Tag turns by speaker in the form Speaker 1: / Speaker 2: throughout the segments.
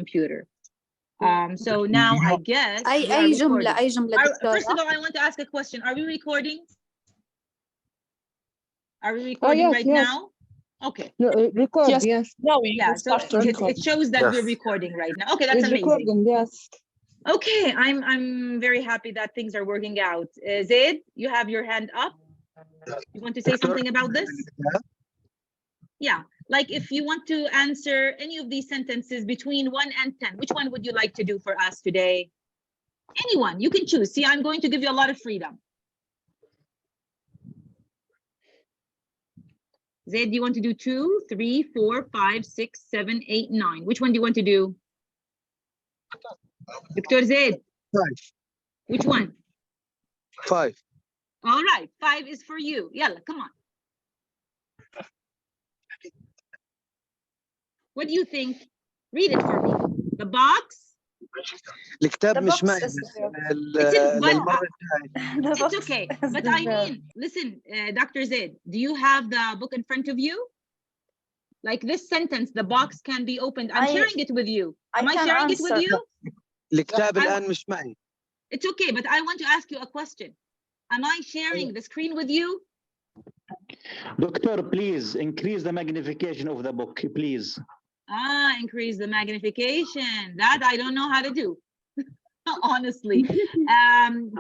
Speaker 1: computer. So now I guess
Speaker 2: أي جملة
Speaker 1: First of all, I want to ask a question. Are we recording? Are we recording right now? Okay.
Speaker 3: No, record, yes.
Speaker 4: No, we
Speaker 1: so it shows that we're recording right now. Okay, that's amazing.
Speaker 3: Recording, yes.
Speaker 1: Okay, I'm very happy that things are working out. Zaid, you have your hand up. You want to say something about this? Yeah, like if you want to answer any of these sentences between 1 and 10, which one would you like to do for us today? Anyone, you can choose. See, I'm going to give you a lot of freedom. Zaid, do you want to do 2, 3, 4, 5, 6, 7, 8, 9? Which one do you want to do? Dr. Zaid.
Speaker 5: 5.
Speaker 1: Which one?
Speaker 5: 5.
Speaker 1: All right, 5 is for you. Yalla, come on. What do you think? Read it for me. The box.
Speaker 5: الكتاب مش معي.
Speaker 1: It's okay. But I mean, listen, Dr. Zaid, do you have the book in front of you? Like this sentence, the box can be opened. I'm sharing it with you. Am I sharing it with you?
Speaker 5: الكتاب الآن مش معي.
Speaker 1: It's okay, but I want to ask you a question. Am I sharing the screen with you?
Speaker 6: Doctor, please increase the magnification of the book, please.
Speaker 1: Increase the magnification. That I don't know how to do. Honestly. Can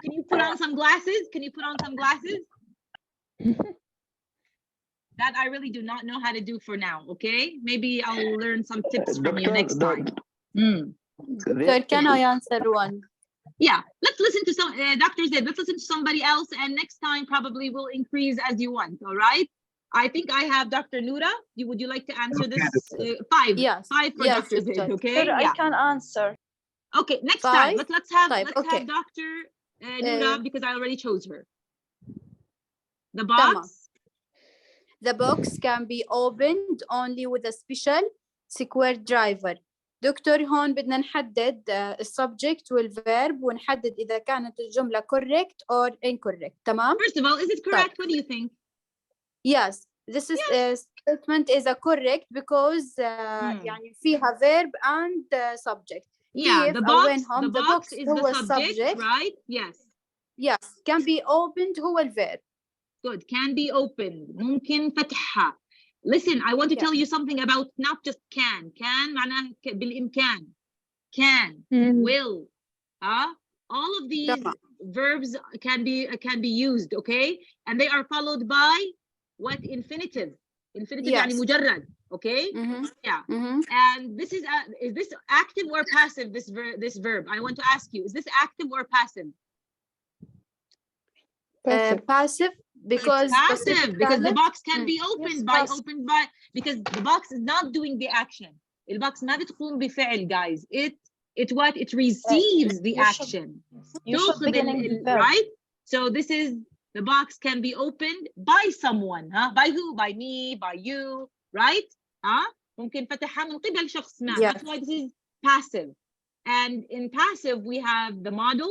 Speaker 1: you put on some glasses? Can you put on some glasses? That I really do not know how to do for now, okay? Maybe I'll learn some tips from you next time.
Speaker 2: Sir, can I answer one?
Speaker 1: Yeah, let's listen to some, Dr. Zaid, let's listen to somebody else, and next time probably we'll increase as you want, all right? I think I have Dr. Noura. Would you like to answer this? 5.
Speaker 2: Yes.
Speaker 1: 5 for Dr. Zaid, okay?
Speaker 4: Sir, I can answer.
Speaker 1: Okay, next time, let's have
Speaker 2: okay.
Speaker 1: Dr. Noura, because I already chose her. The box?
Speaker 2: The box can be opened only with a special screwdriver. دكتور هون بدنا نحدد السبجكت والverb ونحدد إذا كانت الجملة correct or incorrect. تمام؟
Speaker 1: First of all, is it correct? What do you think?
Speaker 2: Yes, this is statement is a correct because يعني فيها verb and subject.
Speaker 1: Yeah, the box is
Speaker 2: هو
Speaker 1: the subject, right? Yes.
Speaker 2: Yes, can be opened هو الverb.
Speaker 1: Good, can be opened. ممكن فتحها. Listen, I want to tell you something about not just can. Can معناها بالإمكان. Can, will. All of these verbs can be used, okay? And they are followed by what? Infinitive. Infinitive يعني مجرد, okay? Yeah. And this is this active or passive, this verb? I want to ask you, is this active or passive?
Speaker 2: Passive. Because
Speaker 1: the box can be opened by because the box is not doing the action. البوكس ما بتقوم بفعل, guys. It receives the action. Right? So this is, the box can be opened by someone. By who? By me, by you, right? ممكن فتحها من قبل شخص ما. That's why this is passive. And in passive we have the model.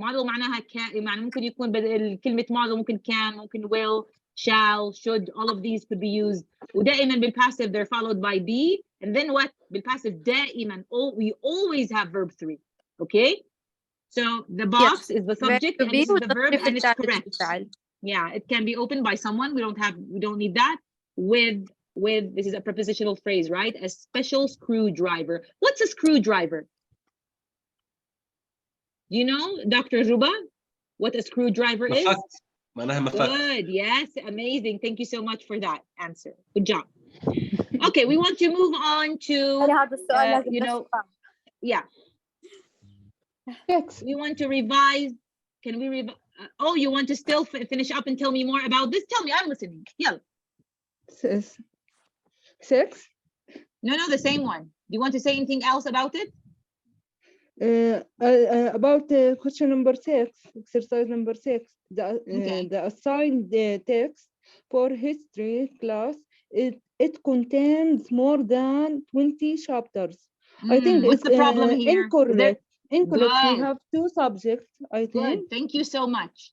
Speaker 1: Model معناها كان, يعني ممكن يكون بدل كلمة model ممكن can, ممكن will, shall, should, all of these could be used. ودائما بالpassive they're followed by be, and then what? بالpassive دائما, we always have verb 3, okay? So the box is the subject and this is the verb and it's correct. Yeah, it can be opened by someone. We don't need that. With this is a prepositional phrase, right? A special screwdriver. What's a screwdriver? You know, Dr. Ruba, what a screwdriver is? Good, yes, amazing. Thank you so much for that answer. Good job. Okay, we want to move on to, you know, yeah. We want to revise. Can we revise? Oh, you want to still finish up and tell me more about this? Tell me, I'm listening. Yeah.
Speaker 3: 6?
Speaker 1: No, the same one. Do you want to say anything else about it?
Speaker 3: About question number 6, exercise number 6, the assigned text for history class, it contains more than 20 chapters. I think
Speaker 1: what's the problem here?
Speaker 3: Incorrect. We have 2 subjects, I think.
Speaker 1: Good. Thank you so much.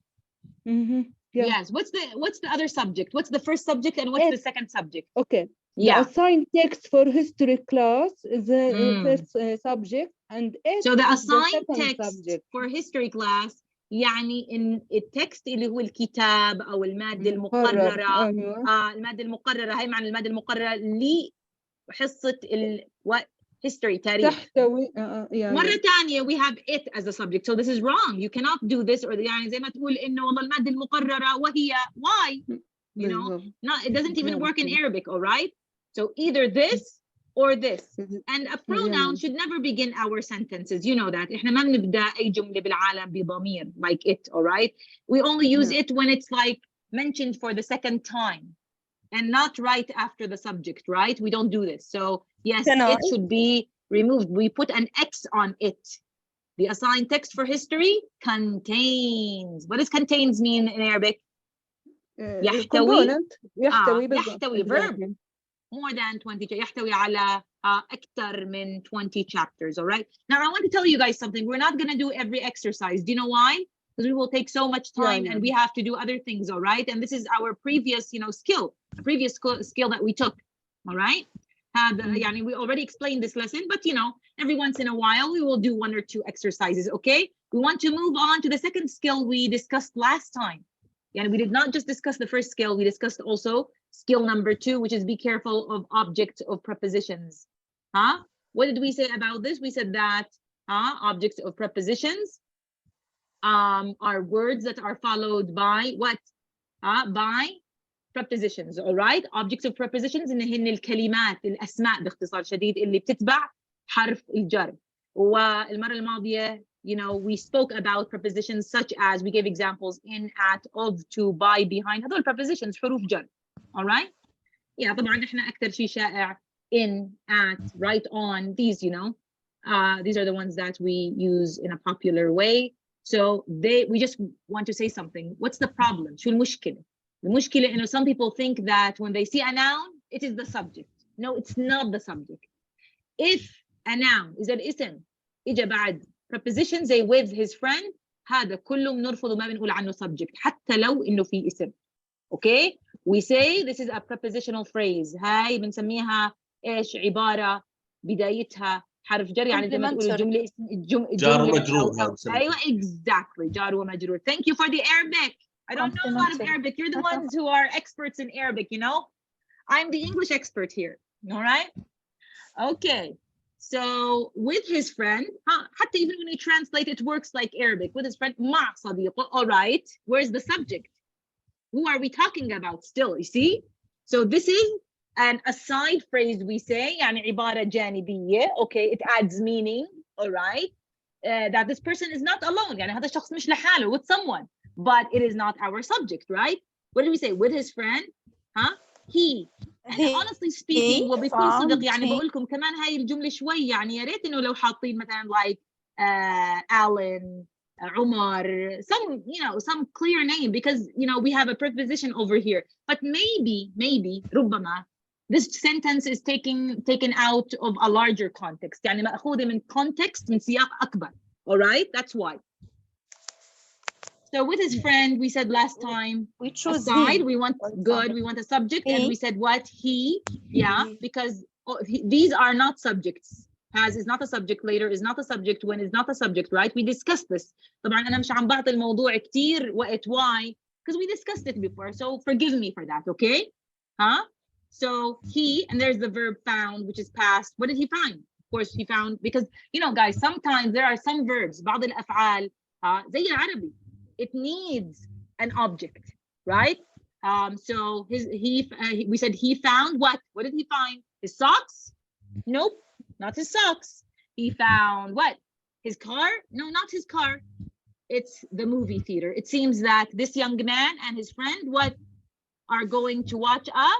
Speaker 3: Yeah.
Speaker 1: Yes. What's the other subject? What's the first subject and what's the second subject?
Speaker 3: Okay.
Speaker 1: Yeah.
Speaker 3: The assigned text for history class is the first subject, and it
Speaker 1: So the
Speaker 3: is the
Speaker 1: assigned
Speaker 3: second
Speaker 1: text
Speaker 3: subject.
Speaker 1: for history class يعني إن التكست اللي هو الكتاب أو المادة المقررة المادة المقررة هاي معنى المادة المقررة لحصة history تاريخ.
Speaker 3: تحتوي
Speaker 1: مرة تانية we have it as a subject, so this is wrong. You cannot do this, or يعني زي ما تقول إنه والله المادة المقررة وهي why, you know, it doesn't even work in Arabic, all right? So either this or this, and a pronoun should never begin our sentences. You know that. إحنا ما بنبدأ أي جملة بالعالم بضمير like it, all right? We only use it when it's like mentioned for the second time and not right after the subject, right? We don't do this. So yes, it should be removed. We put an X on it. The assigned text for history contains. What does contains mean in Arabic? يحتوي. يحتوي verb. More than 20. يحتوي على أكثر من 20 chapters, all right? Now I want to tell you guys something. We're not going to do every exercise. Do you know why? Because we will take so much time and we have to do other things, all right? And this is our previous, previous skill that we took, all right? يعني we already explained this lesson, but every once in a while we will do one or two exercises, okay? We want to move on to the second skill we discussed last time. And we did not just discuss the first skill, we discussed also skill number 2, which is be careful of objects of prepositions. What did we say about this? We said that objects of prepositions are words that are followed by what? By prepositions, all right? Objects of prepositions إنهن الكلمات الأسماء باختصار شديد اللي بتتبع حرف الجر. والمرة الماضية, we spoke about prepositions such as, we gave examples in, at, of, to, by, behind. هذول prepositions حروف جر, all right? Yeah, طبعا إحنا أكثر شيء شائع in, at, right on. These, these are the ones that we use in a popular way. So we just want to say something. What's the problem? شو المشكلة? المشكلة, some people think that when they see a noun, it is the subject. No, it's not the subject. If a noun is an اسم, إجا بعد preposition زي with his friend, هذا كله بنرفض وما بنقول عنه subject حتى لو إنه في اسم. Okay? We say this is a prepositional phrase. هاي بنسميها إيش؟ عبارة بدايتها حرف جر, يعني زي ما تقول الجملة
Speaker 4: جار ومجرور.
Speaker 1: أيوة, exactly. جار ومجرور. Thank you for the Arabic. I don't know a lot of Arabic. You're the ones who are experts in Arabic, I'm the English expert here. All right? Okay. So with his friend, حتى even when you translate, it works like Arabic. With his friend, مع صديقه. All right. Where's the subject? Who are we talking about still? You see? So this is an aside phrase we say, يعني عبارة جانبية. Okay, it adds meaning. All right. That this person is not alone. يعني هذا الشخص مش لحاله, with someone. But it is not our subject, right? What did we say? With his friend, he. And honestly speaking, وبكل صدق يعني بقول لكم كمان هاي الجملة شوي يعني يا ريت إنه لو حاطين مثلا like Alan, Umar, some clear name, because we have a preposition over here. But maybe ربما this sentence is taken out of a larger context. يعني مأخوذة من context من سياق أكبر. All right, that's why. So with his friend, we said last time, we choose aside, we want good, we want a subject, and we said what? He, because these are not subjects. Has is not a subject, later is not a subject, when is not a subject, right? We discussed this. طبعا أنا مش عم بعطي الموضوع كتير وقت why, because we discussed it before, so forgive me for that, okay? So he, and there's the verb found, which is past. What did he find? Of course, he found, because, guys, sometimes there are some verbs, بعض الأفعال زي العربي. It needs an object, right? So we said he found what? What did he find? His socks? Nope, not his socks. He found what? His car? No, not his car. It's the movie theater. It seems that this young man and his friend, what, are going to watch a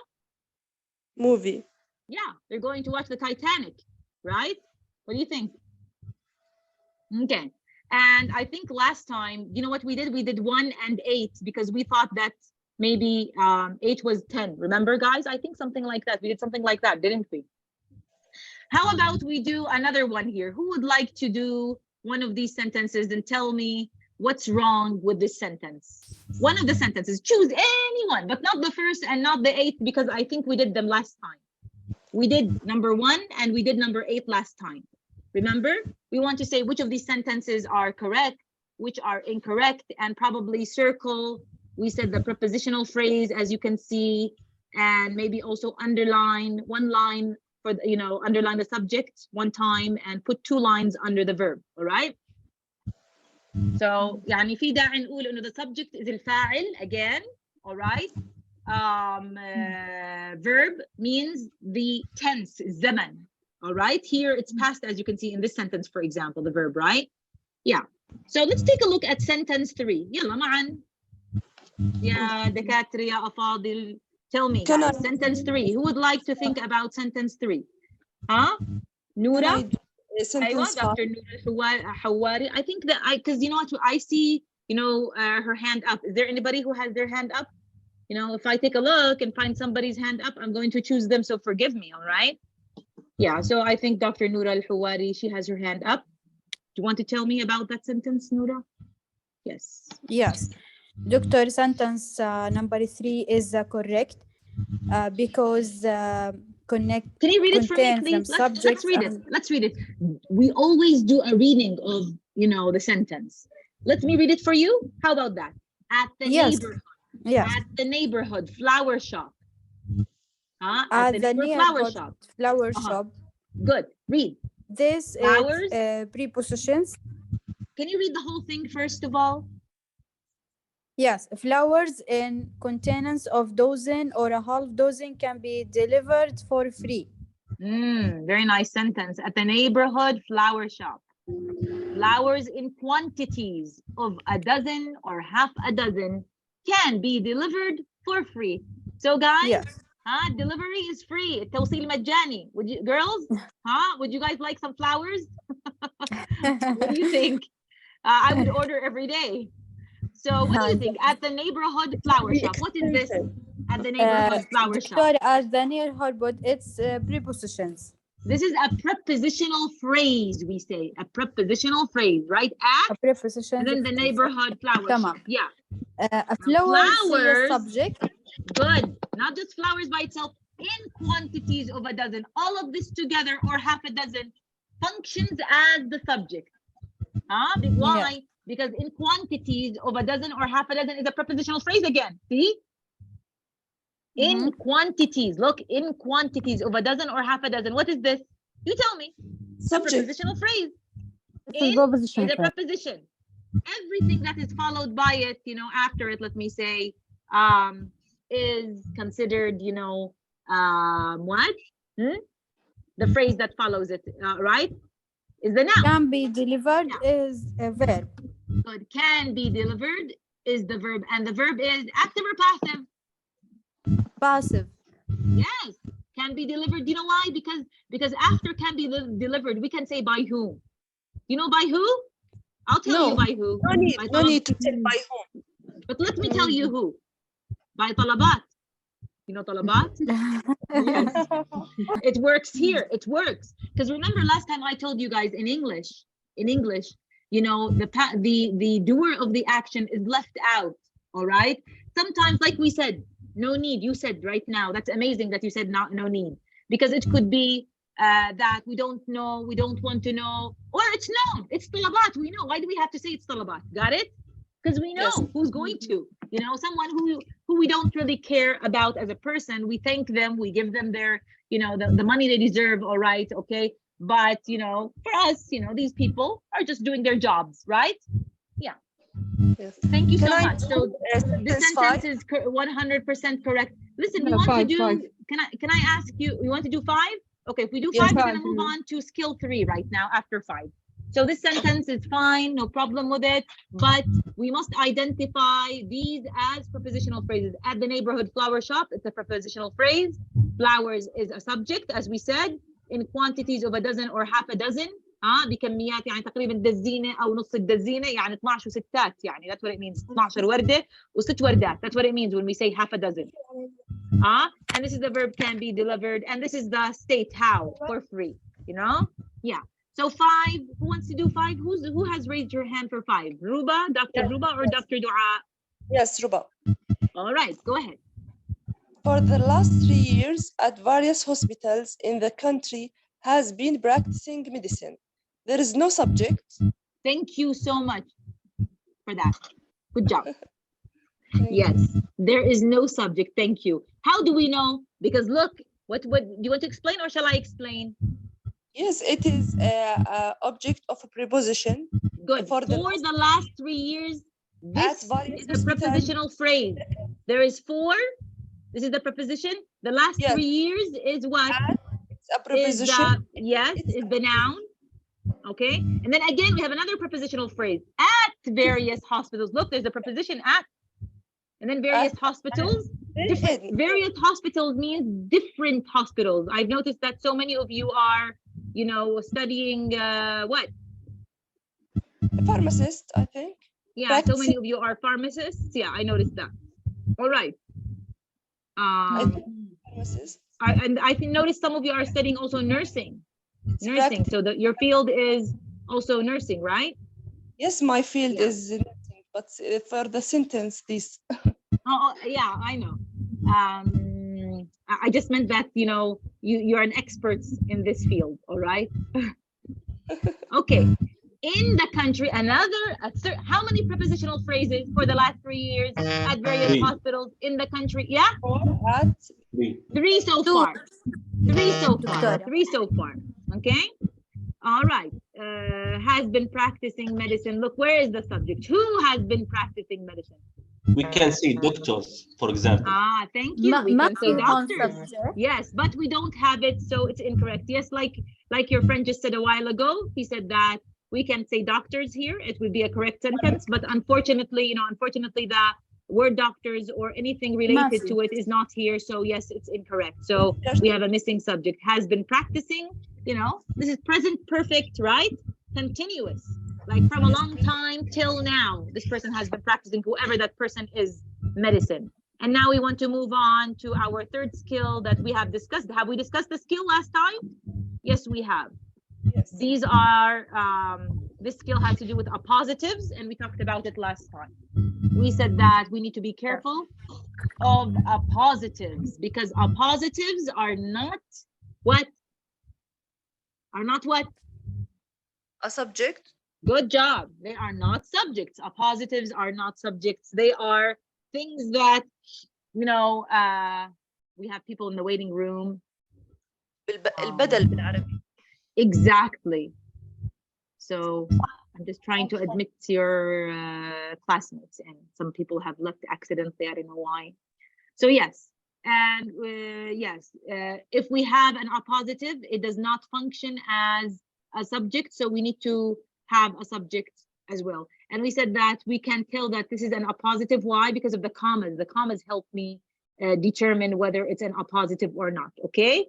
Speaker 7: movie.
Speaker 1: Yeah, they're going to watch the Titanic, right? What do you think? Okay. And I think last time, you know what we did? We did 1 and 8 because we thought that maybe 8 was 10. Remember, guys? I think something like that. We did something like that, didn't we? How about we do another one here? Who would like to do one of these sentences and tell me what's wrong with this sentence? One of the sentences. Choose anyone, but not the first and not the 8th, because I think we did them last time. We did number 1 and we did number 8 last time. Remember, we want to say which of these sentences are correct, which are incorrect, and probably circle. We said the prepositional phrase, as you can see, and maybe also underline one line for the, underline the subject one time and put 2 lines under the verb. All right. So يعني في داعي نقول إنه the subject is الفاعل again. All right. Verb means the tense, زمن. All right. Here it's past, as you can see in this sentence, for example, the verb, right? Yeah. So let's take a look at sentence 3. يلا معا يا دكاترة يا أفاضل. Tell me, guys, sentence 3. Who would like to think about sentence 3? Huh? Noura?
Speaker 7: Sentence
Speaker 1: Dr. Noura Hawari. I think that because you know what, I see, her hand up. Is there anybody who has their hand up? If I take a look and find somebody's hand up, I'm going to choose them. So forgive me, all right? Yeah, so I think Dr. Noura Hawari, she has her hand up. Do you want to tell me about that sentence, Noura? Yes.
Speaker 2: Yes. Doctor, sentence number 3 is correct because connect.
Speaker 1: Can you read it for me, please? Let's read it. Let's read it. We always do a reading of, the sentence. Let me read it for you. How about that? At the neighborhood.
Speaker 2: Yes.
Speaker 1: At the neighborhood flower shop.
Speaker 2: At the neighborhood flower shop.
Speaker 1: Good. Read.
Speaker 2: This
Speaker 1: flowers.
Speaker 2: Is prepositions.
Speaker 1: Can you read the whole thing first of all?
Speaker 2: Yes, flowers in containers of dozen or a half dozen can be delivered for free.
Speaker 1: Very nice sentence. At the neighborhood flower shop. Flowers in quantities of a dozen or half a dozen can be delivered for free. So guys,
Speaker 2: yes.
Speaker 1: Delivery is free. التوصيل مجاني. Would you, girls? Would you guys like some flowers? What do you think? I would order every day. So what do you think? At the neighborhood flower shop. What is this? At the neighborhood flower shop.
Speaker 2: At the neighborhood, but it's prepositions.
Speaker 1: This is a prepositional phrase, we say. A prepositional phrase, right? At,
Speaker 2: a preposition.
Speaker 1: And then the neighborhood flower shop. Yeah.
Speaker 2: A flowers. Subject.
Speaker 1: Good. Not just flowers by itself. In quantities of a dozen. All of this together or half a dozen functions as the subject. Why? Yeah. Because in quantities of a dozen or half a dozen is a prepositional phrase again. See? In quantities. Look, in quantities of a dozen or half a dozen. What is this? You tell me.
Speaker 7: Subject.
Speaker 1: A prepositional phrase.
Speaker 2: In is
Speaker 1: a preposition. Everything that is followed by it, after it, let me say, is considered, what? The phrase that follows it, right? Is the noun.
Speaker 2: Can be delivered is a verb.
Speaker 1: Good. Can be delivered is the verb, and the verb is active or passive?
Speaker 2: Passive.
Speaker 1: Yes. Can be delivered. You know why? Because after can be delivered, we can say by whom. You know by who? I'll tell you by who.
Speaker 7: No need to tell by whom.
Speaker 1: But let me tell you who. By talabat. You know talabat? Yes. It works here. It works. Because remember last time I told you guys in English, the doer of the action is left out. All right. Sometimes, like we said, no need. You said right now. That's amazing that you said no need. Because it could be that we don't know, we don't want to know, or it's known. It's talabat. We know. Why do we have to say it's talabat? Got it? Because we know who's going to. Someone who we don't really care about as a person. We thank them. We give them their, the money they deserve. All right. Okay. But, for us, these people are just doing their jobs, right? Yeah.
Speaker 7: Yes.
Speaker 1: Thank you so much. So this sentence is 100% correct. Listen, we want to do, five. Can I ask you, we want to do 5? Okay, if we do 5, we're going to move on to skill 3 right now after 5. So this sentence is fine, no problem with it, but we must identify these as prepositional phrases. At the neighborhood flower shop, it's a prepositional phrase. Flowers is a subject, as we said, in quantities of a dozen or half a dozen. بكميات يعني تقريبا دزينة أو نص الدزينة يعني 12 وستات يعني that's what it means 12 وردة و6 وردات that's what it means when we say half a dozen. And this is the verb can be delivered, and this is the state how for free. Yeah. So 5. Who wants to do 5? Who has raised your hand for 5? Ruba, Dr. Ruba, or Dr. Dua?
Speaker 7: Yes, Ruba.
Speaker 1: All right, go ahead.
Speaker 7: For the last 3 years at various hospitals in the country has been practicing medicine. There is no subject.
Speaker 1: Thank you so much for that. Good job. Yes, there is no subject. Thank you. How do we know? Because look, what do you want to explain, or shall I explain?
Speaker 7: Yes, it is a object of a preposition.
Speaker 1: Good. For the last 3 years, this is a prepositional phrase. There is for. This is the preposition. The last 3 years is what?
Speaker 7: It's a preposition.
Speaker 1: Yes, is the noun. Okay. And then again, we have another prepositional phrase. At various hospitals. Look, there's a preposition at. And then various hospitals. Various hospitals means different hospitals. I've noticed that so many of you are, you know, studying what?
Speaker 7: Pharmacist, I think.
Speaker 1: Yeah, so many of you are pharmacists. Yeah, I noticed that. All right.
Speaker 7: Pharmacist.
Speaker 1: And I can notice some of you are studying also nursing. Nursing. So that your field is also nursing, right?
Speaker 7: Yes, my field is nursing, but for the sentence, this.
Speaker 1: Oh, yeah, I know. I just meant that, you know, you're an expert in this field, all right? Okay. In the country, how many prepositional phrases for the last 3 years at various hospitals in the country? Yeah? Three so far. Three so far. Okay? All right. Has been practicing medicine. Look, where is the subject? Who has been practicing medicine?
Speaker 4: We can say doctors, for example.
Speaker 1: Ah, thank you. We can say doctors. Yes, but we don't have it, so it's incorrect. Yes, like your friend just said a while ago, he said that we can say doctors here. It would be a correct sentence, but unfortunately, you know, the word doctors or anything related to it is not here. So yes, it's incorrect. So we have a missing subject. Has been practicing, you know, this is present perfect, right? Continuous. Like from a long time till now, this person has been practicing, whoever that person is, medicine. And now we want to move on to our third skill that we have discussed. Have we discussed the skill last time? Yes, we have. Yes. These are, this skill has to do with appositives, and we talked about it last time. We said that we need to be careful of appositives because appositives are not what? Are not what?
Speaker 7: A subject.
Speaker 1: Good job. They are not subjects. Appositives are not subjects. They are things that, you know, we have people in the waiting room.
Speaker 7: البدل بالعربي.
Speaker 1: Exactly. So I'm just trying to admit your classmates, and some people have left accidentally. I don't know why. So yes, and yes, if we have an appositive, it does not function as a subject. So we need to have a subject as well. And we said that we can tell that this is an appositive. Why? Because of the commas. The commas help me determine whether it's an appositive or not. Okay.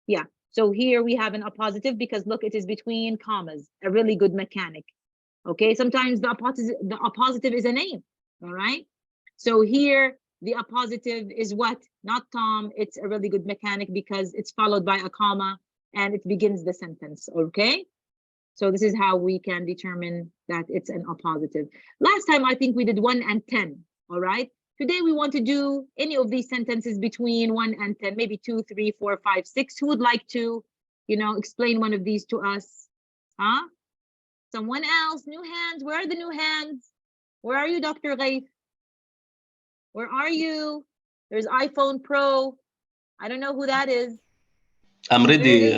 Speaker 1: Yeah. So here we have an appositive because look, it is between commas, a really good mechanic. Okay. Sometimes the appositive is a name. All right. So here the appositive is what? Not Tom. It's a really good mechanic because it's followed by a comma and it begins the sentence. Okay. So this is how we can determine that it's an appositive. Last time, I think we did 1 and 10, all right? Today, we want to do any of these sentences between 1 and 10, maybe 2, 3, 4, 5, 6. Who would like to, you know, explain one of these to us? Huh? Someone else, new hands. Where are the new hands? Where are you, Dr. Ghaif? Where are you? There's iPhone Pro. I don't know who that is.
Speaker 4: I'm ready,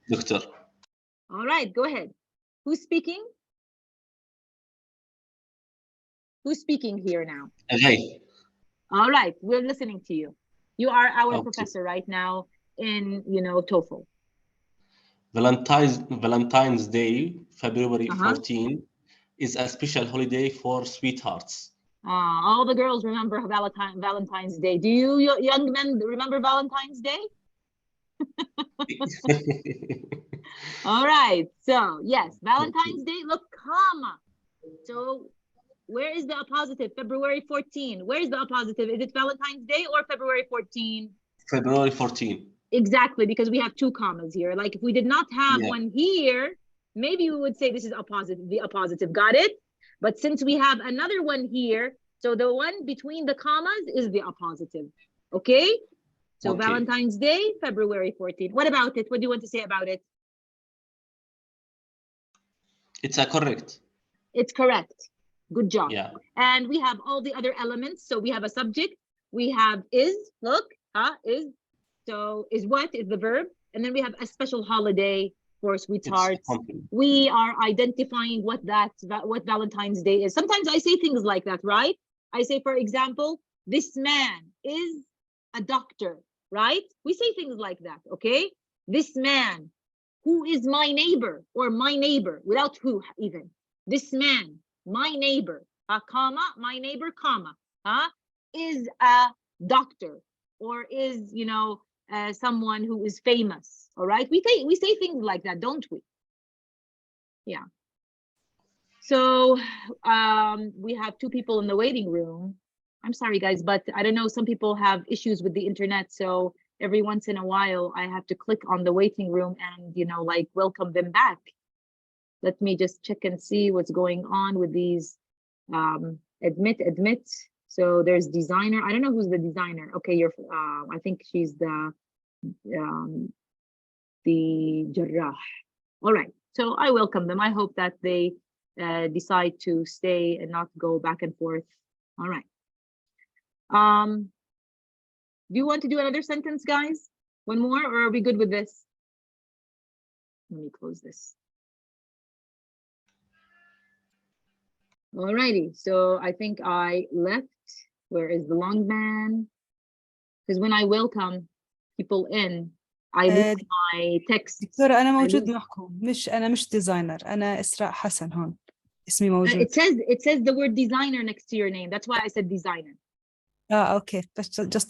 Speaker 4: Doctor.
Speaker 1: All right, go ahead. Who's speaking? Who's speaking here now?
Speaker 4: Hey.
Speaker 1: All right, we're listening to you. You are our professor right now in, you know, TOEFL.
Speaker 4: Valentine's Day, February 14, is a special holiday for sweethearts.
Speaker 1: All the girls remember Valentine's Day. Do you young men remember Valentine's Day? All right, so yes, Valentine's Day. Look, comma. So where is the appositive? February 14. Where is the appositive? Is it Valentine's Day or February 14?
Speaker 4: February 14.
Speaker 1: Exactly, because we have 2 commas here. Like if we did not have one here, maybe we would say this is appositive, the appositive. Got it? But since we have another one here, so the one between the commas is the appositive. Okay? So
Speaker 4: Okay.
Speaker 1: Valentine's Day, February 14. What about it? What do you want to say about it?
Speaker 4: It's correct.
Speaker 1: It's correct. Good job.
Speaker 4: Yeah.
Speaker 1: And we have all the other elements. So we have a subject. We have is, look, is. So is what is the verb. And then we have a special holiday for sweethearts. We are identifying what Valentine's Day is. Sometimes I say things like that, right? I say, for example, this man is a doctor, right? We say things like that, okay? This man, who is my neighbor, or my neighbor, without who even. This man, my neighbor, comma, my neighbor, comma, is a doctor, or is, you know, someone who is famous. All right, we say things like that, don't we? Yeah. So we have two people in the waiting room. I'm sorry, guys, but I don't know, some people have issues with the internet, so every once in a while I have to click on the waiting room and, you know, like welcome them back. Let me just check and see what's going on with these. Admit. So there's designer. I don't know who's the designer. Okay, you're I think she's the Jarrah. All right, so I welcome them. I hope that they decide to stay and not go back and forth. All right. Do you want to do another sentence, guys? One more, or are we good with this? Let me close this. All righty, so I think I left. Where is the long man? Because when I welcome people in, I lose my text.
Speaker 8: دكتورة أنا موجود معكم، أنا مش ديزاينر، أنا إسراء حسن هون، اسمي موجود.
Speaker 1: It says the word designer next to your name. That's why I said designer.
Speaker 8: Okay, just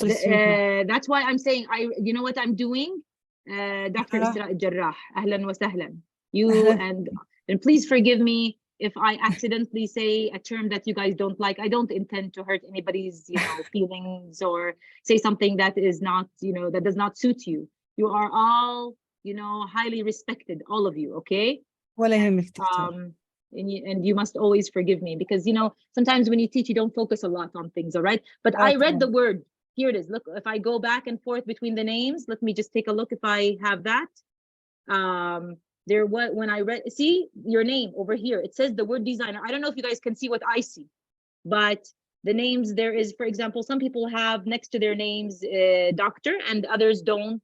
Speaker 1: that's why I'm saying you know what I'm doing? Dr. Isra Jarrah, ahlan wa sahlan. You and please forgive me if I accidentally say a term that you guys don't like. I don't intend to hurt anybody's, you know, feelings or say something that is not, you know, that does not suit you. You are all, you know, highly respected, all of you, okay?
Speaker 8: ولا يهمك
Speaker 1: and you must always forgive me, because, you know, sometimes when you teach, you don't focus a lot on things, all right? But I read the word. Here it is. Look, if I go back and forth between the names, let me just take a look if I have that. When I read, see your name over here, it says the word designer. I don't know if you guys can see what I see, but the names, there is, for example, some people have next to their names doctor and others don't.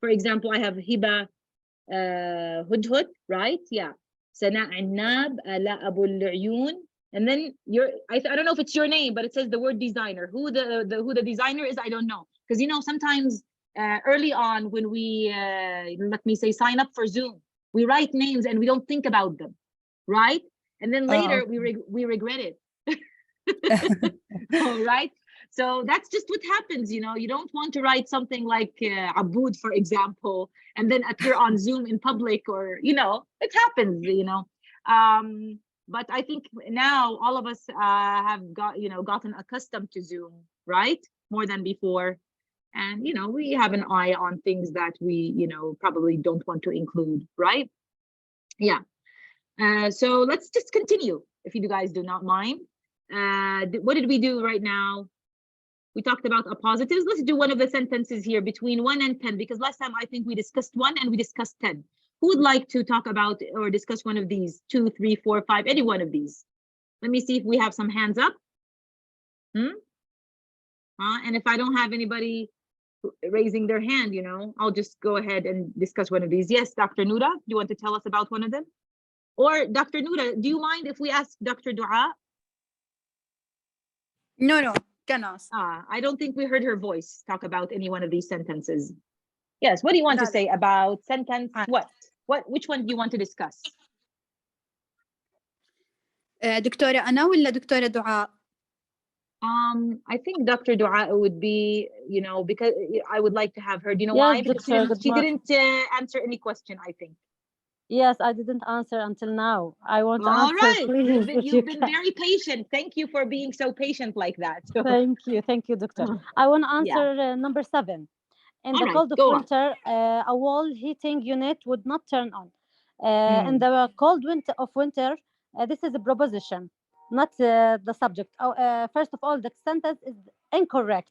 Speaker 1: For example, I have Hiba Hudhud, right? Yeah. Sana Annab, Ala Abu Al-Uyun. And then I don't know if it's your name, but it says the word designer. Who the designer is, I don't know. Because, you know, sometimes early on when we, let me say, sign up for Zoom, we write names and we don't think about them, right? And then later we regret it. All right. So that's just what happens, you know. You don't want to write something like Aboud, for example, and then appear on Zoom in public, or, you know, it happens, you know. But I think now all of us have gotten accustomed to Zoom, right? More than before. And, you know, we have an eye on things that we, you know, probably don't want to include, right? Yeah. So let's just continue, if you guys do not mind. What did we do right now? We talked about appositives. Let's do one of the sentences here between 1 and 10, because last time I think we discussed 1 and we discussed 10. Who would like to talk about or discuss one of these? 2, 3, 4, 5, any one of these? Let me see if we have some hands up. And if I don't have anybody raising their hand, you know, I'll just go ahead and discuss one of these. Yes, Dr. Noura, do you want to tell us about one of them? Or Dr. Noura, do you mind if we ask Dr. Dua?
Speaker 2: No, can ask.
Speaker 1: I don't think we heard her voice talk about any one of these sentences. Yes, what do you want to say about sentence which one do you want to discuss?
Speaker 2: دكتورة أنا ولا دكتورة دعاء?
Speaker 1: I think Dr. Dua would be, you know, because I would like to have her. Do you know why? Because she didn't answer any question, I think.
Speaker 9: Yes, I didn't answer until now. I want to
Speaker 1: answer.
Speaker 9: All right.
Speaker 1: Please, you've been very patient. Thank you for being so patient like that. So.
Speaker 9: Thank you, Doctor. I want to answer number 7. In the cold of winter, a wall heating unit would not turn on. In the cold of winter, this is a proposition, not the subject. First of all, the sentence is incorrect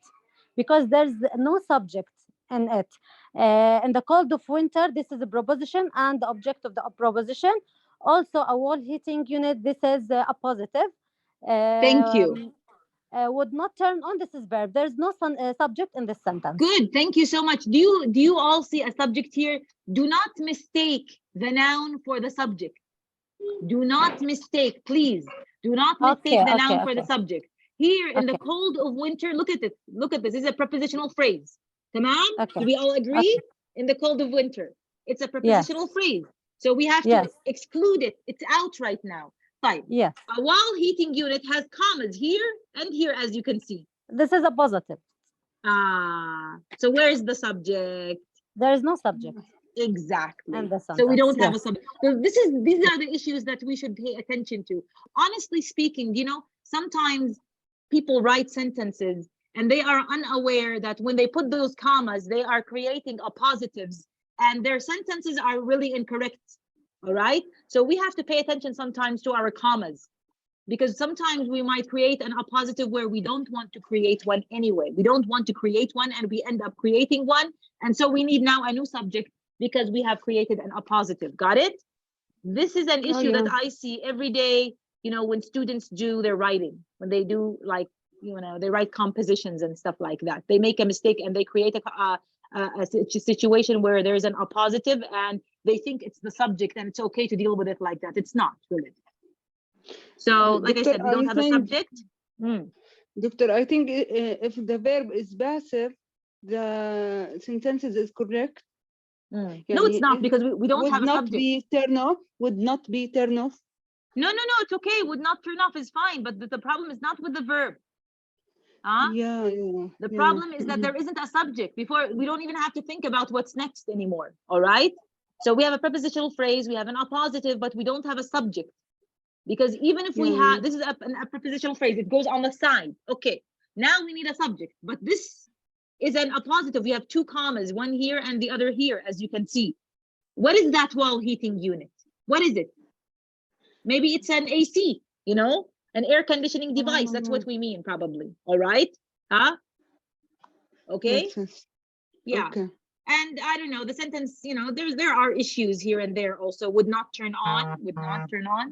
Speaker 9: because there's no subject in it. In the cold of winter, this is a proposition and the object of the proposition. Also, a wall heating unit, this is a positive.
Speaker 1: Thank you.
Speaker 9: Would not turn on, this is verb. There's no subject in this sentence.
Speaker 1: Good, thank you so much. Do you all see a subject here? Do not mistake the noun for the subject. Do not mistake, please. Do not mistake the noun for the subject. Here in the cold of winter, look at it. Look at this. This is a prepositional phrase. Tamam? Do we all agree? In the cold of winter. It's a prepositional phrase. So we have to exclude it. It's out right now. Fine.
Speaker 9: Yes.
Speaker 1: A wall heating unit has commas here and here, as you can see.
Speaker 9: This is a positive.
Speaker 1: So where's the subject?
Speaker 9: There is no subject.
Speaker 1: Exactly.
Speaker 9: And the sentence.
Speaker 1: So we don't have a subject. So these are the issues that we should pay attention to. Honestly speaking, you know, sometimes people write sentences and they are unaware that when they put those commas, they are creating appositives and their sentences are really incorrect. All right. So we have to pay attention sometimes to our commas, because sometimes we might create an appositive where we don't want to create one anyway. We don't want to create one and we end up creating one. And so we need now a new subject because we have created an appositive. Got it? This is an issue that I see every day, you know, when students do their writing, when they do, like, you know, they write compositions and stuff like that. They make a mistake and they create a situation where there's an appositive and they think it's the subject and it's okay to deal with it like that. It's not really. So, like I said, we don't have a subject.
Speaker 3: Doctor, I think if the verb is passive, the sentences is correct.
Speaker 1: No, it's not, because we don't have a subject.
Speaker 3: Would not be turn off. Would not be turn off.
Speaker 1: No, it's okay. Would not turn off is fine, but the problem is not with the verb. The problem is that there isn't a subject. Before, we don't even have to think about what's next anymore. All right. So we have a prepositional phrase, we have an appositive, but we don't have a subject. Because even if we have, this is a prepositional phrase, it goes on the side. Okay, now we need a subject, but this is an appositive. We have two commas, one here and the other here, as you can see. What is that wall heating unit? What is it? Maybe it's an AC, you know, an air conditioning device. That's what we mean, probably. All right. Okay. Yeah. Okay. And I don't know, the sentence, you know, there are issues here and there also. Would not turn on,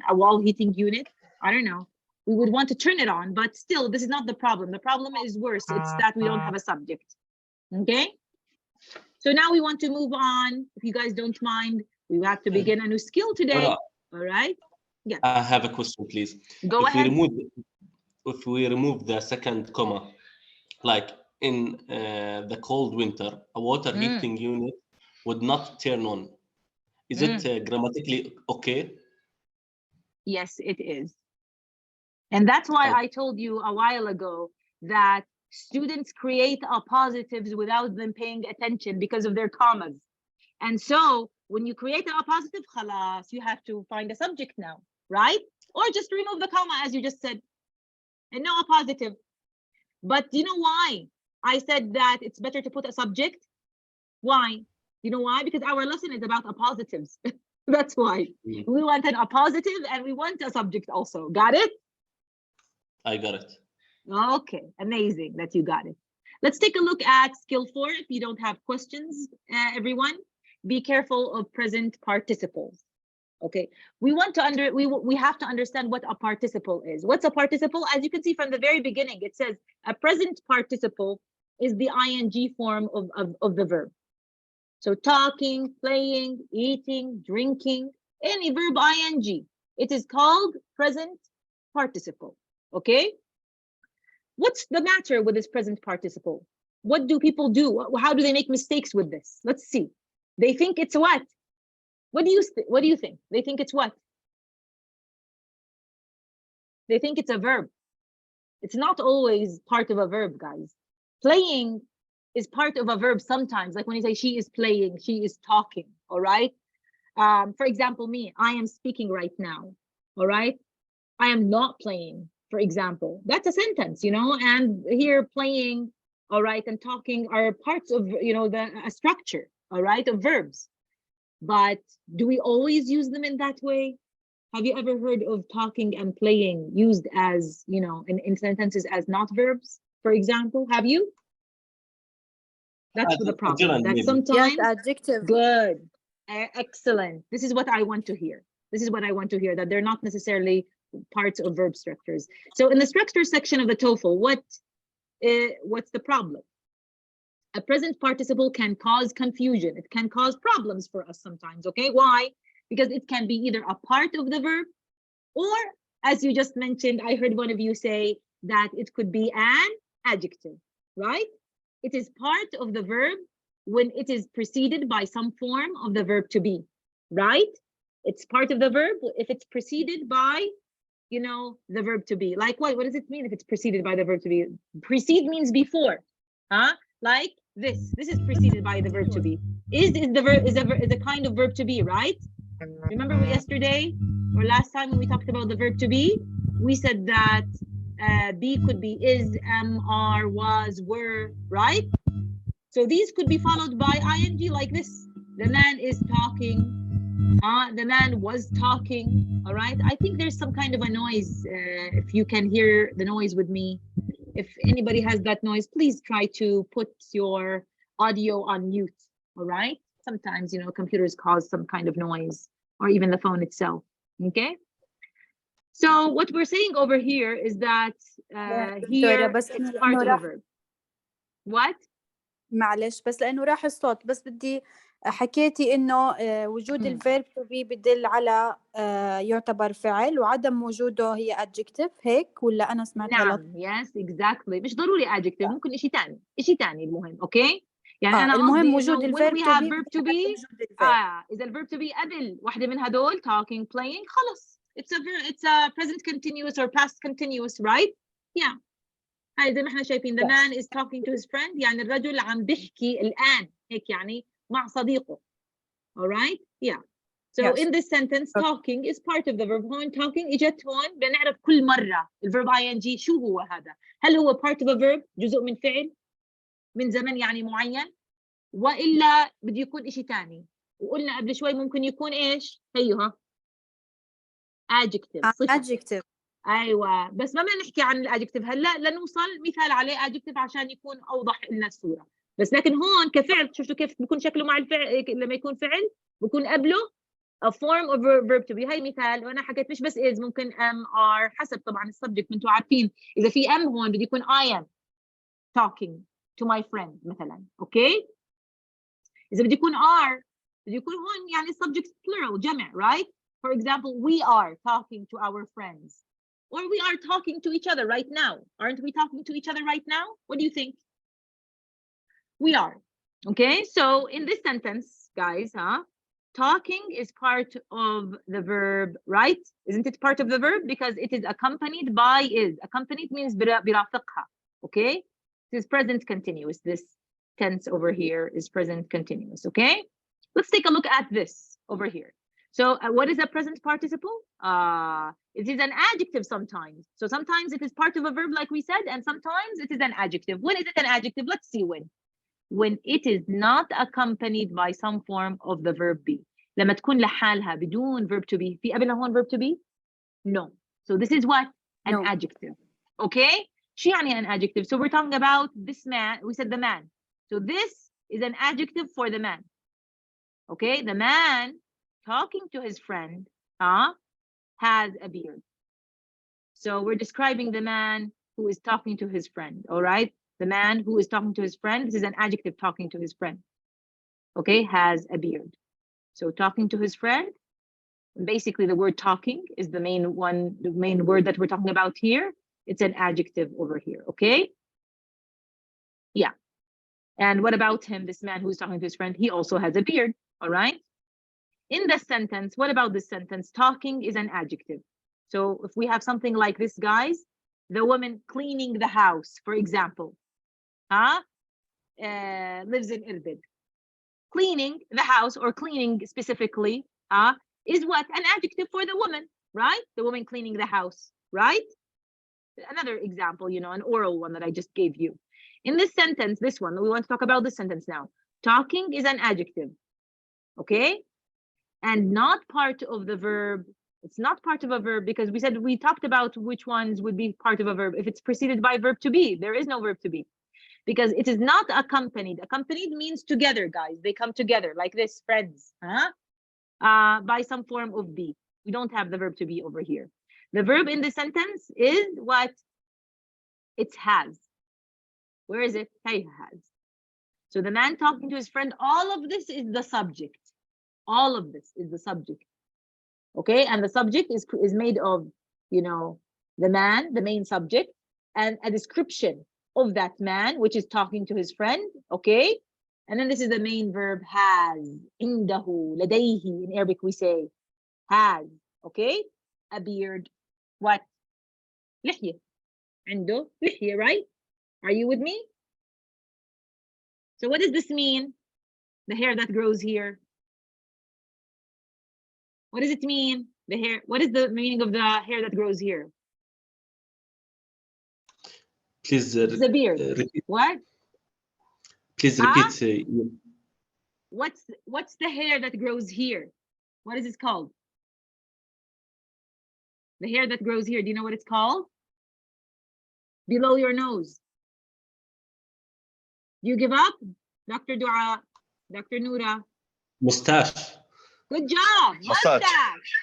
Speaker 1: a wall heating unit. I don't know. We would want to turn it on, but still, this is not the problem. The problem is worse. It's that we don't have a subject. Okay. So now we want to move on. If you guys don't mind, we have to begin a new skill today. All right. Yeah.
Speaker 4: I have a question, please.
Speaker 1: Go ahead.
Speaker 4: If we remove the second comma, like in the cold winter, a water heating unit would not turn on. Is it grammatically okay?
Speaker 1: Yes, it is. And that's why I told you a while ago that students create appositives without them paying attention because of their commas. And so when you create an appositive, khalas, you have to find a subject now, right? Or just remove the comma, as you just said, and no appositive. But you know why I said that it's better to put a subject? Why? You know why? Because our lesson is about appositives. That's why. We want an appositive and we want a subject also. Got it?
Speaker 4: I got it.
Speaker 1: Okay, amazing that you got it. Let's take a look at skill 4. If you don't have questions, everyone, be careful of present participles. Okay, we want to we have to understand what a participle is. What's a participle? As you can see from the very beginning, it says a present participle is the ing form of the verb. So talking, playing, eating, drinking, any verb ing, it is called present participle. Okay, what's the matter with this present participle? What do people do? How do they make mistakes with this? Let's see. They think it's what? What do you think? They think it's what? They think it's a verb. It's not always part of a verb, guys. Playing is part of a verb sometimes, like when you say she is playing, she is talking, all right? For example, me, I am speaking right now, all right? I am not playing, for example. That's a sentence, you know, and here playing, all right, and talking are parts of, you know, a structure, all right, of verbs. But do we always use them in that way? Have you ever heard of talking and playing used as, you know, in sentences as not verbs, for example? Have you? That's the problem. That
Speaker 2: Yes,
Speaker 1: sometimes,
Speaker 2: adjective.
Speaker 1: good, excellent. This is what I want to hear. This is what I want to hear, that they're not necessarily parts of verb structures. So in the structure section of the TOEFL, what's the problem? A present participle can cause confusion. It can cause problems for us sometimes, okay? Why? Because it can be either a part of the verb, or as you just mentioned, I heard one of you say that it could be an adjective, right? It is part of the verb when it is preceded by some form of the verb to be, right? It's part of the verb if it's preceded by, you know, the verb to be. Like what does it mean if it's preceded by the verb to be? Precede means before, huh? Like this is preceded by the verb to be. Is a kind of verb to be, right? Remember yesterday or last time when we talked about the verb to be, we said that be could be is, am, are, was, were, right? So these could be followed by ing like this. The man is talking. The man was talking. All right. I think there's some kind of a noise. If you can hear the noise with me, if anybody has that noise, please try to put your audio on mute. All right. Sometimes, you know, computers cause some kind of noise, or even the phone itself. Okay. So what we're saying over here is that here it's part of a verb. What?
Speaker 2: معلش بس لأنه راح الصوت، بس بدي حكيتي إنه وجود الفيرب to be بدل على يعتبر فعل، وعدم وجوده هي adjective، هيك ولا أنا سمعت غلط؟
Speaker 1: Yes, exactly. مش ضروري adjective، ممكن إشي تاني المهم، أوكي؟ يعني أنا
Speaker 2: المهم
Speaker 1: قصدي
Speaker 2: وجود
Speaker 1: إنه
Speaker 2: الفيرب
Speaker 1: when we have verb to be إذا الverb to be قبل واحدة من هدول talking, playing، خلص it's a present continuous or past continuous, right? Yeah. هاي زي ما احنا شايفين the man is talking to his friend، يعني الرجل عم بيحكي الآن هيك يعني مع صديقه. All right? Yeah. So in this sentence talking is part of the verb. هون talking اجت هون بنعرف كل مرة الverb ing شو هو هذا؟ هل هو part of a verb؟ جزء من فعل؟ من زمن يعني معين؟ وإلا بده يكون إشي تاني؟ وقلنا قبل شوي ممكن يكون إيش؟ هيها adjective، صفة.
Speaker 2: adjective.
Speaker 1: ايوه بس ما بدنا نحكي عن الادجكتيف هلا لنوصل مثال عليه ادجكتيف عشان يكون اوضح لنا الصوره. بس لكن هون كفعل شفتوا كيف بيكون شكله مع الفعل لما يكون فعل بيكون قبله a form of verb to be. هاي مثال وانا حكيت مش بس is، ممكن am are حسب طبعا السبجكت. انتم عارفين اذا في am هون بده يكون I am talking to my friend مثلا. اوكي اذا بده يكون are بده يكون هون يعني subject plural جمع، right? For example, we are talking to our friends. Or we are talking to each other right now. Aren't we talking to each other right now? What do you think? We are. Okay, so in this sentence, guys, talking is part of the verb, right? Isn't it part of the verb? Because it is accompanied by is. Accompanied means برافقها. Okay, it is present continuous. This tense over here is present continuous. Okay, let's take a look at this over here. So what is a present participle? It is an adjective sometimes. So sometimes it is part of a verb like we said, and sometimes it is an adjective. When is it an adjective? Let's see when. When it is not accompanied by some form of the verb be. لما تكون لحالها بدون verb to be. في قبلها هون verb to be? No. So this is what? An adjective. Okay? شو يعني an adjective? So we're talking about this man. We said the man. So this is an adjective for the man. Okay? The man talking to his friend has a beard. So we're describing the man who is talking to his friend. All right, the man who is talking to his friend, this is an adjective, talking to his friend, okay, has a beard. So talking to his friend, basically the word talking is the main word that we're talking about here. It's an adjective over here. Okay, yeah. And what about him, this man who's talking to his friend? He also has a beard. All right. In the sentence, what about this sentence? Talking is an adjective. So if we have something like this, guys, the woman cleaning the house, for example, lives in Irbid. Cleaning the house, or cleaning specifically, is what? An adjective for the woman, right? The woman cleaning the house, right? Another example, you know, an oral one that I just gave you. In this sentence, this one, we want to talk about this sentence now. Talking is an adjective, okay? And not part of the verb. It's not part of a verb because we said we talked about which ones would be part of a verb if it's preceded by verb to be. There is no verb to be. because it is not accompanied. Accompanied means together, guys. They come together like this, friends, by some form of be. We don't have the verb to be over here. The verb in the sentence is what? It has. Where is it? Hey, has. So the man talking to his friend, all of this is the subject. All of this is the subject. Okay, and the subject is made of, you know, the man, the main subject, and a description of that man, which is talking to his friend. Okay, and then this is the main verb, has. Indahu, ladayhi. In Arabic we say has. Okay, a beard. What? لحية. عنده لحية, right? Are you with me? So what does this mean? The hair that grows here. What does it mean? The hair. What is the meaning of the hair that grows here?
Speaker 4: Please
Speaker 1: It's a beard.
Speaker 4: repeat.
Speaker 1: What?
Speaker 4: Please repeat.
Speaker 1: What's the hair that grows here? What is it called? The hair that grows here. Do you know what it's called? Below your nose. You give up? Dr. Dua, Dr. Noura.
Speaker 4: Mustache.
Speaker 1: Good job. Mustache.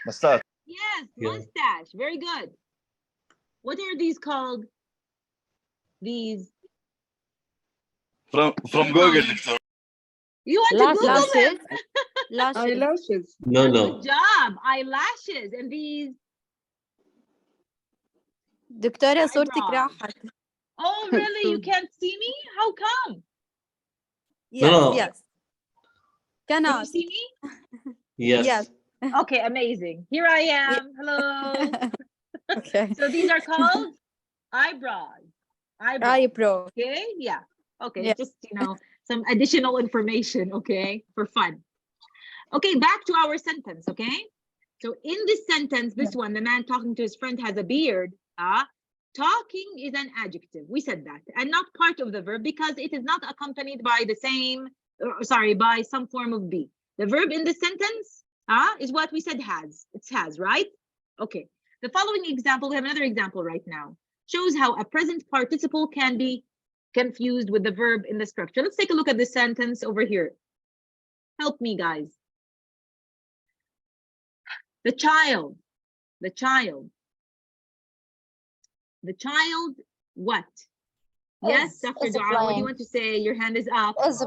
Speaker 10: Mustache.
Speaker 1: Yes,
Speaker 4: Yeah.
Speaker 1: mustache. Very good. What are these called? These.
Speaker 10: From Google, Doctor.
Speaker 1: You want to Google them?
Speaker 3: Eyelashes.
Speaker 4: No.
Speaker 1: Good job. Eyelashes. And these.
Speaker 2: دكتورة صورتك
Speaker 1: Eyebrows.
Speaker 2: راحت.
Speaker 1: Oh, really? You can't see me? How come?
Speaker 2: Yes,
Speaker 4: No.
Speaker 2: yes.
Speaker 1: Can you
Speaker 2: Cannot.
Speaker 1: see me?
Speaker 4: Yes.
Speaker 2: Yes.
Speaker 1: Okay, amazing. Here I am. Hello.
Speaker 2: Okay.
Speaker 1: So these are called eyebrows.
Speaker 2: Eyebrow.
Speaker 1: Okay, yeah. Okay,
Speaker 2: Yeah.
Speaker 1: just, you know, some additional information, okay, for fun. Okay, back to our sentence, okay? So in this sentence, this one, the man talking to his friend has a beard. Talking is an adjective. We said that, and not part of the verb because it is not accompanied by the same, by some form of be. The verb in this sentence is what we said has. It's has, right? Okay. The following example, we have another example right now, shows how a present participle can be confused with the verb in the structure. Let's take a look at this sentence over here. Help me, guys. The child, what? Yes, Dr. Dua, what do you want to say? Your hand is up.
Speaker 11: Is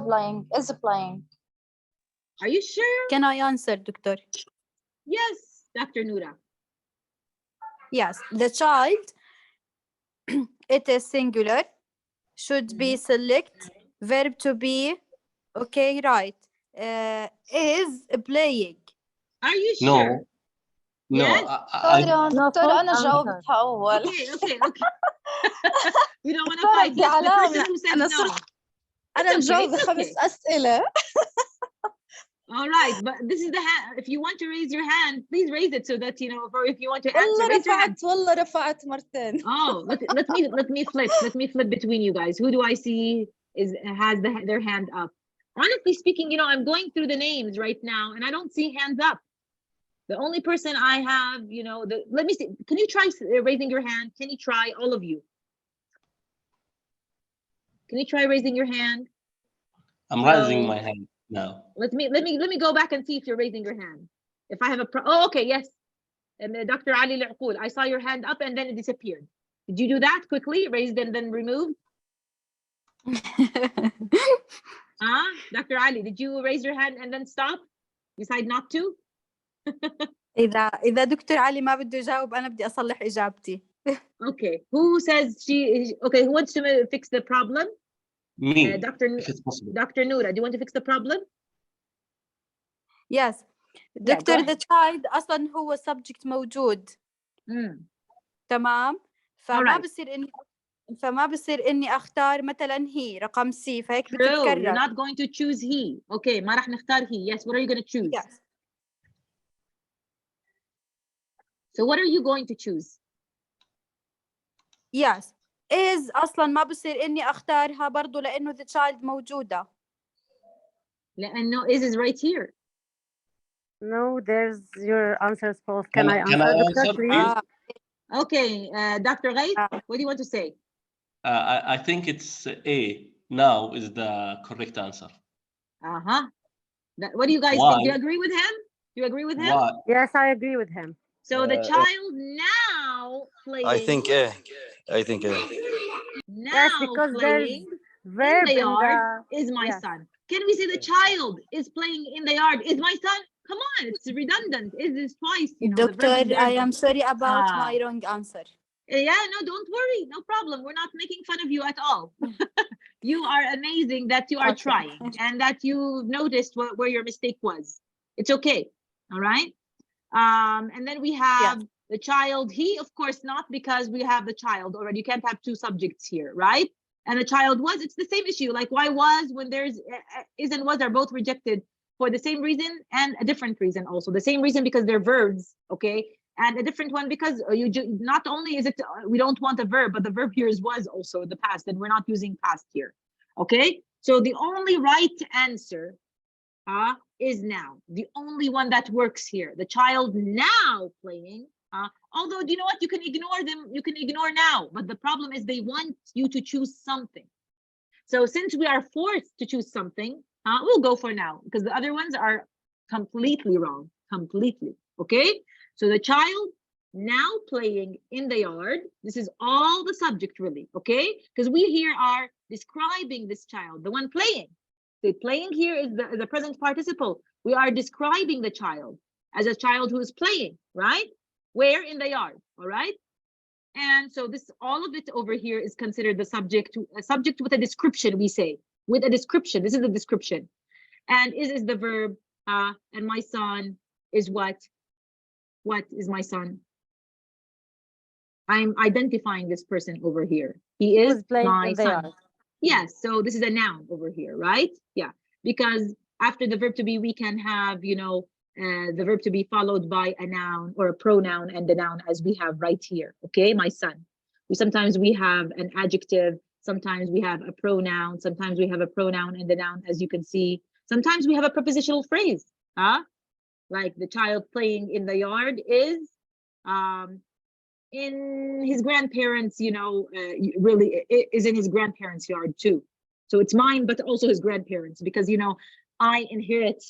Speaker 11: playing.
Speaker 1: Are you sure?
Speaker 2: Can I answer, Doctor?
Speaker 1: Yes, Dr. Noura.
Speaker 2: Yes, the child, it is singular, should be select, verb to be, okay, right, is playing.
Speaker 1: Are you sure?
Speaker 4: No.
Speaker 1: Yes?
Speaker 11: دكتورة أنا جاوبتها أول.
Speaker 1: Okay. We don't want to fight. Yes, the person who said no.
Speaker 11: أنا مجاوبة 5 أسئلة.
Speaker 1: All right, but this is the hand. If you want to raise your hand, please raise it so that, you know, or if you want to answer, raise your hand.
Speaker 11: والله رفعت مرتين.
Speaker 1: Oh, let me flip between you guys. Who do I see has their hand up? Honestly speaking, you know, I'm going through the names right now and I don't see hands up. The only person I have, you know, let me see. Can you try raising your hand? Can you try, all of you? Can you try raising your hand?
Speaker 4: I'm raising my hand now.
Speaker 1: Let me go back and see if you're raising your hand. If I have oh, okay, yes. Dr. Ali Al-Uqul, I saw your hand up and then it disappeared. Did you do that quickly? Raised and then removed? Dr. Ali, did you raise your hand and then stop? Decide not to?
Speaker 2: إذا دكتور علي ما بده يجاوب أنا بدي أصلح إجابتي.
Speaker 1: Okay. Who says okay, who wants to fix the problem?
Speaker 4: Me,
Speaker 1: if it's possible. Dr. Noura, do you want to fix the problem?
Speaker 2: Yes. دكتور the child أصلا هو subject موجود. تمام. فما بصير إني أختار مثلا he رقم C فهيك بتتكرر.
Speaker 1: You're not going to choose he. Okay, ما راح نختار he. Yes, what are you going to choose?
Speaker 2: Yes.
Speaker 1: So what are you going to choose?
Speaker 2: Yes. Is أصلا ما بصير إني أختارها برضو لأنه the child موجودة.
Speaker 1: لأنه is right here.
Speaker 9: No, there's your answer is false. Can I answer, please?
Speaker 1: Okay, Dr. Ghait, what do you want to say?
Speaker 4: I think it's A. now is the correct answer.
Speaker 1: What do you guys think? Do you agree with him? Do you agree with him?
Speaker 4: Why?
Speaker 9: Yes, I agree with him.
Speaker 1: So the child now playing.
Speaker 10: I think A.
Speaker 1: Now
Speaker 9: yes, because
Speaker 1: playing
Speaker 9: verb
Speaker 1: in the yard is my
Speaker 9: yes.
Speaker 1: son. Can we say the child is playing in the yard is my son? Come on, it's redundant. Is this twice? You know,
Speaker 2: Doctor, I am sorry about my wrong answer.
Speaker 1: Yeah, no, don't worry. No problem. We're not making fun of you at all. You are amazing that you are trying and that you noticed where your mistake was. It's okay. All right. And then we have the child. He, of course, not, because we have the child already. You can't have two subjects here, right? And the child was. It's the same issue. Like why was, when there's is and was are both rejected for the same reason and a different reason also. The same reason because they're verbs, okay? And a different one because not only is it we don't want a verb, but the verb here is was also in the past, and we're not using past here. Okay, so the only right answer is now. The only one that works here. The child now playing. Although, do you know what? You can ignore them. You can ignore now. But the problem is they want you to choose something. So since we are forced to choose something, we'll go for now because the other ones are completely wrong. Completely. Okay. So the child now playing in the yard. This is all the subject really. Okay. Because we here are describing this child, the one playing. The playing here is the present participle. We are describing the child as a child who is playing, right? Where? In the yard, all right? And so this, all of it over here is considered the subject, a subject with a description, we say, with a description. This is the description. And is the verb, and my son is what? What is my son? I'm identifying this person over here. He is my son. Yes, so this is a noun over here, right? Yeah, because after the verb to be, we can have, you know, the verb to be followed by a noun or a pronoun and the noun as we have right here, okay? My son. Sometimes we have an adjective, sometimes we have a pronoun, sometimes we have a pronoun and the noun, as you can see. Sometimes we have a prepositional phrase, like the child playing in the yard is in his grandparents, you know, really is in his grandparents' yard too. So it's mine, but also his grandparents, because, you know, I inherit,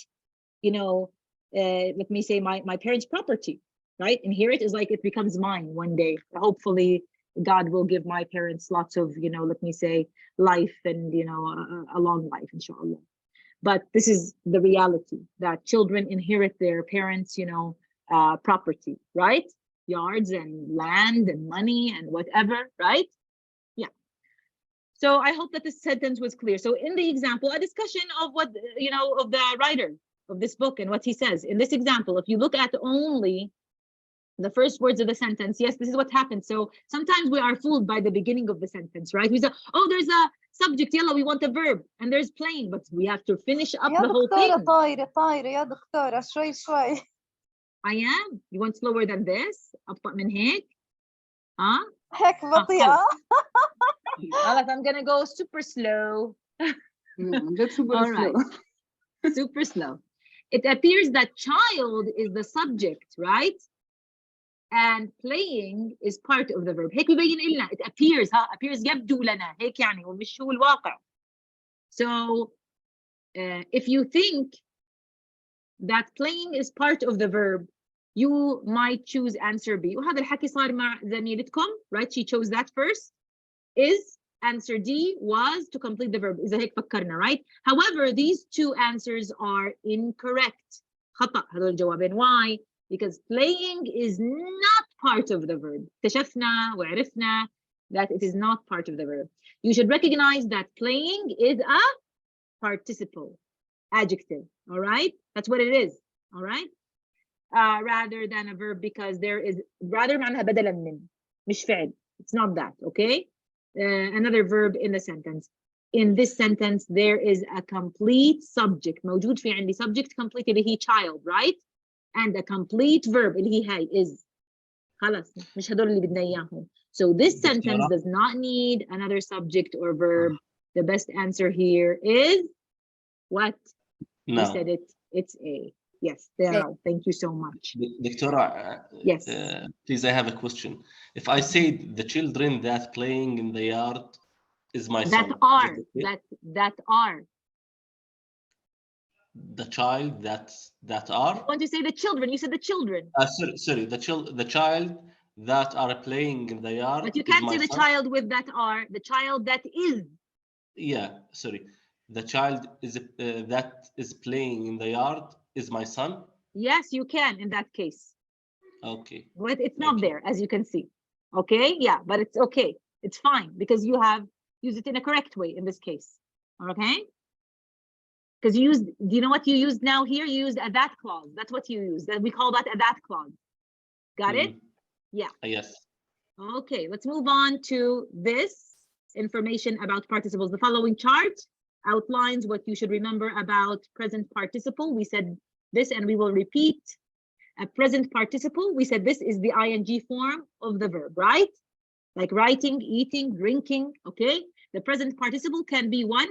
Speaker 1: you know, let me say my parents' property, right? Inherit is like it becomes mine one day. Hopefully God will give my parents lots of, you know, let me say life and, you know, a long life, inshallah. But this is the reality that children inherit their parents, you know, property, right? Yards and land and money and whatever, right? Yeah. So I hope that this sentence was clear. So in the example, a discussion of what, you know, of the writer of this book and what he says. In this example, if you look at only the first words of the sentence, yes, this is what happens. So sometimes we are fooled by the beginning of the sentence, right? We say, oh, there's a subject, yellow, we want a verb, and there's playing, but we have to finish up the whole thing.
Speaker 11: طايرة يا دكتورة شوي
Speaker 1: I am. You want slower than this? أبطأ من هيك؟
Speaker 11: هيك بطيئة.
Speaker 1: I'm gonna go super slow.
Speaker 3: Super slow.
Speaker 1: Super slow. It appears that child is the subject, right? And playing is part of the verb. هيك بيبين لنا. It appears, appears يبدو لنا. هيك يعني ومش هو الواقع. So if you think that playing is part of the verb, you might choose answer B. وهذا الحكي صار مع زميلتكم, right? She chose that first. Is answer D was to complete the verb. إذا هيك فكرنا, right? However, these two answers are incorrect. خطأ هذول الجوابين. Why? Because playing is not part of the verb. اكتشفنا وعرفنا that it is not part of the verb. You should recognize that playing is a participle, adjective, all right? That's what it is, all right? Rather than a verb, because there is, rather معناها بدلا من, مش فعل. It's not that, okay? Another verb in the sentence. In this sentence, there is a complete subject. موجود في عندي subject complete اللي هي child, right? And a complete verb اللي هي هاي is. خلاص مش هدول اللي بدنا إياهم. So this sentence does not need another subject or verb. The best answer here is what?
Speaker 4: No.
Speaker 1: You said it. It's A. Yes, there. Thank you so much.
Speaker 4: Doctora,
Speaker 1: yes.
Speaker 4: Please, I have a question. If I say the children that playing in the yard, is my
Speaker 1: That
Speaker 4: son.
Speaker 1: are,
Speaker 4: Is it okay?
Speaker 1: that are.
Speaker 4: The child that are.
Speaker 1: I want to say the children. You said the children.
Speaker 4: Sorry. The child that are playing in the yard.
Speaker 1: But you can't say the
Speaker 4: son.
Speaker 1: child with that are. The child that is.
Speaker 4: Yeah, sorry. The child is that is playing in the yard is my son.
Speaker 1: Yes, you can in that case.
Speaker 4: Okay.
Speaker 1: But it's not there, as you can see. Okay, yeah, but it's okay. It's fine because you have used it in a correct way in this case. Okay. Because you used, do you know what you used now here? You used a that clause. That's what you used. We call that a that clause. Got it? Yeah.
Speaker 4: Yes.
Speaker 1: Okay, let's move on to this information about participles. The following chart outlines what you should remember about present participle. We said this and we will repeat. A present participle, we said this is the ing form of the verb, right? Like writing, eating, drinking, okay? The present participle can be what?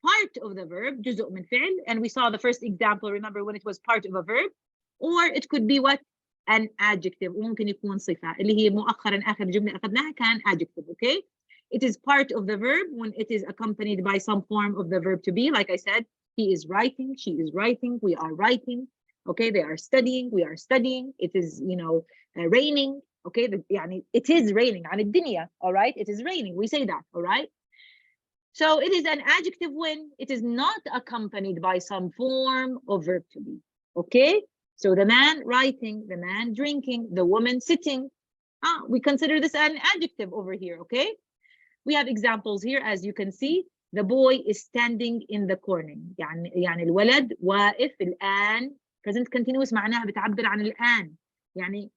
Speaker 1: Part of the verb, جزء من فعل, and we saw the first example, remember, when it was part of a verb, or it could be what? An adjective, وممكن يكون صفة, اللي هي مؤخرا آخر جملة أخذناها كان adjective, okay? It is part of the verb when it is accompanied by some form of the verb to be, like I said, he is writing, she is writing, we are writing, okay? They are studying, we are studying, it is, you know, raining, okay? يعني it is raining, عن الدنيا, all right? It is raining, we say that, all right? So it is an adjective when it is not accompanied by some form of verb to be, okay? So the man writing, the man drinking, the woman sitting, we consider this an adjective over here, okay? We have examples here, as you can see. The boy is standing in the corner. يعني الولد واقف الآن. Present continuous معناها بتعبر عن الآن. يعني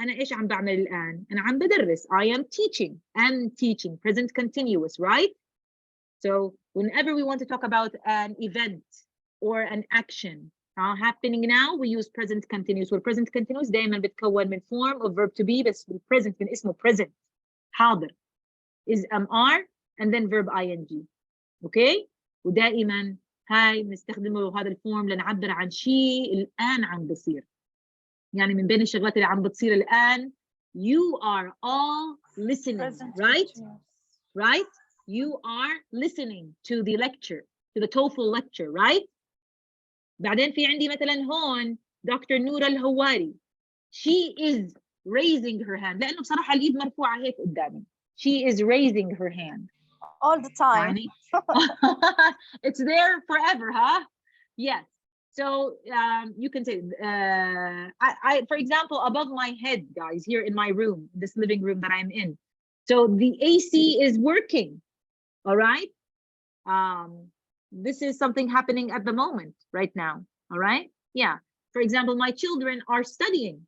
Speaker 1: أنا إيش عم بعمل الآن؟ أنا عم بدرس. I am teaching. I'm teaching. Present continuous, right? So whenever we want to talk about an event or an action happening now, we use present continuous. والpresent continuous دائما بتكون من form of verb to be بس بالpresent من اسمه present. حاضر is MR and then verb ing. Okay? ودائما هاي بنستخدمه هذا الفورم لنعبر عن شيء الآن عم بصير. يعني من بين الشغلات اللي عم بتصير الآن, you are all listening, right? Right? You are listening to the lecture, to the TOEFL lecture, right? بعدين في عندي مثلا هون Dr. نورة الهواري. She is raising her hand. لأنه بصراحة الإيد مرفوعة هيك قدامي. She is raising her hand.
Speaker 11: All the time.
Speaker 1: It's there forever, huh? Yes. So you can say, for example, above my head, guys, here in my room, this living room that I'm in. So the AC is working. All right. This is something happening at the moment right now. All right. Yeah. For example, my children are studying.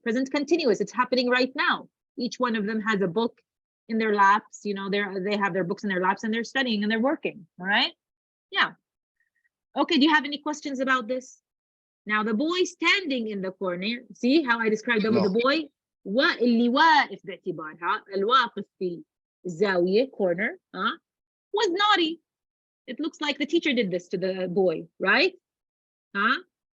Speaker 1: Present continuous. It's happening right now. Each one of them has a book in their laps. You know, they have their books in their laps and they're studying and they're working. All right. Yeah. Okay. Do you have any questions about this? Now the boy standing in the corner. See how I described them with the boy. اللي واقف باعتبارها الواقف في الزاوية corner was naughty. It looks like the teacher did this to the boy, right?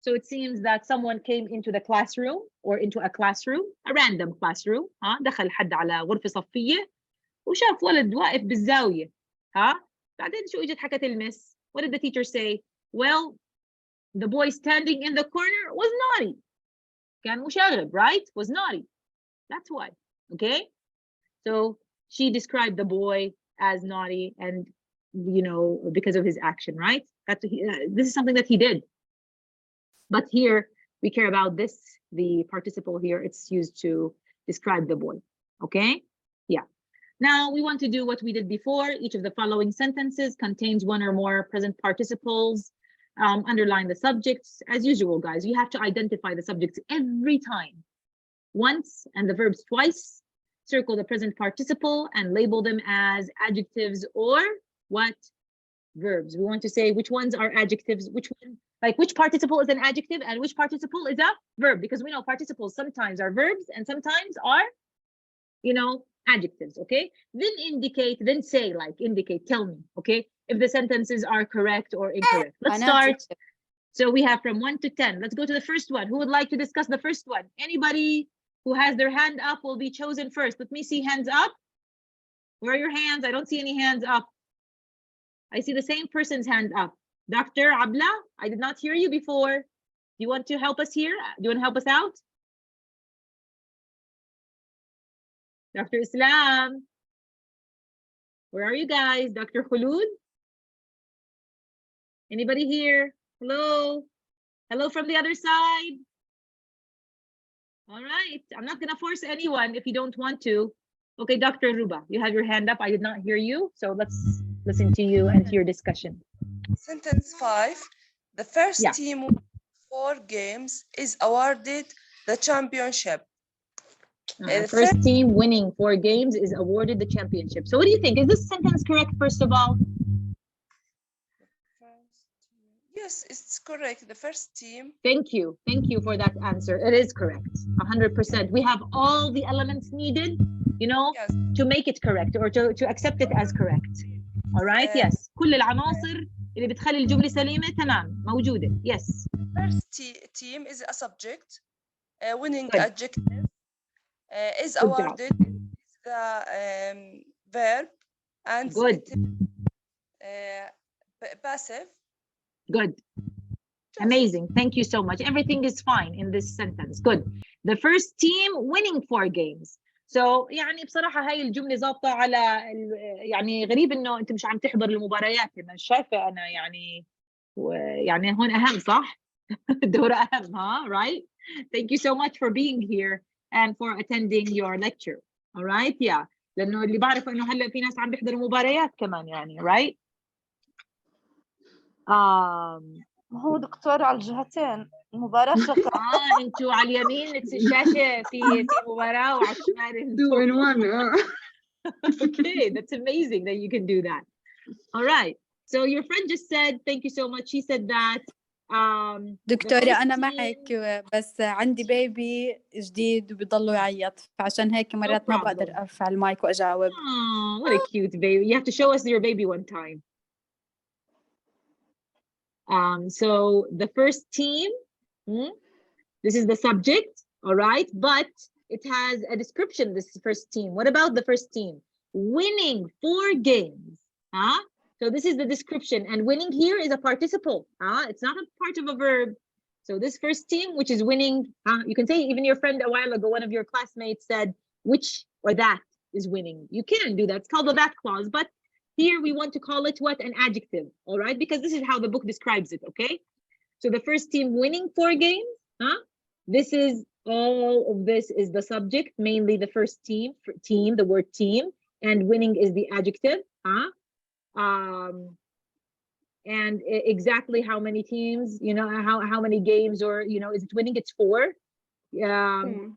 Speaker 1: So it seems that someone came into the classroom or into a classroom, a random classroom. دخل حد على غرفة صفية وشاف ولد واقف بالزاوية. بعدين شو اجت حكت المس? What did the teacher say? Well, the boy standing in the corner was naughty. كان مشاغب, right? Was naughty. That's why. Okay. So she described the boy as naughty and, you know, because of his action, right? This is something that he did. But here we care about this, the participle here, it's used to describe the boy. Okay. Yeah. Now we want to do what we did before. Each of the following sentences contains one or more present participles. Underline the subjects. As usual, guys, you have to identify the subjects every time. Once and the verbs twice. Circle the present participle and label them as adjectives or what? Verbs. We want to say which ones are adjectives, which participle is an adjective and which participle is a verb, because we know participles sometimes are verbs and sometimes are, you know, adjectives. Okay. Then indicate, then say, like indicate, tell me, okay, if the sentences are correct or incorrect. Let's start. So we have from 1 to 10. Let's go to the first one. Who would like to discuss the first one? Anybody who has their hand up will be chosen first. Let me see hands up. Where are your hands? I don't see any hands up. I see the same person's hand up. Dr. Abla, I did not hear you before. Do you want to help us here? Do you want to help us out? Dr. Islam, where are you guys? Dr. Khulud? Anybody here? Hello? Hello from the other side? All right, I'm not gonna force anyone if you don't want to. Okay, Dr. Ruba, you have your hand up. I did not hear you, so let's listen to you and to your discussion.
Speaker 7: Sentence 5. The first team with 4 games is awarded the championship.
Speaker 1: The first team winning 4 games is awarded the championship. So what do you think? Is this sentence correct, first of all?
Speaker 7: Yes, it's correct. The first team.
Speaker 1: Thank you. Thank you for that answer. It is correct. 100%. We have all the elements needed, you know, to make it correct or to accept it as correct. All right? Yes. كل العناصر اللي بتخلي الجملة سليمة تمام موجودة. Yes.
Speaker 7: First team is a subject. Winning adjective is awarded the verb and passive.
Speaker 1: Good. Amazing. Thank you so much. Everything is fine in this sentence. Good. The first team winning 4 games. So يعني بصراحة هاي الجملة ظابطة على يعني غريب إنه أنت مش عم تحضر المباريات. مش شايفة أنا يعني هون أهم صح؟ الدورة أهم ها right? Thank you so much for being here and for attending your lecture. All right? Yeah. لأنه اللي بعرفه إنه هلا في ناس عم بيحضروا مباريات كمان يعني right?
Speaker 11: هو دكتور على الجهتين المباراة شغالة.
Speaker 1: انتوا على اليمين الشاشة في مباراة وعلى الشمال
Speaker 3: 2 in 1.
Speaker 1: Okay, that's amazing that you can do that. All right. So your friend just said, thank you so much. She said that
Speaker 2: دكتورة أنا معك بس عندي بيبي جديد وبيضلوا يعيط فعشان هيك مرات ما بقدر أرفع المايك وأجاوب.
Speaker 1: Oh, what a cute baby. You have to show us your baby one time. So the first team, this is the subject, all right, but it has a description, this first team. What about the first team? Winning 4 games, huh? So this is the description, and winning here is a participle, huh? It's not a part of a verb. So this first team, which is winning, you can say even your friend a while ago, one of your classmates said, which or that is winning. You can do that, it's called the that clause, but here we want to call it what? An adjective, all right? Because this is how the book describes it, okay? So the first team winning 4 games, huh? This is, all of this is the subject, mainly the first team, the word team, and winning is the adjective, huh? And exactly how many teams, you know, how many games or, you know, is it winning? It's 4.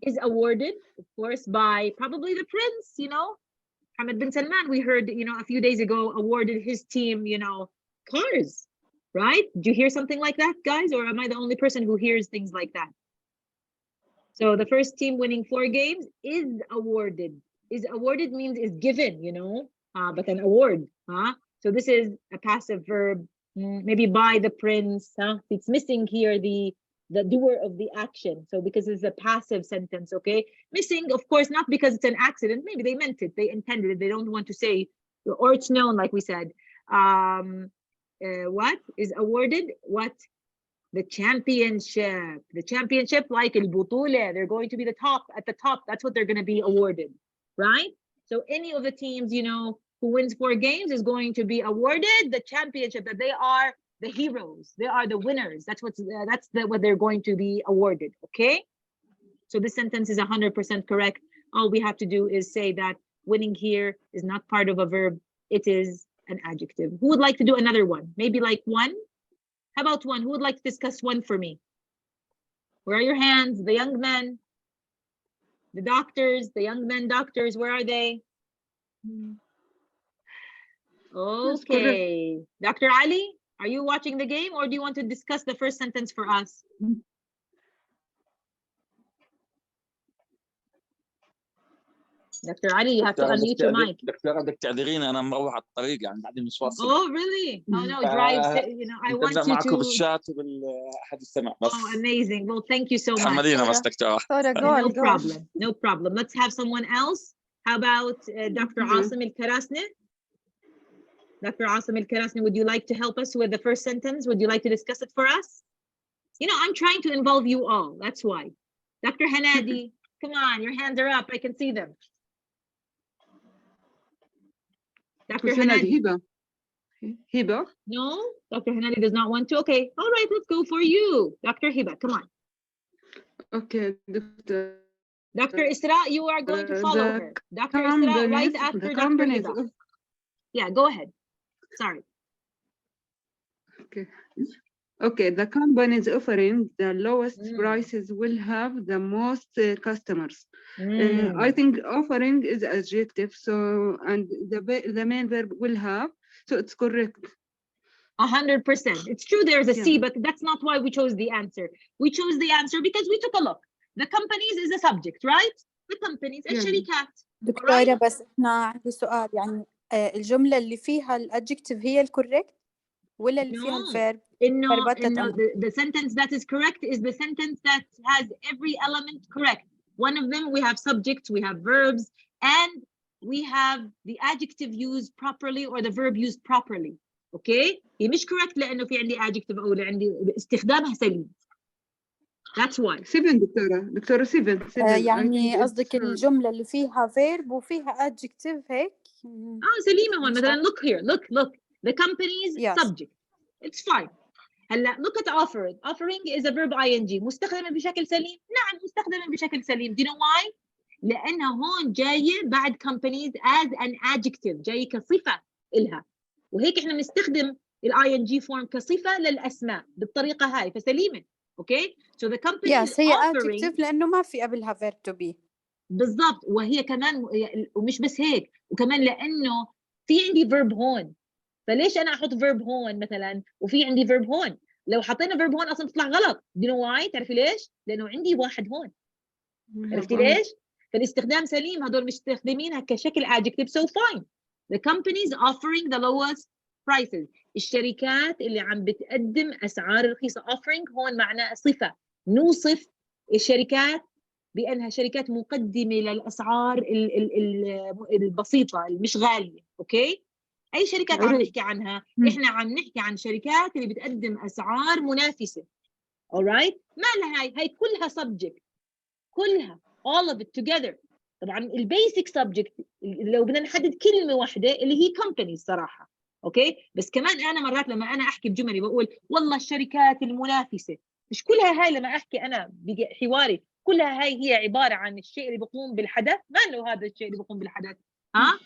Speaker 1: Is awarded, of course, by probably the prince, you know, Mohammed bin Salman, we heard, you know, a few days ago, awarded his team, you know, cars, right? Did you hear something like that, guys? Or am I the only person who hears things like that? So the first team winning 4 games is awarded. Is awarded means is given, you know, but an award, huh? So this is a passive verb, maybe by the prince, huh? It's missing here the doer of the action. So because it's a passive sentence, okay? Missing, of course, not because it's an accident. Maybe they meant it, they intended it. They don't want to say, or it's known, like we said. What is awarded? What? The championship. The championship, like البطولة. They're going to be the top, at the top. That's what they're going to be awarded, right? So any of the teams, you know, who wins 4 games is going to be awarded the championship, that they are the heroes, they are the winners. That's what they're going to be awarded, okay? So this sentence is 100% correct. All we have to do is say that winning here is not part of a verb, it is an adjective. Who would like to do another one? Maybe like 1? How about 1? Who would like to discuss 1 for me? Where are your hands? The young men, the doctors, the young men doctors, where are they? Okay, Dr. Ali, are you watching the game or do you want to discuss the first sentence for us? Dr. Ali, you have to unmute your mic.
Speaker 10: دكتورة بدك تعذريني أنا مروح على الطريق يعني بعدين مش واصل.
Speaker 1: Oh, really? Oh no, drive. You know, I want you
Speaker 10: معكم
Speaker 1: to.
Speaker 10: بالشات وبالأحد السمع بس.
Speaker 1: Oh, amazing. Well, thank you so much.
Speaker 10: تحملينا بس دكتورة.
Speaker 1: No problem. No problem. Let's have someone else How about Dr. Asim Al-Karasne? Dr. Asim Al-Karasne, would you like to help us with the first sentence? Would you like to discuss it for us? You know, I'm trying to involve you all. That's why. Dr. Hanadi, come on, your hands are up. I can see them. Dr. Hanadi.
Speaker 3: Hiba?
Speaker 1: No, Dr. Hanadi does not want to. Okay, all right, let's go for you. Dr. Hiba, come on.
Speaker 3: Okay, Doctor.
Speaker 1: Dr. Isra, you are going to follow her. Dr. Isra, right after Dr. Hiba. Yeah, go ahead. Sorry.
Speaker 3: Okay. Okay, the companies offering the lowest prices will have the most customers. I think offering is adjective, so and the main verb will have, so it's correct.
Speaker 1: 100%. It's true there's a C, but that's not why we chose the answer. We chose the answer because we took a look. The companies is a subject, right? The companies, الشركات.
Speaker 2: دكتورة بس احنا عندي سؤال يعني الجملة اللي فيها الادجكتيف هي الكوريكت ولا اللي فيها الفيرب؟
Speaker 1: إنه the sentence that is correct is the sentence that has every element correct. One of them we have subjects, we have verbs, and we have the adjective used properly or the verb used properly. Okay? هي مش correct لأنه في عندي adjective أو عندي استخدامها سليم. That's why.
Speaker 3: 7 دكتورة 7
Speaker 2: يعني قصدك الجملة اللي فيها verb وفيها adjective هيك؟
Speaker 1: سليمة هون مثلا look here, look. The company's subject. It's fine. هلا look at offering is a verb ing مستخدمة بشكل سليم؟ نعم مستخدمة بشكل سليم. Do you know why؟ لأنها هون جاية بعد companies as an adjective جاية كصفة إلها وهيك إحنا بنستخدم ing form كصفة للأسماء بالطريقة هاي فسليمة. Okay so the company is
Speaker 2: هي
Speaker 1: offering
Speaker 2: adjective لأنه ما في قبلها verb to be.
Speaker 1: بالضبط وهي كمان ومش بس هيك وكمان لأنه في عندي verb هون فليش أنا أحط verb هون مثلا وفي عندي verb هون لو حطينا verb هون أصلا تطلع غلط. Do you know why؟ تعرفي ليش؟ لأنه عندي واحد هون. عرفتي ليش؟ فالاستخدام سليم هدول مستخدمينها كشكل adjective so fine. The companies offering the lowest prices. الشركات اللي عم بتقدم أسعار رخيصة. offering هون معناه صفة نوصف الشركات بأنها شركات مقدمة للأسعار البسيطة المش غالية. أوكي؟ أي شركات عم نحكي عنها؟ إحنا عم نحكي عن شركات اللي بتقدم أسعار منافسة. alright؟ ما لها هاي كلها subject كلها all of it together. طبعا البيسك subject لو بدنا نحدد كلمة واحدة اللي هي companies صراحة. أوكي؟ بس كمان أنا مرات لما أنا أحكي بجملة بقول والله الشركات المنافسة مش كلها هاي لما أحكي أنا بحواري كلها هاي هي عبارة عن الشيء اللي بقوم بالحدث. ما له هذا الشيء اللي بقوم بالحدث. ها؟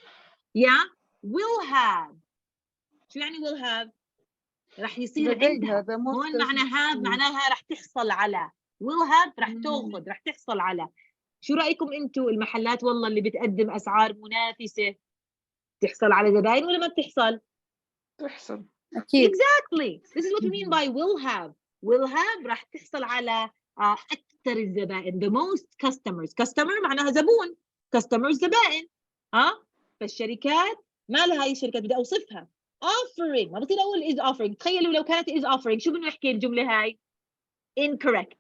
Speaker 1: will have. شو يعني will have؟ رح يصير عندها. هون معنى have معناها رح تحصل على. will have رح تأخذ رح تحصل على. شو رأيكم أنتوا المحلات والله اللي بتقدم أسعار منافسة تحصل على زباين ولا ما بتحصل؟
Speaker 3: تحصل.
Speaker 2: أكيد.
Speaker 1: Exactly. This is what we mean by will have. Will have رح تحصل على أكثر الزبائن. The most customers. Customer معناها زبون. Customers زبائن. فالشركات ما لها هاي الشركات بدي أوصفها. Offering ما بصير أقول is offering. تخيلوا لو كانت is offering شو بدنا نحكي الجملة هاي؟ Incorrect.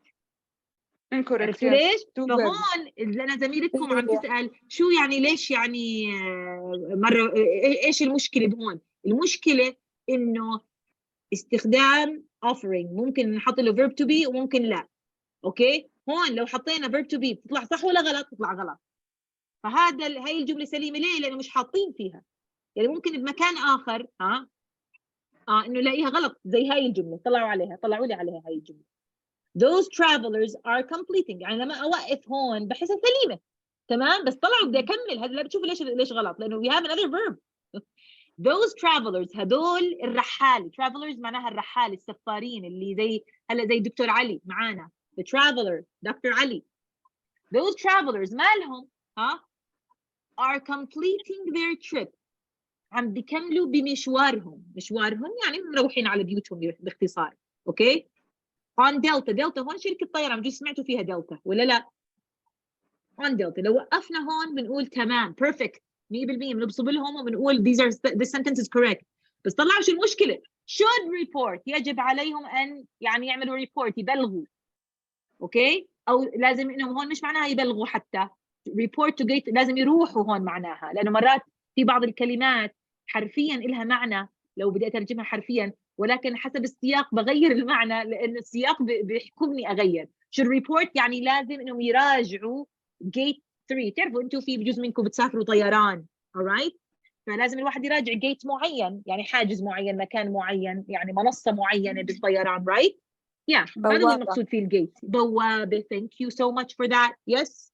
Speaker 1: عرفتوا ليش؟ فهون لأن زميلتكم عم تسأل شو يعني ليش يعني مرة إيش المشكلة بهون؟ المشكلة إنه استخدام offering ممكن نحط له verb to be وممكن لا. أوكي؟ هون لو حطينا verb to be بتطلع صح ولا غلط؟ بتطلع غلط. هاي الجملة سليمة ليه؟ لأنه مش حاطين فيها. يعني ممكن بمكان آخر إنه لاقيها غلط زي هاي الجملة طلعوا لي عليها هاي الجملة. Those travelers are completing. يعني لما أوقف هون بحسها سليمة تمام بس طلعوا بدي أكمل هذا. لا بتشوفوا ليش غلط لأنه we have another verb. Those travelers هدول الرحال. travelers معناها الرحال السفارين اللي زي هلا زي دكتور علي معانا. the traveler دكتور علي. Those travelers مالهم are completing their trip. عم بيكملوا بمشوارهم. مشوارهم يعني مروحين على بيوتهم باختصار. اوكي on Delta هون شركة طيران بجوز سمعتوا فيها Delta ولا لا؟ on Delta لو وقفنا هون بنقول تمام perfect 100% بنبصب لهم وبنقول this sentence is correct. بس طلعوا شو المشكلة؟ should report يجب عليهم أن يعني يعملوا report يبلغوا. اوكي أو لازم إنهم هون مش معناها يبلغوا حتى report to gate لازم يروحوا هون معناها، لأنه مرات في بعض الكلمات حرفيا لها معنى لو بدي أترجمها حرفيا، ولكن حسب السياق بغير المعنى لأنه السياق بيحكمني أغير. should report يعني لازم إنهم يراجعوا gate 3. تعرفوا أنتوا في بجوز منكم بتسافروا طيران alright، فلازم الواحد يراجع جيت معين، يعني حاجز معين، مكان معين، يعني منصة معينة بالطيران right. Yeah هذا هو المقصود في الجيت. بوابة. thank you so much for that. Yes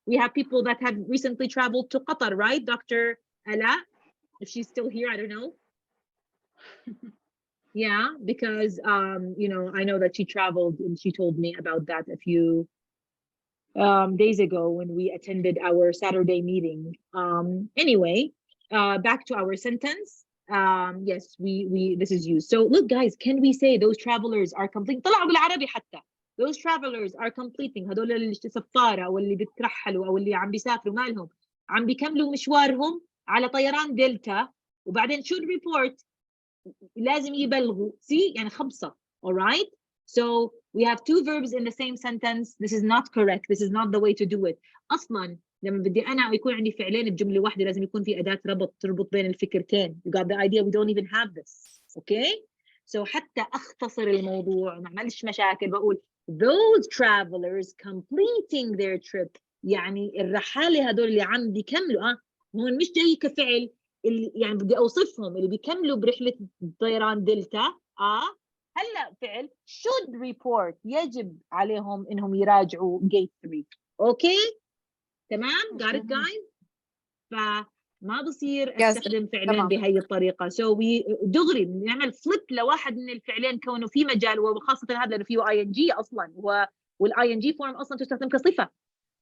Speaker 1: we have people that have recently traveled to Qatar right Dr. Ala, if she's still here I don't know. Yeah because you know I know that she traveled and she told me about that a few days ago when we attended our Saturday meeting. Anyway back to our sentence. Yes we this is used. So look guys, can we say those travelers are completing طلعوا بالعربي حتى those travelers are completing هدول اللي سفارة واللي بترحلوا او اللي عم بيسافروا مالهم عم بيكملوا مشوارهم على طيران دلتا وبعدين should report لازم يبلغوا. see يعني خبصة. all right so we have two verbs in the same sentence. This is not correct. This is not the way to do it. اصلا لما بدي انا يكون عندي فعلين بجمله واحده لازم يكون في اداه ربط تربط بين الفكرتين. You got the idea. We don't even have this. okay so حتى اختصر الموضوع ما عملش مشاكل بقول those travelers completing their trip يعني الرحاله هذول اللي عم بيكملوا هون مش جاي كفعل اللي يعني بدي اوصفهم اللي بيكملوا برحله طيران دلتا. هلا فعل should report يجب عليهم انهم يراجعوا gate 3. اوكي تمام got it guys. فما بصير استخدم فعلين بهي الطريقه. so we دغري نعمل flip لواحد من الفعلين كونه في مجال وخاصه هذا لانه فيه ing اصلا والاي ان جي فورم اصلا تستخدم كصفه.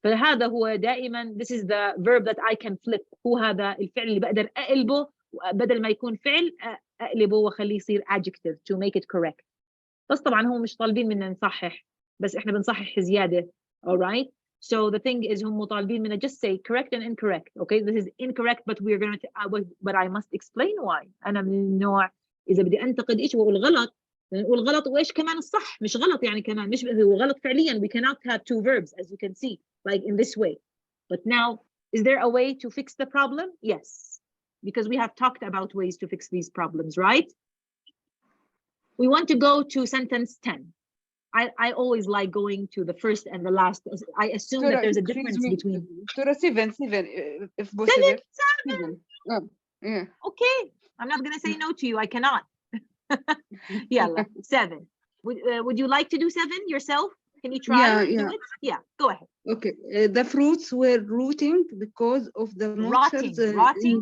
Speaker 1: فهذا هو دائما this is the verb that I can flip. هو هذا الفعل اللي بقدر اقلبه بدل ما يكون فعل اقلبه واخليه يصير adjective to make it correct. بس طبعا هم مش طالبين منا نصحح بس احنا بنصحح زياده. alright so the thing is هم طالبين منا just say correct and incorrect. okay this is incorrect but we're going to but I must explain why. انا من النوع اذا بدي انتقد ايش واقول غلط نقول غلط وايش كمان الصح مش غلط يعني كمان مش هو غلط فعليا. we cannot have two verbs as you can see like in this way. But now is there a way to fix the problem? Yes because we have talked about ways to fix these problems right. We want to go to sentence 10. I always like going to the first and the last. I assume that there's a difference between.
Speaker 3: Seven, if possible.
Speaker 1: Seven.
Speaker 3: Oh, yeah.
Speaker 1: Okay, I'm not gonna say no to you. I cannot. Yalla, 7. Would you like to do 7 yourself? Can you try to do it? Yeah, go ahead.
Speaker 3: Okay, the fruits were rotting because of the moisture rotting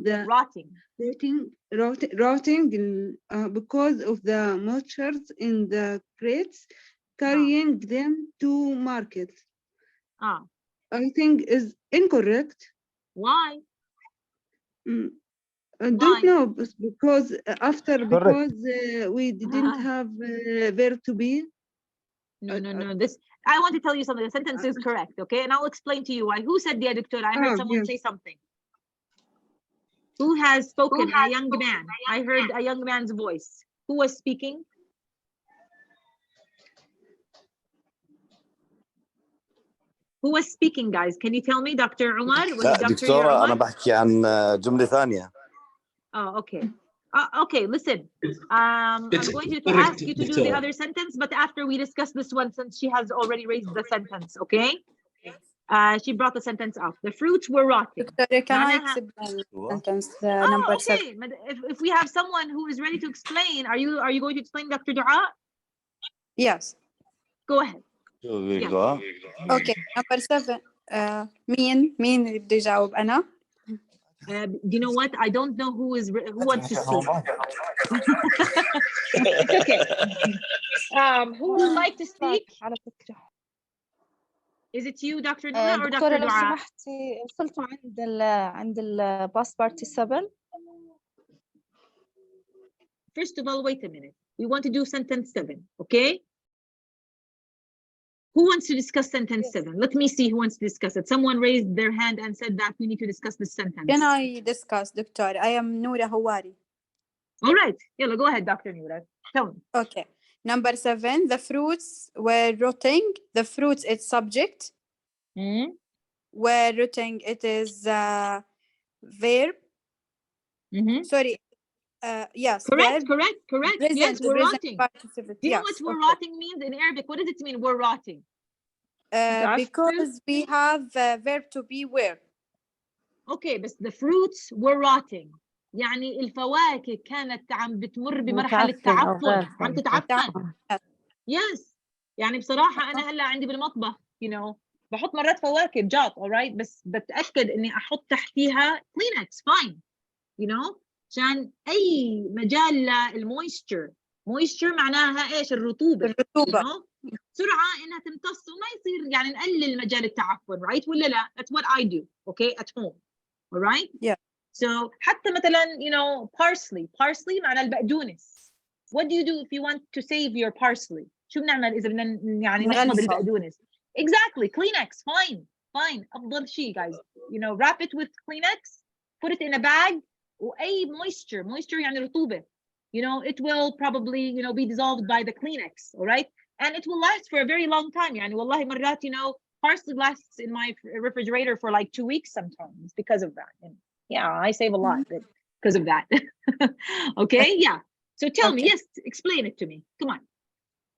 Speaker 3: because of the moisture in the crates carrying them to market. I think is incorrect.
Speaker 1: Why?
Speaker 3: I don't know because we didn't have verb to be.
Speaker 1: No. This I want to tell you something. The sentence is correct, okay? And I'll explain to you why. Who said the doctor? I heard someone say something. Who has spoken? A young man. I heard a young man's voice. Who was speaking? Who was speaking, guys? Can you tell me, Dr. Umar?
Speaker 12: لا دكتورة أنا بحكي عن جملة ثانية.
Speaker 1: Oh, okay. Okay, listen. I'm going to ask you to do the other sentence, but after we discuss this one, since she has already raised the sentence, okay? She brought the sentence up. The fruits were rotting.
Speaker 2: Can I explain the sentence number 7?
Speaker 1: If we have someone who is ready to explain, are you going to explain, Dr. Dua?
Speaker 2: Yes.
Speaker 1: Go ahead.
Speaker 2: Okay, number 7. مين اللي بده يجاوب أنا؟
Speaker 1: You know what? I don't know who wants to speak. Okay. Who would like to speak? Is it you, Dr. Nuna, or Dr.
Speaker 11: لو
Speaker 1: Dua?
Speaker 11: سمحتي وصلتوا عند ال past participle.
Speaker 1: First of all, wait a minute. We want to do sentence 7, okay? Who wants to discuss sentence 7? Let me see who wants to discuss it. Someone raised their hand and said that we need to discuss this sentence.
Speaker 2: Can I discuss, Doctor? I am Noura Hawari.
Speaker 1: All right. Yalla, go ahead, Dr. Noura. Tell me.
Speaker 2: Okay. Number 7, the fruits were rotting. The fruits is subject. where routing it is verb. Sorry. Yes,
Speaker 1: correct,
Speaker 2: verb.
Speaker 1: correct.
Speaker 2: Present,
Speaker 1: yes, we're
Speaker 2: present
Speaker 1: rotting.
Speaker 2: participle.
Speaker 1: Do you know
Speaker 2: Yes,
Speaker 1: what we're
Speaker 2: okay.
Speaker 1: rotting means in Arabic? What does it mean? We're rotting.
Speaker 2: Because we have verb to be where.
Speaker 1: Okay, but the fruits were rotting. يعني الفواكه كانت عم بتمر بمرحلة تعفن، عم تتعفن. Yes. يعني بصراحة أنا هلا عندي بالمطبخ بحط مرات فواكه بجاط alright، بس بتأكد إني أحط تحتيها Kleenex fine عشان أي مجال للمويستشر. مويستشر معناها إيش؟ الرطوبة. سرعة إنها تمتص وما يصير يعني نقلل مجال التعفن right ولا لا؟ That's what I do okay at home alright.
Speaker 2: Yeah.
Speaker 1: So حتى مثلا parsley معناه البقدونس. What do you do if you want to save your parsley؟ شو بنعمل إذا بدنا يعني نحمض البقدونس؟ Exactly. Kleenex fine أفضل شيء guys wrap it with Kleenex, put it in a bag وأي moisture يعني رطوبة it will probably be dissolved by the Kleenex alright, and it will last for a very long time. يعني والله مرات parsley lasts in my refrigerator for like 2 weeks sometimes because of that. And yeah, I save a lot because of that. Okay, yeah. So tell me, yes, explain it to me. Come on.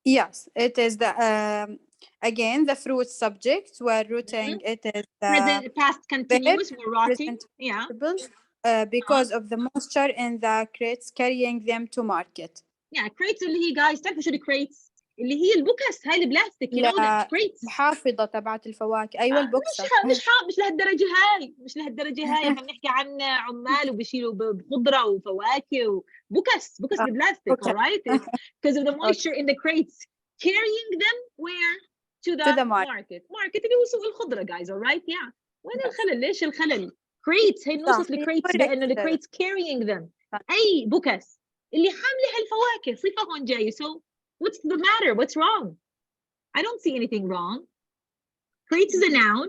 Speaker 2: Yes, it is the again the fruit subject. We're rooting it is the
Speaker 1: present, past continuous. We're rotting. Yeah.
Speaker 2: Because of the moisture in the crates carrying them to market.
Speaker 1: Yeah, crates اللي هي guys تعرفوا شو الكريتس؟ اللي هي البوكس هاي البلاستيك crates.
Speaker 2: الحافظة تبعت الفواكه. أيوة البوكسة.
Speaker 1: مش لهالدرجة هاي. احنا بنحكي عن عمال وبيشيلوا بخضرة وفواكه وبوكس ببلاستيك alright, because of the moisture in the crates carrying them where to the market اللي هو سوق الخضرة guys alright. Yeah. وين الخلل؟ ليش الخلل؟ crates هي نوصف الكريتس بأنه الكريتس carrying them. أي بوكس اللي حاملة هالفواكه صفة هون جاية. So what's the matter? What's wrong? I don't see anything wrong. Crates is a noun,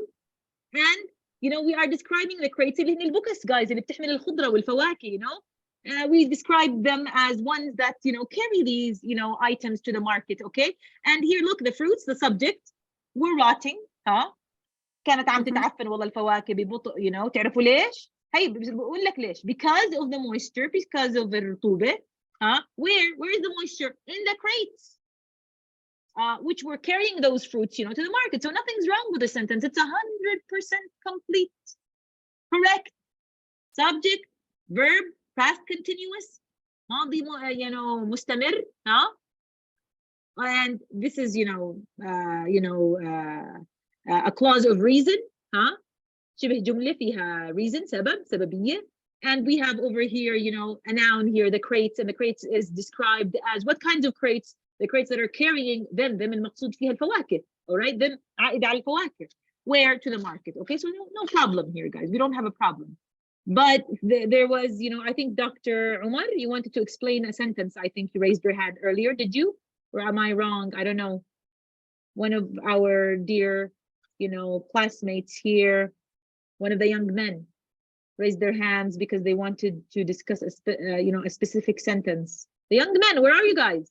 Speaker 1: and we are describing the crates اللي هن البوكس guys اللي بتحمل الخضرة والفواكه. We describe them as ones that carry these items to the market. Okay, and here look, the fruits, the subject, were rotting. كانت عم تتعفن والله الفواكه ببطء. تعرفوا ليش؟ هي بقول لك ليش. Because of the moisture, because of الرطوبة. Where is the moisture? In the crates, which were carrying those fruits to the market. So nothing's wrong with the sentence. It's 100% complete. Correct. Subject, verb, past continuous, ماضي مستمر. And this is a clause of reason. شبه جملة فيها reason سببية. And we have over here a noun here, the crates, and the crates is described as what kinds of crates? The crates that are carrying them المقصود فيها الفواكه. All right, them عائد على الفواكه. Where? To the market. Okay, so no problem here guys, we don't have a problem. But there was I think Dr. Umar, you wanted to explain a sentence. I think you raised your hand earlier. Did you? Or am I wrong? I don't know. One of our dear classmates here, one of the young men raised their hands because they wanted to discuss a specific sentence. The young men, where are you guys?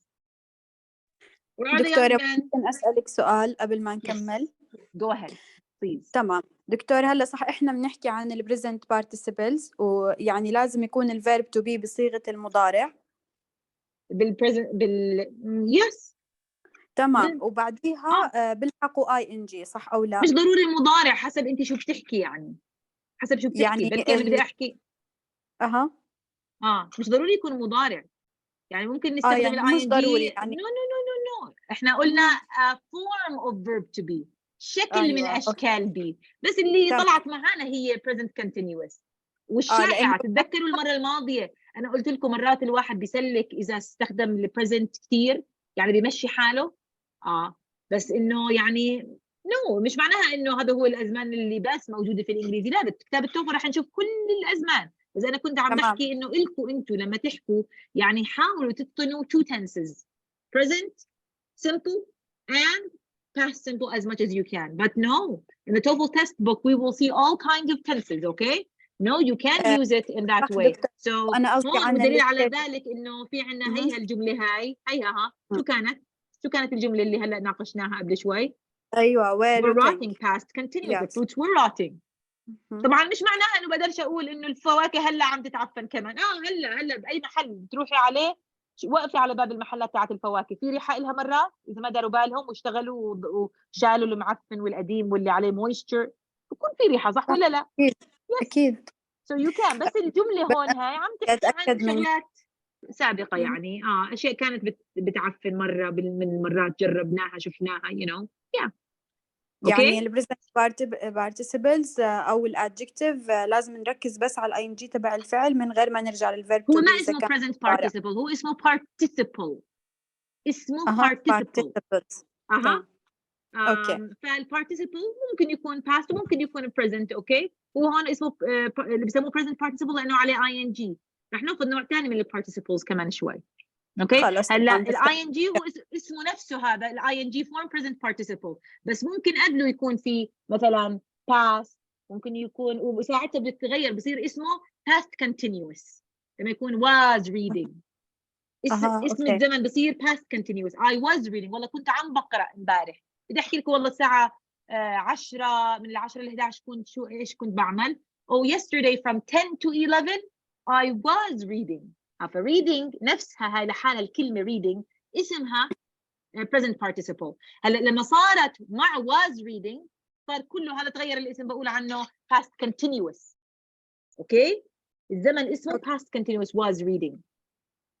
Speaker 1: Where are the young men?
Speaker 2: ممكن أسألك سؤال قبل ما نكمل؟
Speaker 1: Go ahead, please.
Speaker 2: تمام دكتور، هلا صح احنا بنحكي عن ال present participles، ويعني لازم يكون الverb to be بصيغة المضارع.
Speaker 1: yes.
Speaker 2: تمام. وبعديها بلحقوا ing صح أو لا؟
Speaker 1: مش ضروري المضارع، حسب انت شو بتحكي يعني. حسب شو بتحكي.
Speaker 2: يعني
Speaker 1: بلكي انا بدي احكي مش ضروري يكون مضارع. يعني ممكن نستخدم
Speaker 2: يعني مش ضروري يعني.
Speaker 1: no. احنا قلنا a form of verb to be، شكل من اشكال be، بس اللي طلعت معانا هي present continuous. والشائعة تتذكروا المرة الماضية أنا قلت لكم مرات الواحد بيسلك إذا استخدم ال present كتير، يعني بيمشي حاله. بس إنه يعني مش معناها إنه هذا هو الأزمان اللي بس موجودة في الإنجليزي. لا، بكتاب التوفل رح نشوف كل الأزمان. بس أنا كنت عم بحكي إنه إلكم أنتوا لما تحكوا يعني حاولوا تتقنوا 2 tenses: present simple and past simple as much as you can. But no, in the TOEFL test book we will see all kinds of tenses. Okay, no, you can't use it in that way. So ودليل على ذلك إنه في عنا هي الجملة هاي هيها شو كانت الجملة اللي هلا ناقشناها قبل شوي؟
Speaker 2: أيوة
Speaker 1: were rotting past continuous. The fruits were rotting. طبعا مش معناها انه بقدرش اقول انه الفواكه هلا عم تتعفن كمان. هلا باي محل بتروحي عليه وقفي على باب المحلات تاعت الفواكه، في ريحه لها مرات اذا ما داروا بالهم واشتغلوا وشالوا المعفن والقديم واللي عليه مويستشر بكون في ريحه، صح ولا لا؟
Speaker 2: اكيد.
Speaker 1: So you can. بس الجمله هون هاي عم تحكي عن شغلات سابقه، يعني اشياء كانت بتعفن مره من المرات جربناها شفناها yeah.
Speaker 2: يعني البريزنت بارتيسيبلز او الادجكتيف لازم نركز بس على الاي ان جي تبع الفعل من غير ما نرجع للفيرب.
Speaker 1: هو ما اسمه present participle، هو اسمه participle. اسمه participle.
Speaker 2: اوكي.
Speaker 1: فالبارتيسيبل ممكن يكون past وممكن يكون present. اوكي، هو هون اسمه اللي بسموه present participle لانه عليه ing. رح ناخذ نوع ثاني من البارتيسيبلز كمان شوي. اوكي، هلا الاي ان جي هو اسمه نفسه، هذا الاي ان جي فورم present participle، بس ممكن قبله يكون في مثلا past، ممكن يكون وساعتها بتتغير بصير اسمه past continuous لما يكون was reading. اسم الزمن بصير past continuous. I was reading، والله كنت عم بقرا امبارح. بدي احكي لكم والله الساعه 10 من 10 ل 11 كنت ايش كنت بعمل. yesterday from 10 to 11 I was reading. reading نفسها هاي لحالها الكلمة reading اسمها present participle. هلا لما صارت مع was reading صار كله هذا تغير الاسم، بقول عنه past continuous. اوكي، الزمن اسمه past continuous was reading.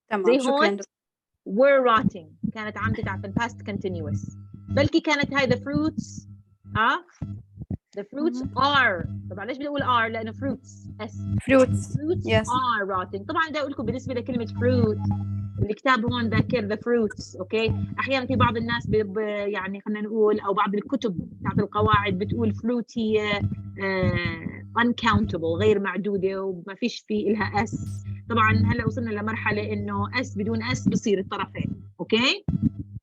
Speaker 2: تمام، شكرا.
Speaker 1: were rotting كانت عم تتعفن past continuous. بلكي كانت هاي the fruits the fruits are. طبعا ليش بدي اقول are؟ لانه fruits
Speaker 2: fruits yes.
Speaker 1: are rotting. طبعا بدي اقول لكم بالنسبه لكلمه fruit الكتاب هون ذاكر the fruits. اوكي، احيانا في بعض الناس يعني خلينا نقول او بعض الكتب تاعت القواعد بتقول fruit هي uncountable غير معدوده وما فيش في لها اس. طبعا هلا وصلنا لمرحله انه اس بدون اس بصير الطرفين. اوكي،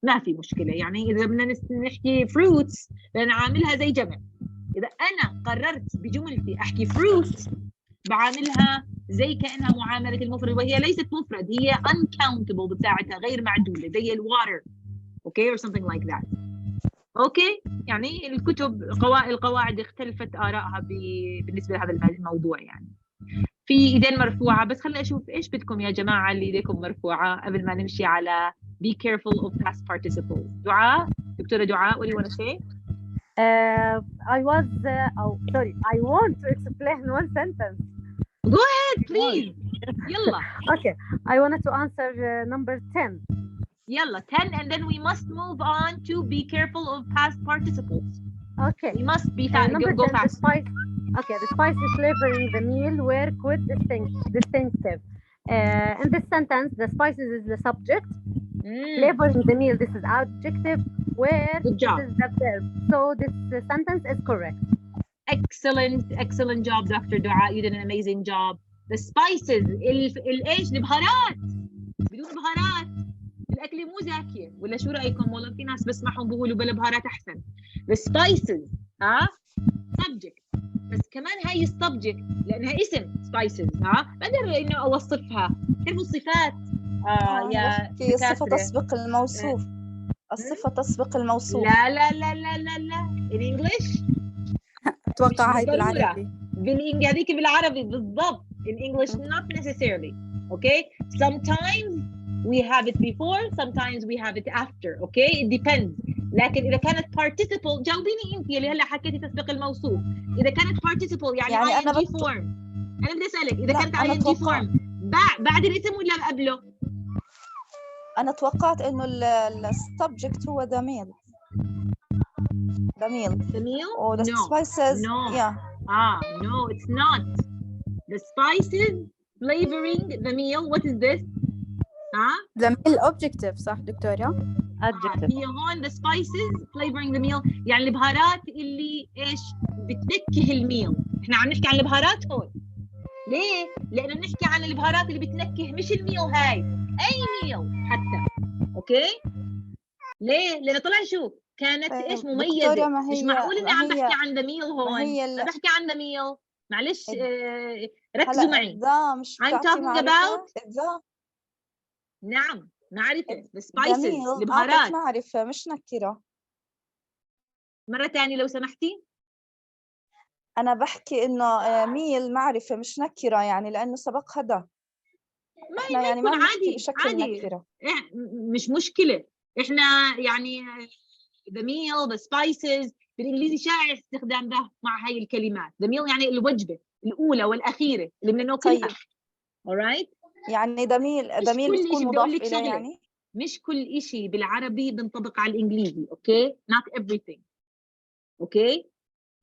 Speaker 1: ما في مشكله. يعني اذا بدنا نحكي fruits بدنا نعاملها زي جمع. إذا أنا قررت بجملتي أحكي fruit بعاملها زي كأنها معاملة المفرد، وهي ليست مفرد، هي uncountable بتاعتها غير معدودة زي الwater. okay or something like that. اوكي، يعني الكتب القواعد اختلفت آرائها بالنسبة لهذا الموضوع. يعني في ايدين مرفوعة، بس خلينا أشوف إيش بدكم يا جماعة اللي ايديكم مرفوعة قبل ما نمشي على be careful of past participles. دعاء، دكتورة دعاء، what do you want to say?
Speaker 9: I want to explain one sentence.
Speaker 1: Go ahead, please. يلا.
Speaker 9: Okay, I wanted to answer number 10.
Speaker 1: يلا 10, and then we must move on to be careful of past participles.
Speaker 9: Okay.
Speaker 1: We must be fast. Go fast.
Speaker 9: The spices flavoring the meal were quite distinctive. In this sentence, the spices is the subject. Flavoring the meal, this is adjective. Where
Speaker 1: Good job.
Speaker 9: This is the verb. So this sentence is correct.
Speaker 1: Excellent job, Dr. Dua. You did an amazing job. The spices, ايش البهارات. بدون بهارات الاكل مو زاكي، ولا شو رايكم؟ والله في ناس بسمعهم بيقولوا بلا بهارات احسن. The spices subject، بس كمان هاي السبجكت لانها اسم spices بقدر انه اوصفها. تعرفوا الصفات يا
Speaker 11: الصفة تسبق الموصوف. الصفة تسبق الموصوف.
Speaker 1: لا لا لا لا لا لا الانجليش
Speaker 2: اتوقع هاي بالعربي.
Speaker 1: هذيك بالعربي بالضبط. in English not necessarily. okay, sometimes we have it before, sometimes we have it after. okay, it depends. لكن اذا كانت participle، جاوبيني انت اللي هلا حكيتي تسبق الموصوف. اذا كانت participle يعني ing form. انا بدي اسالك اذا كانت ing form بعد الاسم ولا قبله؟
Speaker 11: أنا توقعت إنه السبجكت هو the meal. The meal?
Speaker 1: Oh,
Speaker 11: the spices.
Speaker 1: No.
Speaker 11: Yeah.
Speaker 1: No, it's not. The spices flavoring the meal. What is this?
Speaker 2: The meal objective صح دكتورة؟
Speaker 9: Adjective.
Speaker 1: هي هون the spices flavoring the meal، يعني البهارات اللي إيش بتنكه الميل. إحنا عم نحكي عن البهارات هون. ليه؟ لأنه بنحكي عن البهارات اللي بتنكه مش الميل هاي، أي ميل حتى. أوكي؟ ليه؟ لأنه طلع شو؟ كانت إيش مميزة. مش معقول إني عم بحكي عن the meal هون. عم بحكي عن the meal. معلش ركزوا معي. I'm talking about نعم معرفة the spices البهارات.
Speaker 11: معرفة مش نكرة.
Speaker 1: مرة تانية لو سمحتي.
Speaker 11: أنا بحكي إنه ميل معرفة مش نكرة يعني لأنه سبقها ده. إحنا يعني ما بنحكي بشكل نكرة.
Speaker 1: مش مشكلة. إحنا يعني the meal, the spices بالإنجليزي شائع استخدام ده مع هاي الكلمات. the meal يعني الوجبة الأولى والأخيرة اللي بدنا ناكلها.
Speaker 11: طيب.
Speaker 1: alright.
Speaker 11: يعني ده ميل بتكون مضاف إليه يعني.
Speaker 1: مش كل إشي بالعربي بنطبق على الإنجليزي. okay not everything. okay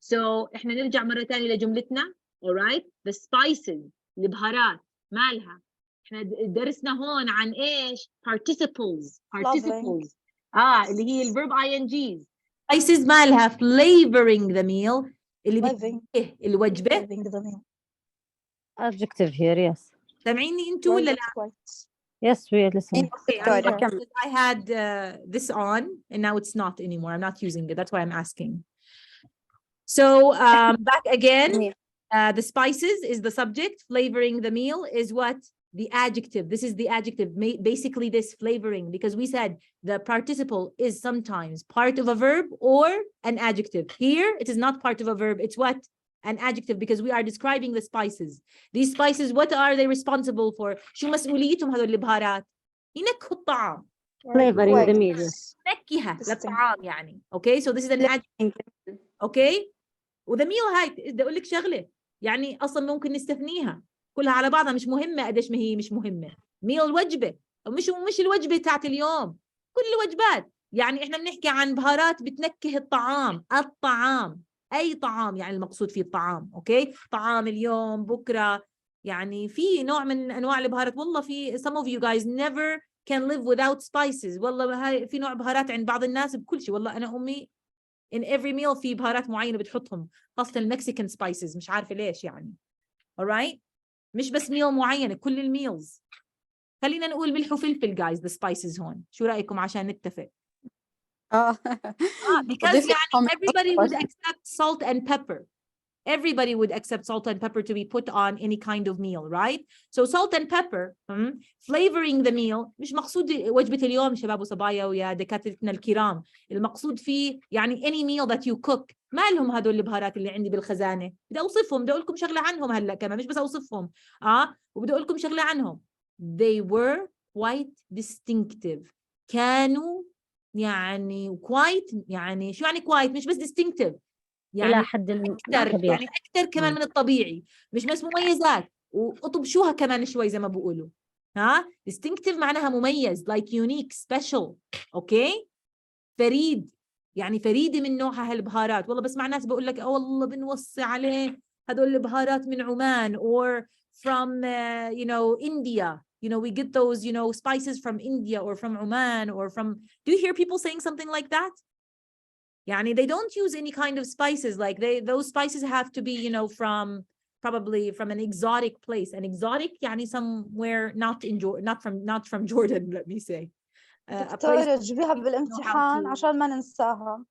Speaker 1: so إحنا نرجع مرة تانية لجملتنا. alright the spices البهارات مالها. إحنا درسنا هون عن إيش participles اللي هي الverb INGs. spices مالها flavoring the meal اللي بتنكه الوجبة.
Speaker 9: adjective here yes.
Speaker 1: سامعيني انتوا ولا لا؟
Speaker 9: Yes we are listening.
Speaker 1: Okay, I had this on and now it's not anymore. I'm not using it. That's why I'm asking. So back again. The spices is the subject. Flavoring the meal is what? The adjective. This is the adjective. Basically this flavoring, because we said the participle is sometimes part of a verb or an adjective. Here it is not part of a verb. It's what? An adjective, because we are describing the spices. These spices, what are they responsible for? شو مسؤوليتهم هذول البهارات؟ ينكهوا الطعام.
Speaker 9: Flavoring the meal.
Speaker 1: نكهة للطعام يعني. Okay, so this is an adjective. Okay, وذا meal هاي بدي أقول لك شغلة يعني أصلا ممكن نستثنيها كلها على بعضها مش مهمة قديش ما هي مش مهمة. meal وجبة مش الوجبة تاعت اليوم كل الوجبات يعني إحنا بنحكي عن بهارات بتنكه الطعام. أي طعام يعني المقصود فيه الطعام. أوكي طعام اليوم بكرة يعني في نوع من أنواع البهارات والله في some of you guys never can live without spices. والله هاي في نوع بهارات عند بعض الناس بكل شيء. والله أنا أمي in every meal في بهارات معينة بتحطهم خاصة المكسيكان spices مش عارفة ليش يعني. alright مش بس meal معينة كل الميلز. خلينا نقول ملح وفلفل guys the spices هون. شو رأيكم عشان نتفق؟ because يعني everybody would accept salt and pepper. Everybody would accept salt and pepper to be put on any kind of meal, right? So salt and pepper, flavoring the meal. مش مقصود وجبة اليوم شباب وصبايا ويا دكاترتنا الكرام. المقصود فيه يعني any meal that you cook. ما لهم هذول البهارات اللي عندي بالخزانة. بدي أوصفهم بدي أقول لكم شغلة عنهم هلا كمان مش بس أوصفهم. وبدي أقول لكم شغلة عنهم. They were quite distinctive. كانوا يعني quite يعني شو يعني quite مش بس distinctive يعني
Speaker 9: إلى حد
Speaker 1: أكثر يعني أكثر كمان من الطبيعي مش بس مميزات وأطبشوها كمان شوي زي ما بقولوا. distinctive معناها مميز like unique special. أوكي فريد يعني فريدة من نوعها هالبهارات. والله بس مع ناس بقول لك والله بنوصي عليه هدول البهارات من عمان or from you know India. You know we get those you know spices from India or from Oman or from. Do you hear people saying something like that? يعني they don't use any kind of spices like those spices have to be you know from probably from an exotic place. An exotic يعني somewhere not from Jordan let me say.
Speaker 11: دكتورة جيبيها بالامتحان عشان ما ننساها.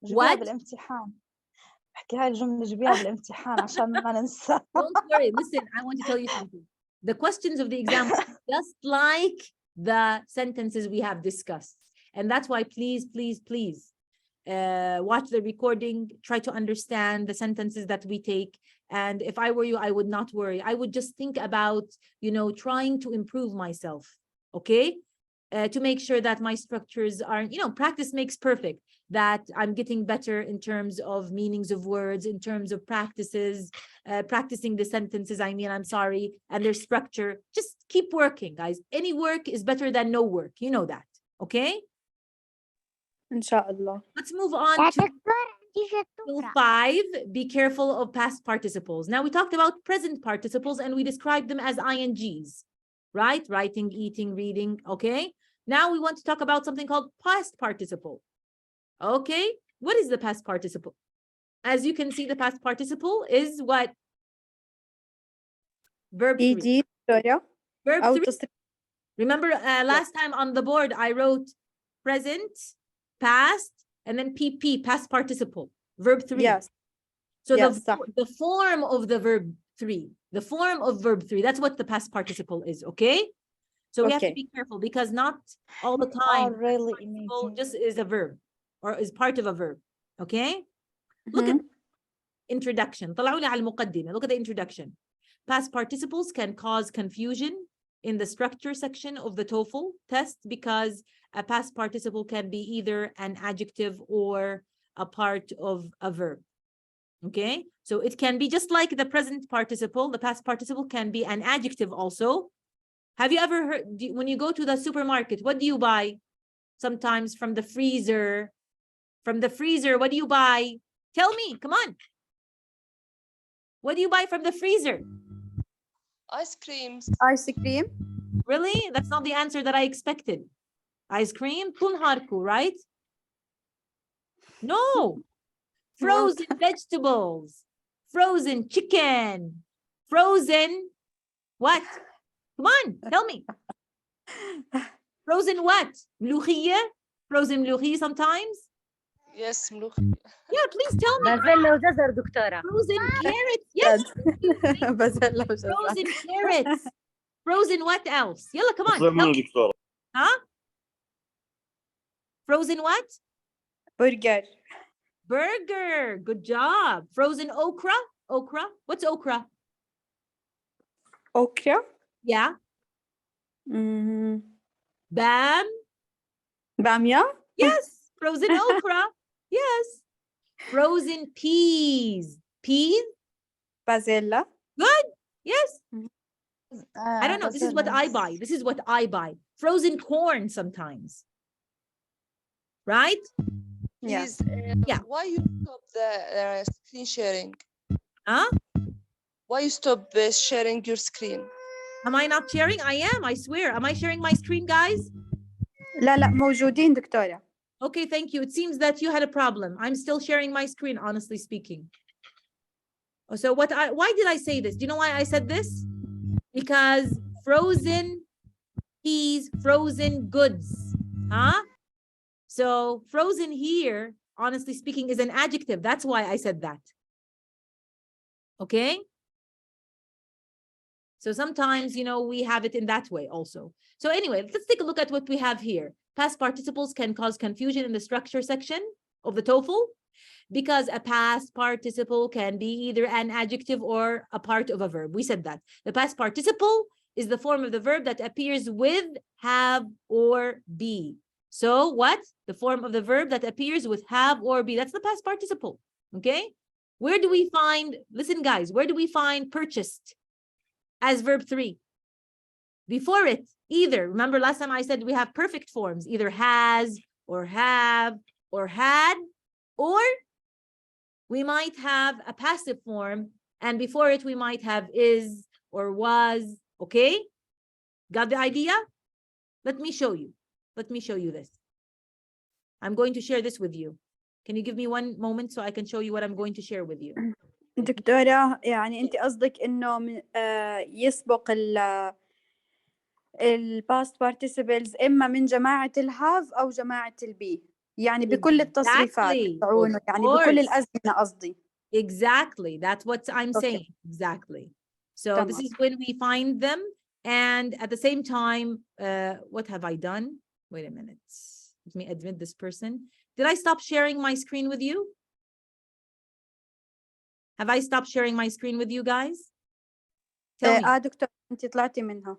Speaker 11: جيبيها بالامتحان. احكي هاي الجملة جيبيها بالامتحان عشان ما ننساها.
Speaker 1: Don't worry, listen, I want to tell you something. The questions of the exam are just like the sentences we have discussed. And that's why please watch the recording, try to understand the sentences that we take. And if I were you, I would not worry. I would just think about, you know, trying to improve myself, okay? To make sure that my structures are, you know, practice makes perfect, that I'm getting better in terms of meanings of words, in terms of practicing the sentences, and their structure. Just keep working, guys. Any work is better than no work. You know that, okay?
Speaker 2: Inshallah.
Speaker 1: Let's move on to 5. Be careful of past participles. Now we talked about present participles and we described them as INGs, right? Writing, eating, reading, okay? Now we want to talk about something called past participle. Okay, what is the past participle? As you can see, the past participle is what? Verb 3. Verb 3. Remember last time on the board, I wrote present, past, and then PP, past participle, verb 3.
Speaker 2: Yes.
Speaker 1: So the form of the verb 3, the form of verb 3, that's what the past participle is, okay? So we have to be careful because not all the time
Speaker 11: really
Speaker 1: just is a verb or is part of a verb, Okay? Look at introduction. طلعوا لي على المقدمة. Look at the introduction. Past participles can cause confusion in the structure section of the TOEFL test because a past participle can be either an adjective or a part of a verb. Okay? So it can be just like the present participle. The past participle can be an adjective also. Have you ever heard, when you go to the supermarket, what do you buy? Sometimes from the freezer. From the freezer, what do you buy? Tell me, come on. What do you buy from the freezer?
Speaker 7: Ice creams.
Speaker 2: Ice cream.
Speaker 1: Really? That's not the answer that I expected. Ice cream, tunharku, right? No. Frozen vegetables, frozen chicken, frozen what? Come on, tell me. Frozen what? ملوخية? Frozen ملوخية sometimes?
Speaker 7: Yes, ملوخية.
Speaker 1: Yeah, please tell me.
Speaker 9: بازلاء وجزر دكتورة.
Speaker 1: Frozen carrots, yes.
Speaker 2: بازلاء وجزر.
Speaker 1: Frozen carrots. Frozen what else? يلا, come on. Tell me. Huh? Frozen what?
Speaker 2: Burger.
Speaker 1: Burger. Good job. Frozen okra. Okra. What's okra?
Speaker 2: Okra.
Speaker 1: Yeah. Bam.
Speaker 2: Bamia.
Speaker 1: Yes. Frozen okra. Yes. Frozen peas. Peas.
Speaker 2: Bazella.
Speaker 1: Good. Yes. I don't know. This is what I buy. This is what I buy. Frozen corn sometimes. Right?
Speaker 7: Please,
Speaker 1: yeah.
Speaker 7: Why you stop the screen sharing?
Speaker 1: Huh?
Speaker 7: Why you stop sharing your screen?
Speaker 1: Am I not sharing? I am, I swear. Am I sharing my screen, guys?
Speaker 2: لا لا موجودين دكتورة.
Speaker 1: Okay, thank you. It seems that you had a problem. I'm still sharing my screen, honestly speaking. So why did I say this? Do you know why I said this? Because frozen peas, frozen goods. Huh? So frozen here, honestly speaking, is an adjective. That's why I said that. Okay? So sometimes, you know, we have it in that way also. So anyway, let's take a look at what we have here. Past participles can cause confusion in the structure section of the TOEFL because a past participle can be either an adjective or a part of a verb. We said that. The past participle is the form of the verb that appears with have or be. So what? The form of the verb that appears with have or be. That's the past participle. Okay? Where do we find, listen guys, where do we find purchased as verb 3? Before it, either. Remember last time I said we have perfect forms, either has or have or had, or we might have a passive form, and before it we might have is or was. Okay? Got the idea? Let me show you. Let me show you this. I'm going to share this with you. Can you give me one moment so I can show you what I'm going to share with you?
Speaker 2: دكتورة يعني أنت قصدك إنه يسبق past participles إما من جماعة الهاف أو جماعة البي يعني بكل التصريفات يعني بكل الأزمنة قصدي.
Speaker 1: Exactly. That's what I'm saying. Exactly. So this is when we find them. And at the same time, what have I done? Wait a minute. Let me admit this person. Did I stop sharing my screen with you? Have I stopped sharing my screen with you guys? Tell me.
Speaker 2: دكتور أنت طلعتي منها.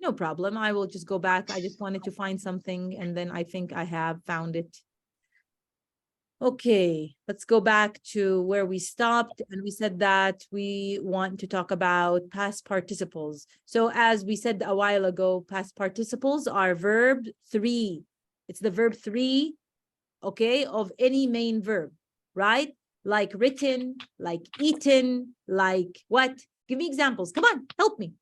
Speaker 1: No problem. I will just go back. I just wanted to find something and then I think I have found it. Okay, let's go back to where we stopped, and we said that we want to talk about past participles. So as we said a while ago, past participles are verb 3. It's the verb 3, okay, of any main verb, right? Like written, like eaten, like what? Give me examples. Come on, help me.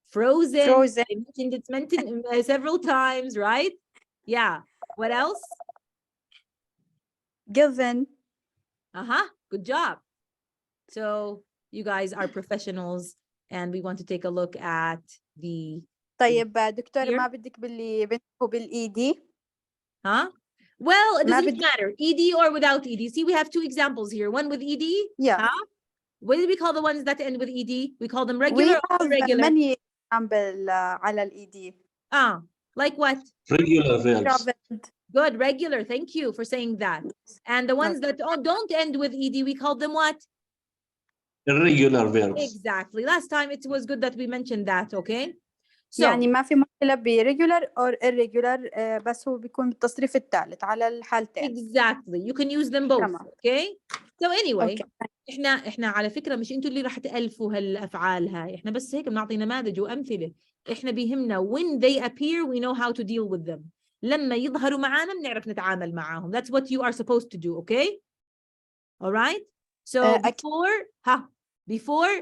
Speaker 1: Frozen.
Speaker 2: Frozen.
Speaker 1: I mentioned it's mentioned several times, right? Yeah. What else?
Speaker 2: Given.
Speaker 1: Good job. So you guys are professionals and we want to take a look at the
Speaker 2: طيب دكتور ما بدك باللي بنته بالإيدي؟
Speaker 1: Well, it doesn't matter. ED or without ED. See, we have 2 examples here. One with ED.
Speaker 2: Yeah.
Speaker 1: What do we call the ones that end with ED? We call them regular or irregular?
Speaker 2: We have many examples على الإيدي.
Speaker 1: Like what?
Speaker 4: Regular verbs.
Speaker 13: Good, regular. Thank you for saying that. And the ones that don't end with ed, we call them what?
Speaker 4: Irregular verbs.
Speaker 13: Exactly. Last time it was good that we mentioned that. Okay. So
Speaker 2: يعني ما في مشكلة ب regular or irregular بس هو بيكون بالتصريف الثالث على الحالتين.
Speaker 13: exactly. You can use them both.
Speaker 2: تمام.
Speaker 13: Okay. So anyway,
Speaker 2: Okay.
Speaker 13: احنا على فكرة مش انتوا اللي راح تألفوا هالأفعال هاي، احنا بس هيك بنعطي نماذج وأمثلة. احنا بيهمنا when they appear we know how to deal with them. لما يظهروا معانا بنعرف نتعامل معاهم. That's what you are supposed to do. Okay. All right. So before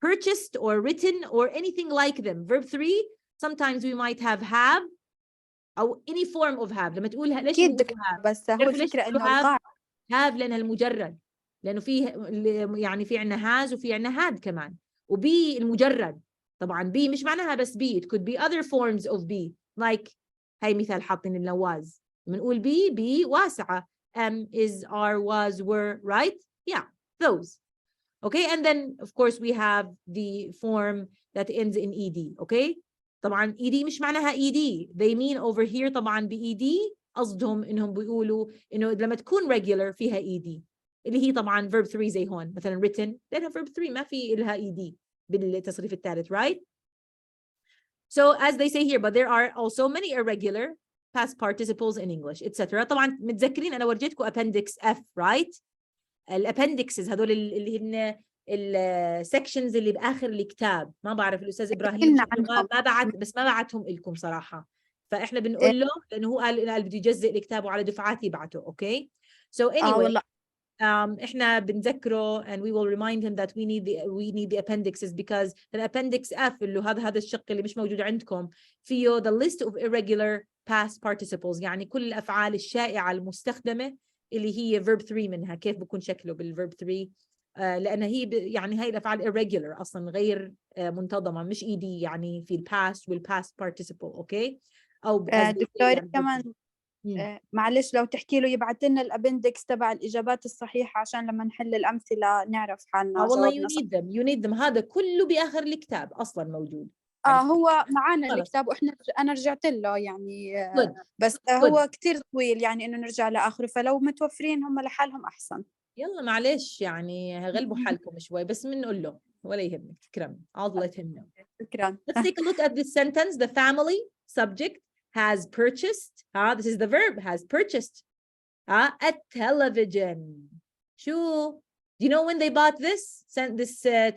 Speaker 13: purchased or written or anything like them. Verb 3, sometimes we might have أو any form of have. لما تقول ليش have؟
Speaker 2: بس هو الفكرة إنه القاعدة
Speaker 13: have لأنها المجرد، لأنه فيه يعني في عنا has وفي عنا had كمان، وبي المجرد. طبعا be مش معناها بس be. It could be other forms of be. Like هاي مثال حاطين لنا was. بنقول be واسعة. is, are, was, were, right? Yeah, those. Okay, and then of course we have the form that ends in ed. Okay, طبعا ed مش معناها ed. They mean over here طبعا ed قصدهم انهم بيقولوا انه لما تكون regular فيها ed، اللي هي طبعا verb 3 زي هون مثلا written لانها verb 3 ما في لها ed بالتصريف الثالث. Right? So as they say here, but there are also many irregular past participles in English, etc. طبعا متذكرين انا ورجيتكم appendix F, right? الابندكسز هذول اللي هن السكشنز اللي باخر الكتاب. ما بعرف الاستاذ ابراهيم ما بعتهم لكم صراحه، فاحنا بنقول له لانه هو قال بده يجزئ الكتاب وعلى دفعات يبعته. اوكي so anyway احنا بنذكره and we will remind him that we need the appendixes because the appendix F اللي هذا الشق اللي مش موجود عندكم فيه the list of irregular past participles، يعني كل الافعال الشائعه المستخدمه اللي هي verb 3 منها كيف بكون شكله بالverb 3 لأن هي يعني هاي الأفعال irregular أصلا غير منتظمة مش ed يعني في الpast والpast participle. أوكي أو
Speaker 2: دكتور كمان معلش لو تحكي له يبعث لنا الابندكس تبع الإجابات الصحيحة عشان لما نحل الأمثلة نعرف حالنا.
Speaker 13: والله you need them هذا كله بآخر الكتاب أصلا موجود.
Speaker 2: هو معانا الكتاب أنا رجعت له يعني بس هو كتير طويل يعني إنه نرجع لآخره، فلو متوفرين هم لحالهم أحسن.
Speaker 13: يلا معلش يعني غلبوا حالكم شوي بس بنقول له ولا يهمك. شكرا. I'll let him know.
Speaker 2: شكرا.
Speaker 13: Let's take a look at this sentence. The family subject has purchased. This is the verb has purchased. A television. شو? Do you know when they bought this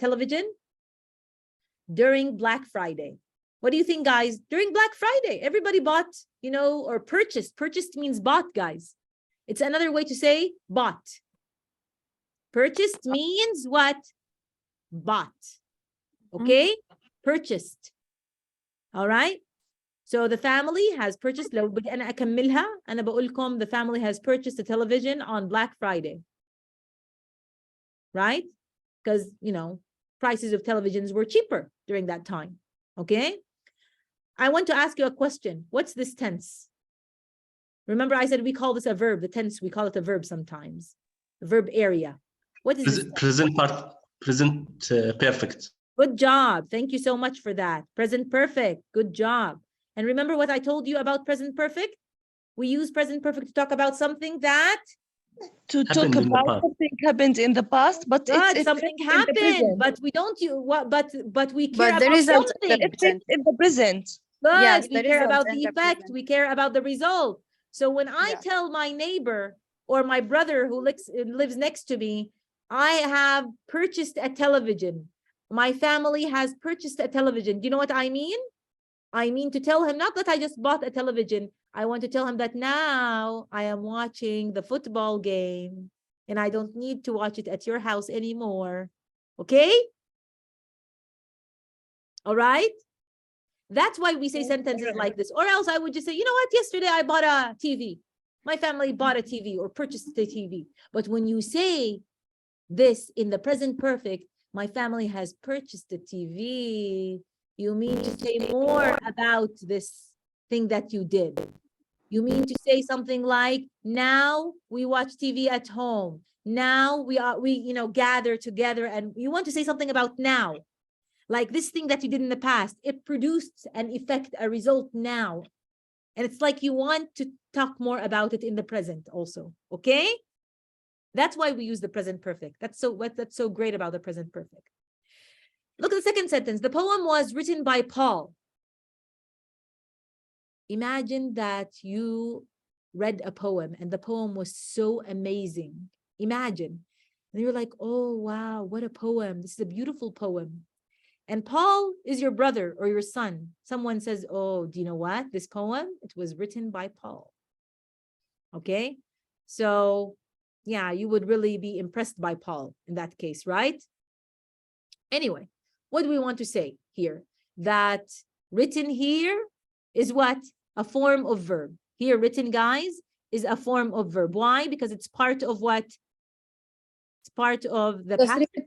Speaker 13: television? During Black Friday. What do you think, guys? During Black Friday, everybody bought, you know, or purchased. Purchased means bought, guys. It's another way to say bought. Purchased means what? Bought. Okay? Purchased. All right? So the family has purchased. لو بدي أنا أكملها أنا بقولكم the family has purchased a television on Black Friday. Right? Because, you know, prices of televisions were cheaper during that time. Okay? I want to ask you a question. What's this tense? Remember I said we call this a verb. The tense, we call it a verb sometimes. The verb area. What is this?
Speaker 4: Present perfect.
Speaker 13: Good job. Thank you so much for that. Present perfect. Good job. And remember what I told you about present perfect? We use present perfect to talk about something that
Speaker 7: to talk about something happened in the past, but it's
Speaker 13: something happened, but we don't use what, but we care about
Speaker 7: the result in the present.
Speaker 13: Good.
Speaker 2: Yes,
Speaker 13: we care about the effect. We care about the result. So when I tell my neighbor or my brother who lives next to me, I have purchased a television. My family has purchased a television. Do you know what I mean? I mean to tell him not that I just bought a television. I want to tell him that now I am watching the football game and I don't need to watch it at your house anymore. Okay? All right? That's why we say sentences like this. Or else I would just say, you know what? Yesterday I bought a TV. My family bought a TV or purchased a TV. But when you say this in the present perfect, my family has purchased a TV, you mean to say more about this thing that you did. You mean to say something like, now we watch TV at home. Now we gather together, and you want to say something about now. Like this thing that you did in the past, it produced an effect, a result now. And it's like you want to talk more about it in the present also, okay? That's why we use the present perfect. That's so great about the present perfect. Look at the second sentence. The poem was written by Paul. Imagine that you read a poem and the poem was so amazing. Imagine. And you're like, oh, wow, what a poem. This is a beautiful poem. And Paul is your brother or your son. Someone says, oh, do you know what? This poem, it was written by Paul. Okay? So, yeah, you would really be impressed by Paul in that case, right? Anyway, what do we want to say here? That written here is what? A form of verb. Here, written, guys, is a form of verb. Why? Because it's part of what? It's part of the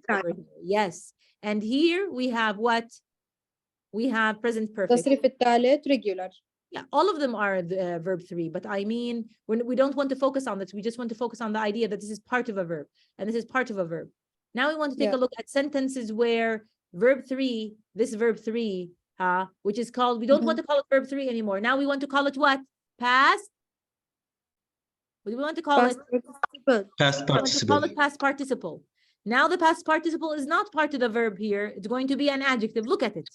Speaker 13: past. Yes. And here we have what? We have present perfect.
Speaker 2: تصريف الثالث regular.
Speaker 13: Yeah, all of them are the verb 3, but I mean, we don't want to focus on this. We just want to focus on the idea that this is part of a verb, and this is part of a verb. Now we want to take a look at sentences where verb 3, this verb 3, which is called, we don't want to call it verb 3 anymore. Now we want to call it what? Past? What do we want to call it?
Speaker 4: Past
Speaker 13: We want to call
Speaker 4: participle.
Speaker 13: it past participle. Now the past participle is not part of the verb here. It's going to be an adjective. Look at it.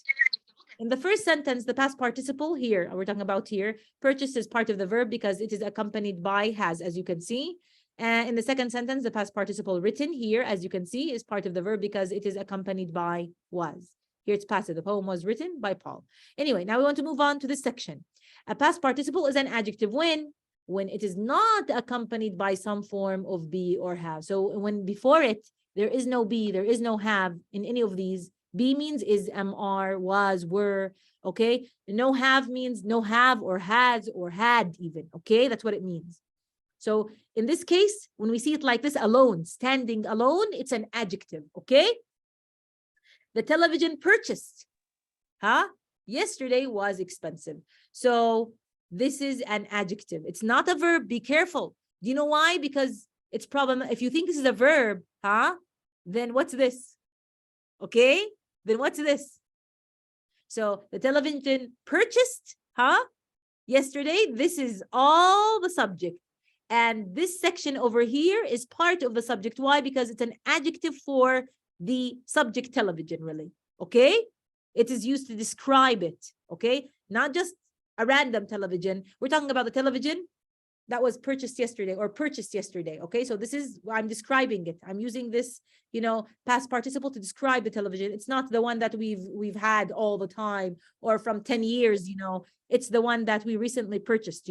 Speaker 13: In the first sentence, the past participle here, we're talking about here, purchase is part of the verb because it is accompanied by has, as you can see. And in the second sentence, the past participle written here, as you can see, is part of the verb because it is accompanied by was. Here it's passive. The poem was written by Paul. Anyway, now we want to move on to this section. A past participle is an adjective when it is not accompanied by some form of be or have. So when before it, there is no be, there is no have in any of these. Be means is, am, are, was, were, okay? No have means no have or has or had even, okay? That's what it means. So in this case, when we see it like this, alone, standing alone, it's an adjective, okay? The television purchased, yesterday was expensive. So this is an adjective. It's not a verb, be careful. Do you know why? Because it's problem. If you think this is a verb, then what's this? Okay? Then what's this? So the television purchased, yesterday, this is all the subject. And this section over here is part of the subject. Why? Because it's an adjective for the subject television, really. Okay? It is used to describe it. Okay? Not just a random television. We're talking about the television that was purchased yesterday or purchased yesterday. Okay, so this is, I'm describing it. I'm using this, past participle to describe the television. It's not the one that we've had all the time or from 10 years, it's the one that we recently purchased,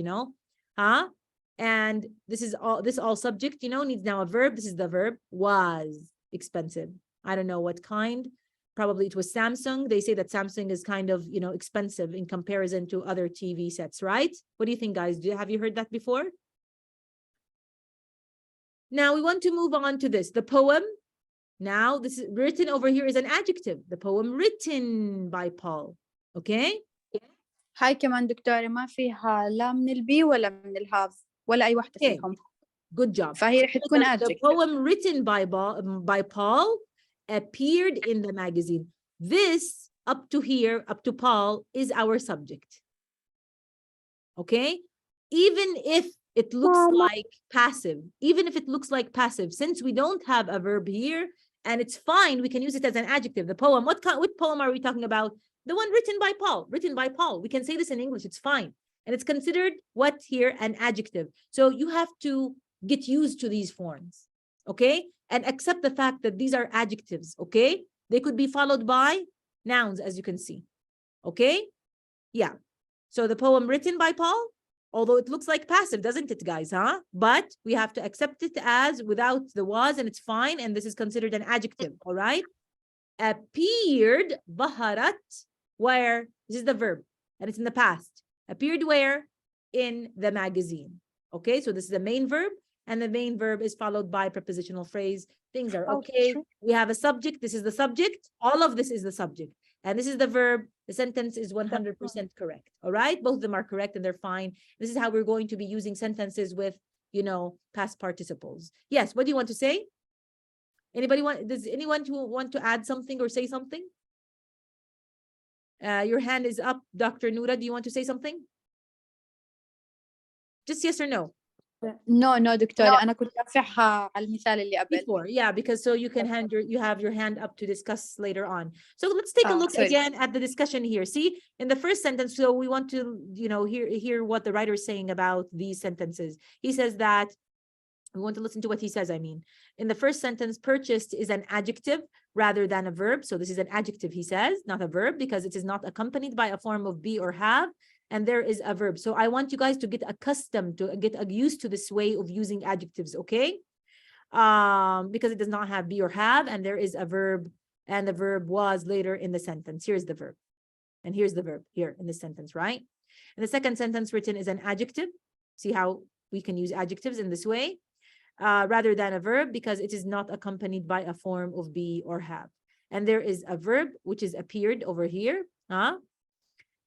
Speaker 13: and this all subject, needs now a verb. This is the verb, was expensive. I don't know what kind. Probably it was Samsung. They say that Samsung is kind of, expensive in comparison to other TV sets, right? What do you think, guys? Have you heard that before? Now we want to move on to this. The poem. Now this is written over here is an adjective. The poem written by Paul. Okay?
Speaker 2: هاي كمان دكتورة ما فيها لا من البي ولا من الهاف ولا أي واحدة فيهم.
Speaker 13: Good job.
Speaker 2: فهي رح تكون adjective.
Speaker 13: The poem written by Paul appeared in the magazine. This up to here, up to Paul, is our subject. Okay? Even if it looks like passive, since we don't have a verb here, and it's fine, we can use it as an adjective. The poem, what poem are we talking about? The one written by Paul. We can say this in English, it's fine. And it's considered what here? An adjective. So you have to get used to these forms. Okay? And accept the fact that these are adjectives, okay? They could be followed by nouns, as you can see, okay? Yeah. So the poem written by Paul, although it looks like passive, doesn't it, guys, But we have to accept it as without the was, and it's fine, and this is considered an adjective, all right? Appeared, baharat, where? This is the verb, and it's in the past. Appeared where? In the magazine, okay? So this is the main verb, and the main verb is followed by prepositional phrase. Things are okay. We have a subject. This is the subject. All of this is the subject. And this is the verb. The sentence is 100% correct. All right? Both of them are correct and they're fine. This is how we're going to be using sentences with, past participles. Yes, what do you want to say? Does anyone want to add something or say something? Your hand is up, Dr. Noura. Do you want to say something? Just yes or no.
Speaker 2: No دكتورة أنا كنت رافعها على المثال اللي قبل.
Speaker 13: Before, yeah, because so you can you have your hand up to discuss later on. So let's take a look again at the discussion here. See, in the first sentence, so we want to, you know, hear what the writer is saying about these sentences. He says that we want to listen to what he says. I mean, in the first sentence, purchased is an adjective rather than a verb. So this is an adjective, he says, not a verb, because it is not accompanied by a form of be or have. And there is a verb. So I want you guys to get accustomed to get used to this way of using adjectives, okay? Because it does not have be or have, and there is a verb, and the verb was later in the sentence. Here's the verb, and here's the verb here in this sentence, right? And the second sentence written is an adjective. See how we can use adjectives in this way, rather than a verb, because it is not accompanied by a form of be or have. And there is a verb which is appeared over here,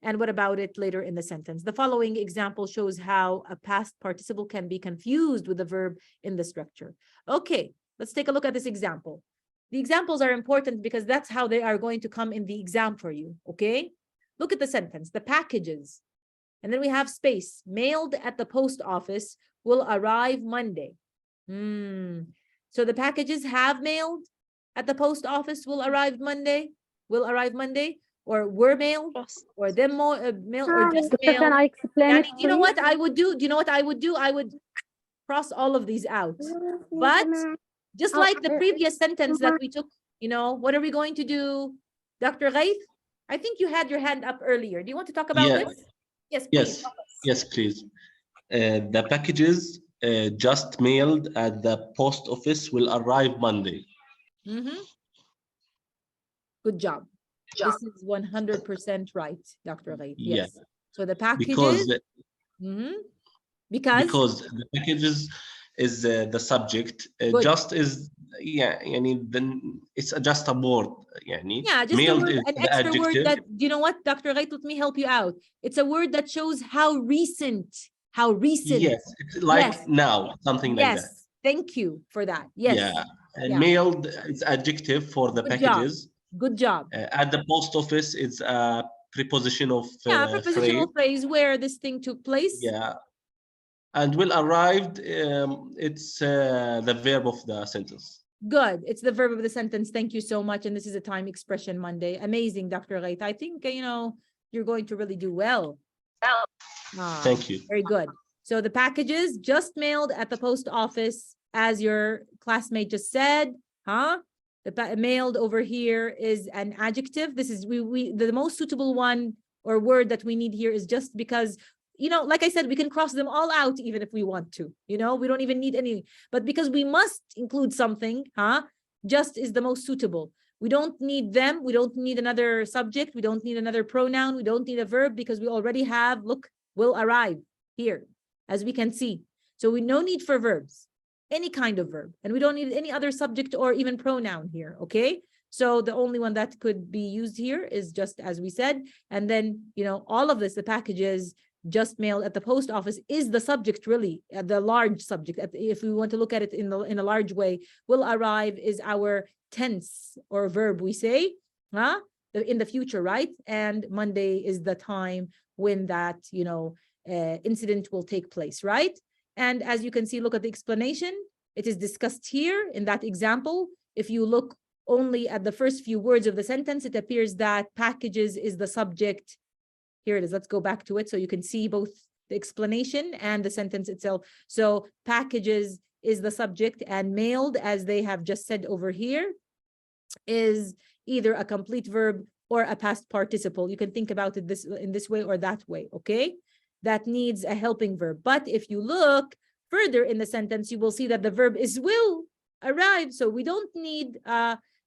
Speaker 13: and what about it later in the sentence? The following example shows how a past participle can be confused with a verb in the structure. Okay, let's take a look at this example. The examples are important because that's how they are going to come in the exam for you, okay? Look at the sentence, the packages. And then we have space, mailed at the post office will arrive Monday. So the packages have mailed at the post office will arrive Monday, or were mailed, or them mailed, or just mailed.
Speaker 9: Can I explain it?
Speaker 13: You know what I would do? Do you know what I would do? I would cross all of these out. But just like the previous sentence that we took, you know, what are we going to do, Dr. Ghaith? I think you had your hand up earlier. Do you want to talk about this? Yes, please.
Speaker 4: Yes, please. The packages just mailed at the post office will arrive Monday.
Speaker 13: Good job. This is 100% right, Dr. Ghaith. Yes.
Speaker 4: Yeah.
Speaker 13: So the packages.
Speaker 4: Because the packages is the subject. Just is, yeah. Then it's just a word.
Speaker 13: Yeah, just a word, an extra word that, you know what, Dr. Ghaith, let me help you out. It's a word that shows how recent.
Speaker 4: Yes, it's like now, something like that.
Speaker 13: Yes, thank you for that. Yes.
Speaker 4: Yeah, and mailed is adjective for the packages.
Speaker 13: Good job.
Speaker 4: At the post office, it's a preposition of
Speaker 13: prepositional phrase where this thing took place.
Speaker 4: Yeah, and will arrived. It's the verb of the sentence.
Speaker 13: Good. It's the verb of the sentence. Thank you so much. And this is a time expression Monday. Amazing, Dr. Ghaith. I think you know you're going to really do well.
Speaker 4: Thank you.
Speaker 13: Very good. So the packages just mailed at the post office, as your classmate just said, The mailed over here is an adjective. This is the most suitable one or word that we need here is just, because, you know, like I said, we can cross them all out even if we want to, you know, we don't even need any, but because we must include something, just is the most suitable. We don't need them. We don't need another subject. We don't need another pronoun. We don't need a verb because we already have, look, will arrive here, as we can see. So we no need for verbs, any kind of verb, and we don't need any other subject or even pronoun here, okay? So the only one that could be used here is just as we said. And then, you know, all of this, the packages just mailed at the post office is the subject, really, the large subject. If we want to look at it in a large way, will arrive is our tense or verb, we say, in the future, right? And Monday is the time when that, you know, incident will take place, right? And as you can see, look at the explanation. It is discussed here in that example. If you look only at the first few words of the sentence, it appears that packages is the subject. Here it is. Let's go back to it so you can see both the explanation and the sentence itself. So packages is the subject, and mailed, as they have just said over here, is either a complete verb or a past participle. You can think about it in this way or that way, okay? That needs a helping verb. But if you look further in the sentence, you will see that the verb is will arrive. So we don't need,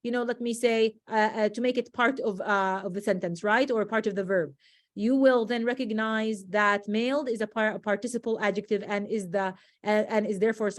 Speaker 13: you know, let me say, to make it part of the sentence, right? Or part of the verb. You will then recognize that mailed is a participle adjective and is therefore,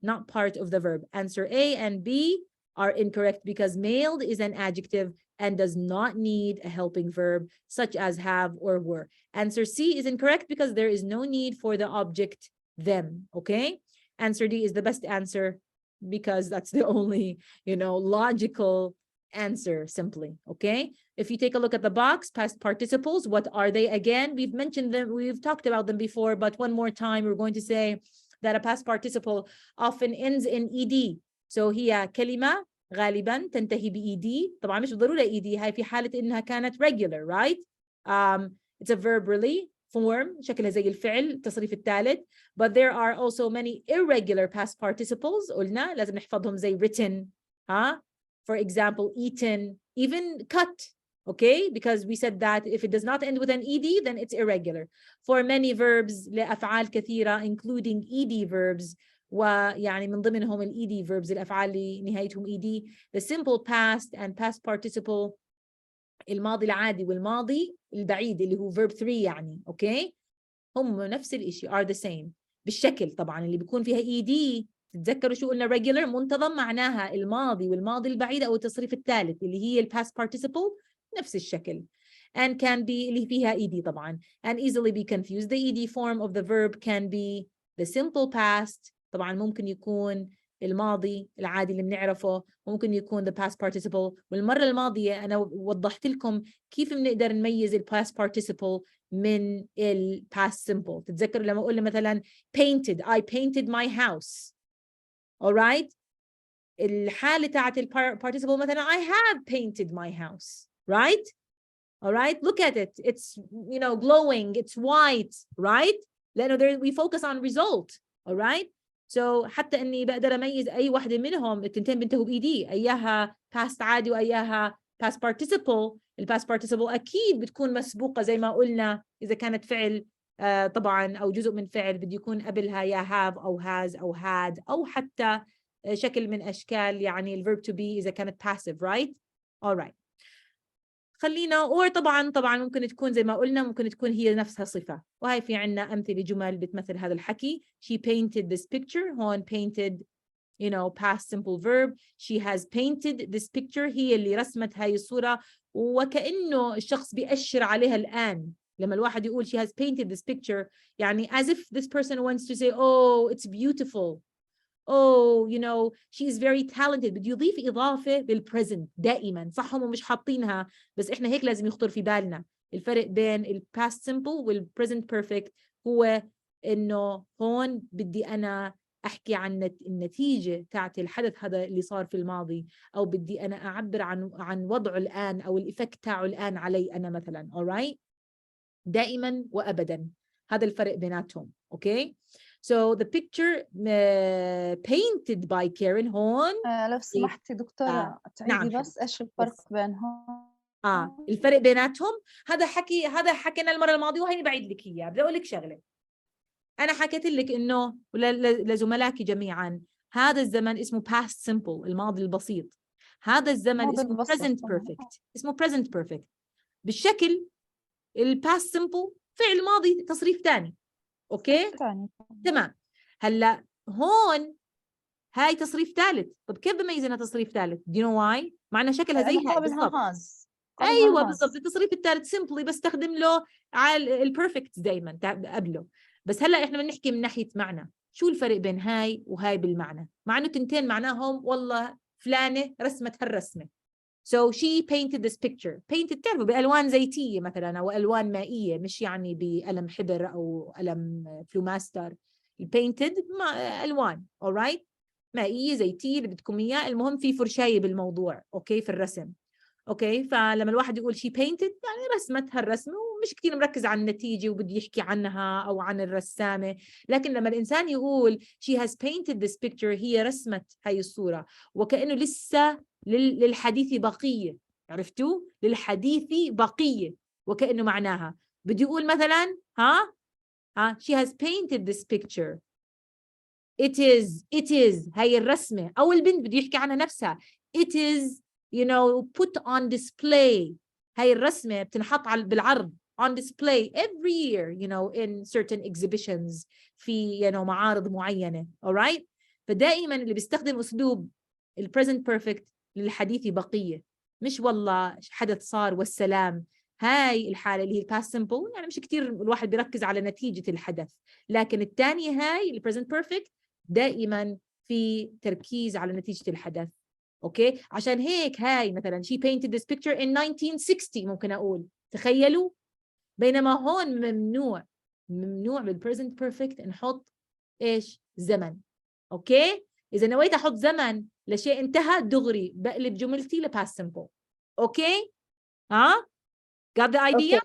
Speaker 13: not part of the verb. Answer A and B are incorrect because mailed is an adjective and does not need a helping verb such as have or were. Answer C is incorrect because there is no need for the object them, okay? Answer D is the best answer because that's the only, you know, logical answer simply, okay? If you take a look at the box, past participles, what are they again? We've mentioned them, we've talked about them before, but one more time, we're going to say that a past participle often ends in ed. So هي كلمة غالبا تنتهي ب-ed. طبعا مش بالضرورة ed، هاي في حالة إنها كانت regular, right? It's a verb really form، شكلها زي الفعل التصريف الثالث. But there are also many irregular past participles، قلنا لازم نحفظهم زي written، for example, eaten, even cut, okay? Because we said that if it does not end with an ed, then it's irregular. For many verbs لأفعال كثيرة including ed verbs، ويعني من ضمنهم ال ed verbs الأفعال اللي نهايتهم ed، the simple past and past participle الماضي العادي والماضي البعيد اللي هو verb 3 يعني، okay؟ هم نفس الإشي are the same بالشكل. طبعا اللي بيكون فيها ed تتذكروا شو قلنا regular منتظم معناها الماضي والماضي البعيد أو التصريف الثالث اللي هي past participle نفس الشكل. and can be اللي فيها ed طبعا and easily be confused. The ed form of the verb can be the simple past، طبعا ممكن يكون الماضي العادي اللي بنعرفه، ممكن يكون the past participle. والمرة الماضية أنا وضحت لكم كيف بنقدر نميز ال past participle من ال past simple. تتذكروا لما قلنا مثلا painted، I painted my house. alright؟ الحالة تاعت ال participle مثلا I have painted my house, right? alright? Look at it. It's, you know, glowing, it's white, right? لأنه there we focus on result, alright? So حتى إني بقدر أميز أي واحدة منهم التنتين بينتهوا بإيدي، أيها past عادي وأيها past participle. ال past participle أكيد بتكون مسبوقة زي ما قلنا إذا كانت فعل طبعا أو جزء من فعل بده يكون قبلها يا have أو has أو had أو حتى شكل من أشكال يعني ال verb to be إذا كانت passive, right? alright. خلينا or طبعا ممكن تكون زي ما قلنا ممكن تكون هي نفسها صفة، وهي في عنا أمثلة جمل بتمثل هذا الحكي. She painted this picture، هون painted you know past simple verb. She has painted this picture، هي اللي رسمت هاي الصورة، وكأنه الشخص بيأشر عليها الآن. لما الواحد يقول she has painted this picture يعني as if this person wants to say oh it's beautiful، oh you know she is very talented. بده يضيف إضافة بالpresent دائما، صح هم مش حاطينها بس إحنا هيك لازم يخطر في بالنا. الفرق بين ال past simple وال present perfect هو إنه هون بدي أنا أحكي عن النتيجة تاعت الحدث هذا اللي صار في الماضي، أو بدي أنا أعبر عن وضعه الآن أو الإفكت تاعه الآن علي أنا مثلا. alright؟ دائما وأبدا، هذا الفرق بيناتهم. okay؟ So the picture painted by Karen هون
Speaker 11: لو سمحتي دكتورة تعيدي
Speaker 13: نعم
Speaker 11: بس إيش الفرق بينهم؟
Speaker 13: الفرق بيناتهم هذا حكينا المرة الماضية وهيني بعيد لك إياه. بدي أقول لك شغلة، أنا حكيت لك إنه لزملائك جميعا هذا الزمن اسمه past simple الماضي البسيط، هذا الزمن اسمه present perfect، اسمه present perfect. بالشكل ال past simple فعل ماضي تصريف ثاني، اوكي تمام. هلا هون هاي تصريف ثالث. طب كيف بميز انها تصريف ثالث؟ do you know why؟ مع انها شكلها زي هاي بالضبط. ايوه بالضبط، التصريف الثالث simply بستخدم له على البرفكت دائما قبله. بس هلا احنا بنحكي من ناحيه معنى، شو الفرق بين هاي وهاي بالمعنى؟ مع انه تنتين معناهم والله فلانه رسمت هالرسمه. So she painted this picture. painted تعرفوا بألوان زيتية مثلا أو ألوان مائية، مش يعني بقلم حبر أو قلم فلوماستر. painted ألوان alright مائية زيتية اللي بدكم إياه، المهم في فرشاية بالموضوع أوكي في الرسم. أوكي فلما الواحد يقول she painted يعني رسمت هالرسمة ومش كتير مركز على النتيجة وبده يحكي عنها أو عن الرسامة. لكن لما الإنسان يقول she has painted this picture هي رسمت هاي الصورة وكأنه لسه للحديث بقية، عرفتوا؟ للحديث بقية وكأنه معناها بدي يقول مثلا she has painted this picture it is هاي الرسمة، أو البنت بده يحكي عنها نفسها it is you know put on display، هاي الرسمة بتنحط بالعرض on display every year you know in certain exhibitions في you know معارض معينة. alright؟ فدائما اللي بيستخدم أسلوب ال present perfect للحديث بقية، مش والله حدث صار والسلام. هاي الحالة اللي هي past simple يعني مش كتير الواحد بيركز على نتيجة الحدث، لكن الثانية هاي ال present perfect دائما في تركيز على نتيجة الحدث. اوكي عشان هيك هاي مثلا she painted this picture in 1960 ممكن اقول تخيلوا. بينما هون ممنوع بالpresent perfect نحط ايش زمن. اوكي اذا نويت احط زمن لشيء انتهى دغري بقلب جملتي لباست simple. اوكي ها got the idea؟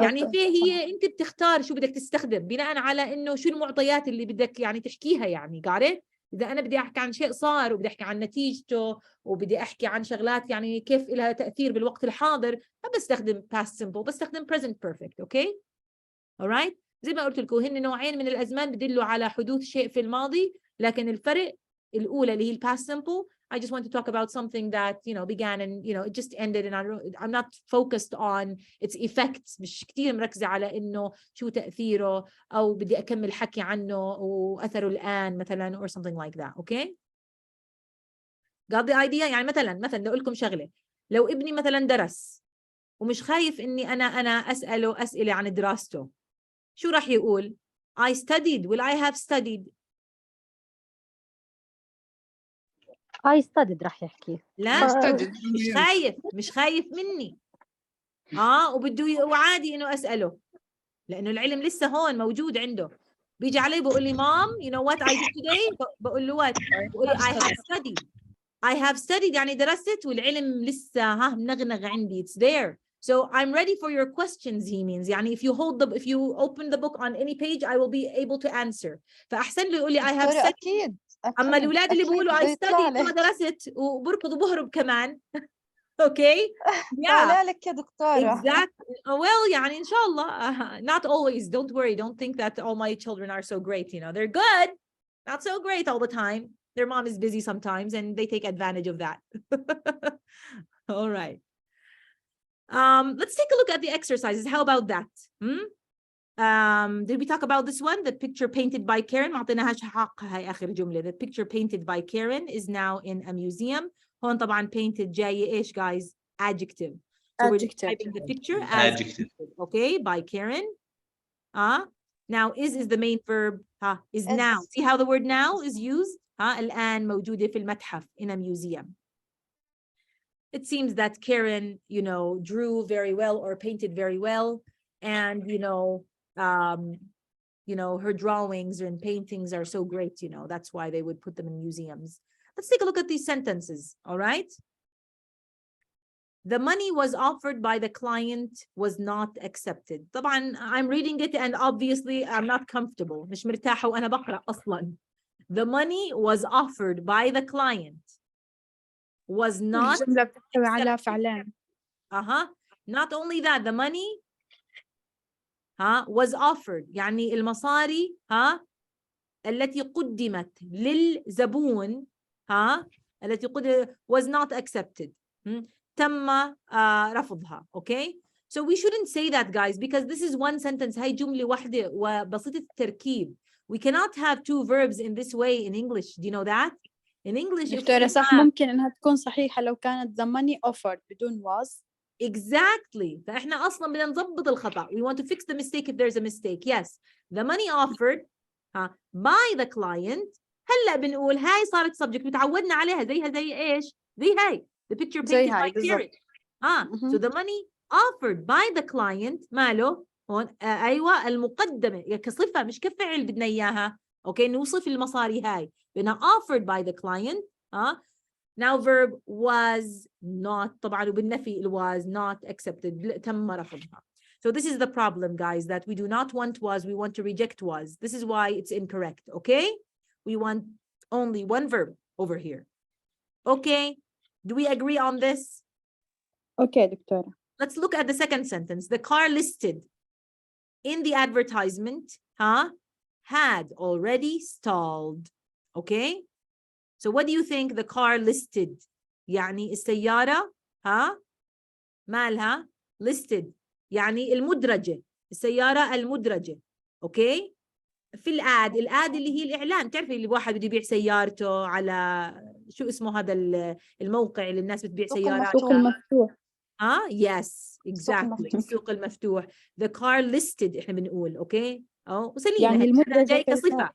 Speaker 13: يعني هي انت بتختار شو بدك تستخدم بناء على انه شو المعطيات اللي بدك يعني تحكيها. يعني got it؟ اذا انا بدي احكي عن شيء صار وبدي احكي عن نتيجته وبدي احكي عن شغلات يعني كيف لها تاثير بالوقت الحاضر ما بستخدم past simple بستخدم present perfect. اوكي alright زي ما قلت لكم هن نوعين من الازمان بدلوا على حدوث شيء في الماضي لكن الفرق الاولى اللي هي past simple I just want to talk about something that began and it just ended and I'm not focused on its effects. مش كتير مركزة على إنه شو تأثيره أو بدي أكمل حكي عنه وأثره الآن مثلا or something like that. okay got the idea؟ يعني مثلا لو لكم شغلة لو ابني مثلا درس ومش خايف إني أنا أسأله أسئلة عن دراسته شو راح يقول؟ I studied. will I have studied؟
Speaker 9: I studied راح يحكي.
Speaker 13: لا مش خايف مني وبده وعادي انه اساله لانه العلم لسه هون موجود عنده. بيجي علي بقول لي مام you know what I did today بقول له what بقول له I have studied يعني درست والعلم لسه منغنغ عندي it's there so I'm ready for your questions he means يعني if you open the book on any page I will be able to answer. فاحسن له يقول لي I have studied.
Speaker 11: أكيد
Speaker 13: اما الاولاد اللي بيقولوا I studied ما درست وبركض وبهرب كمان اوكي
Speaker 11: طالع لك يا دكتورة.
Speaker 13: exactly well يعني إن شاء الله not always don't worry don't think that all my children are so great they're good not so great all the time their mom is busy sometimes and they take advantage of that. all right let's take a look at the exercises. How about that? Did we talk about this one? The picture painted by Karen ما عطيناهاش حقها هاي آخر جملة. The picture painted by Karen is now in a museum. هون طبعا painted جاي إيش guys? Adjective. So we're describing the picture as adjective. Okay, by Karen. Now is the main verb. Is now. See how the word now is used? الآن موجودة في المتحف in a museum. It seems that Karen, drew very well or painted very well, and her drawings and paintings are so great. That's why they would put them in museums. Let's take a look at these sentences. All right. The money was offered by the client was not accepted. طبعا I'm reading it and obviously I'm not comfortable. مش مرتاحة وأنا بقرأ أصلا. The money was offered by the client was not
Speaker 2: الجملة بتحتوي على فعلان.
Speaker 13: Not only that, the money was offered يعني المصاري التي قدمت للزبون التي was not accepted. تم رفضها. Okay, so we shouldn't say that guys because this is one sentence. هاي جملة واحدة وبسيطة التركيب. We cannot have two verbs in this way in English. Do you know that? In English
Speaker 2: دكتورة صح ممكن إنها تكون صحيحة لو كانت the money offered بدون was.
Speaker 13: Exactly. فإحنا أصلاً بدنا نضبط الخطأ. We want to fix the mistake if there's a mistake. Yes, the money offered by the client. هلا بنقول هاي صارت subject متعودنا عليها زي إيش؟ زي هاي. The picture painted by Karen. So the money offered by the client ماله هون أيوة المقدمة كصفة مش كفعل بدنا إياها. Okay, نوصف المصاري هاي. بدنا offered by the client. Now verb was not طبعا وبالنفي it was not accepted تم رفضها. So this is the problem guys that we do not want was, we want to reject was. This is why it's incorrect. Okay, we want only one verb over here. Okay, do we agree on this?
Speaker 2: Okay, دكتورة.
Speaker 13: Let's look at the second sentence. The car listed in the advertisement had already stalled. Okay, so what do you think the car listed يعني السيارة مالها listed يعني المدرجة السيارة المدرجة. اوكي في الاد اللي هي الاعلان. تعرفي اللي واحد بده يبيع سيارته على شو اسمه هذا الموقع اللي الناس بتبيع سيارات
Speaker 2: السوق المفتوح.
Speaker 13: yes exactly السوق المفتوح. The car listed احنا بنقول اوكي وسليمة
Speaker 2: يعني المدرجة
Speaker 13: جاي كصفة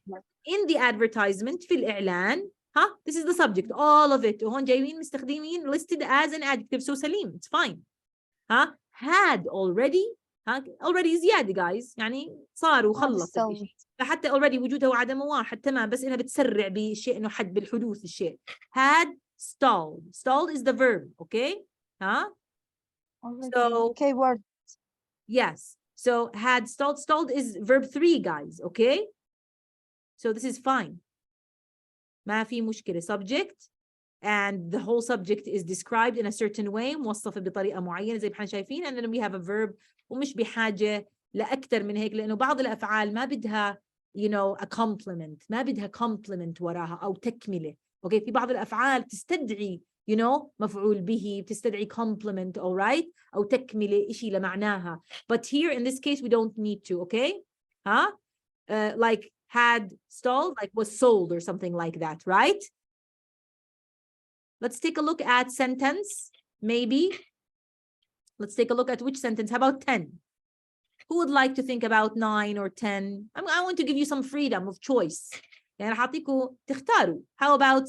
Speaker 13: in the advertisement في الإعلان ها this is the subject all of it وهون جايين مستخدمين listed as an adjective so سليم it's fine ها had already ها already زيادة guys يعني صار وخلص الشيء فحتى already وجودها وعدمه واحد تمام بس إنها بتسرع بالشيء إنه حد بالحدوث الشيء had stalled is the verb okay ها so
Speaker 11: okay word
Speaker 13: yes so had stalled is verb 3 guys okay so this is fine ما في مشكلة subject and the whole subject is described in a certain way موصفة بطريقة معينة زي ما احنا شايفين and then we have a verb ومش بحاجة لأكثر من هيك لأنه بعض الأفعال ما بدها you know a complement ما بدها complement وراها أو تكملة اوكي في بعض الأفعال تستدعي you know مفعول به بتستدعي complement alright أو تكملة إشي لمعناها but here in this case we don't need to okay ها like had stalled like was sold or something like that right let's take a look at sentence maybe let's take a look at which sentence how about 10 who would like to think about 9 or 10 I want to give you some freedom of choice يعني حاعطيكوا تختاروا how about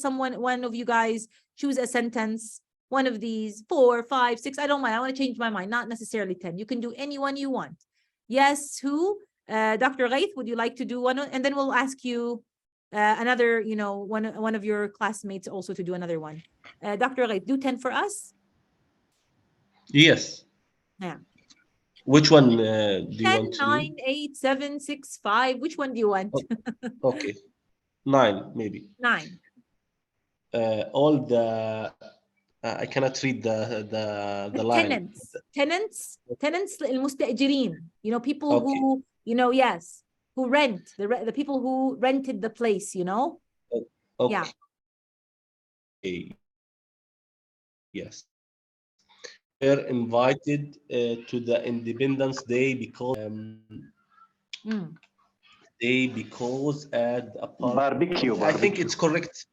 Speaker 13: one of you guys choose a sentence one of these 4 5 6 I don't mind I want to change my mind not necessarily 10 you can do any one you want yes who Dr. Ghaith, would you like to do one? And then we'll ask you another, you know, one of your classmates also to do another one. Dr. Ghaith, do 10 for us?
Speaker 4: Yes.
Speaker 13: Yeah.
Speaker 4: Which one do you
Speaker 13: 10,
Speaker 4: want to
Speaker 13: 9, 8, 7, 6, 5. Which one do you want?
Speaker 4: Okay. 9, maybe.
Speaker 13: 9.
Speaker 4: All the I cannot read the line.
Speaker 13: Tenants المستأجرين. You know, people who, you know, yes, who rent, the people who rented the place, you know?
Speaker 4: Okay.
Speaker 13: Yeah.
Speaker 4: Yes. We're invited to the Independence Day because at a
Speaker 6: barbecue.
Speaker 4: I think it's correct.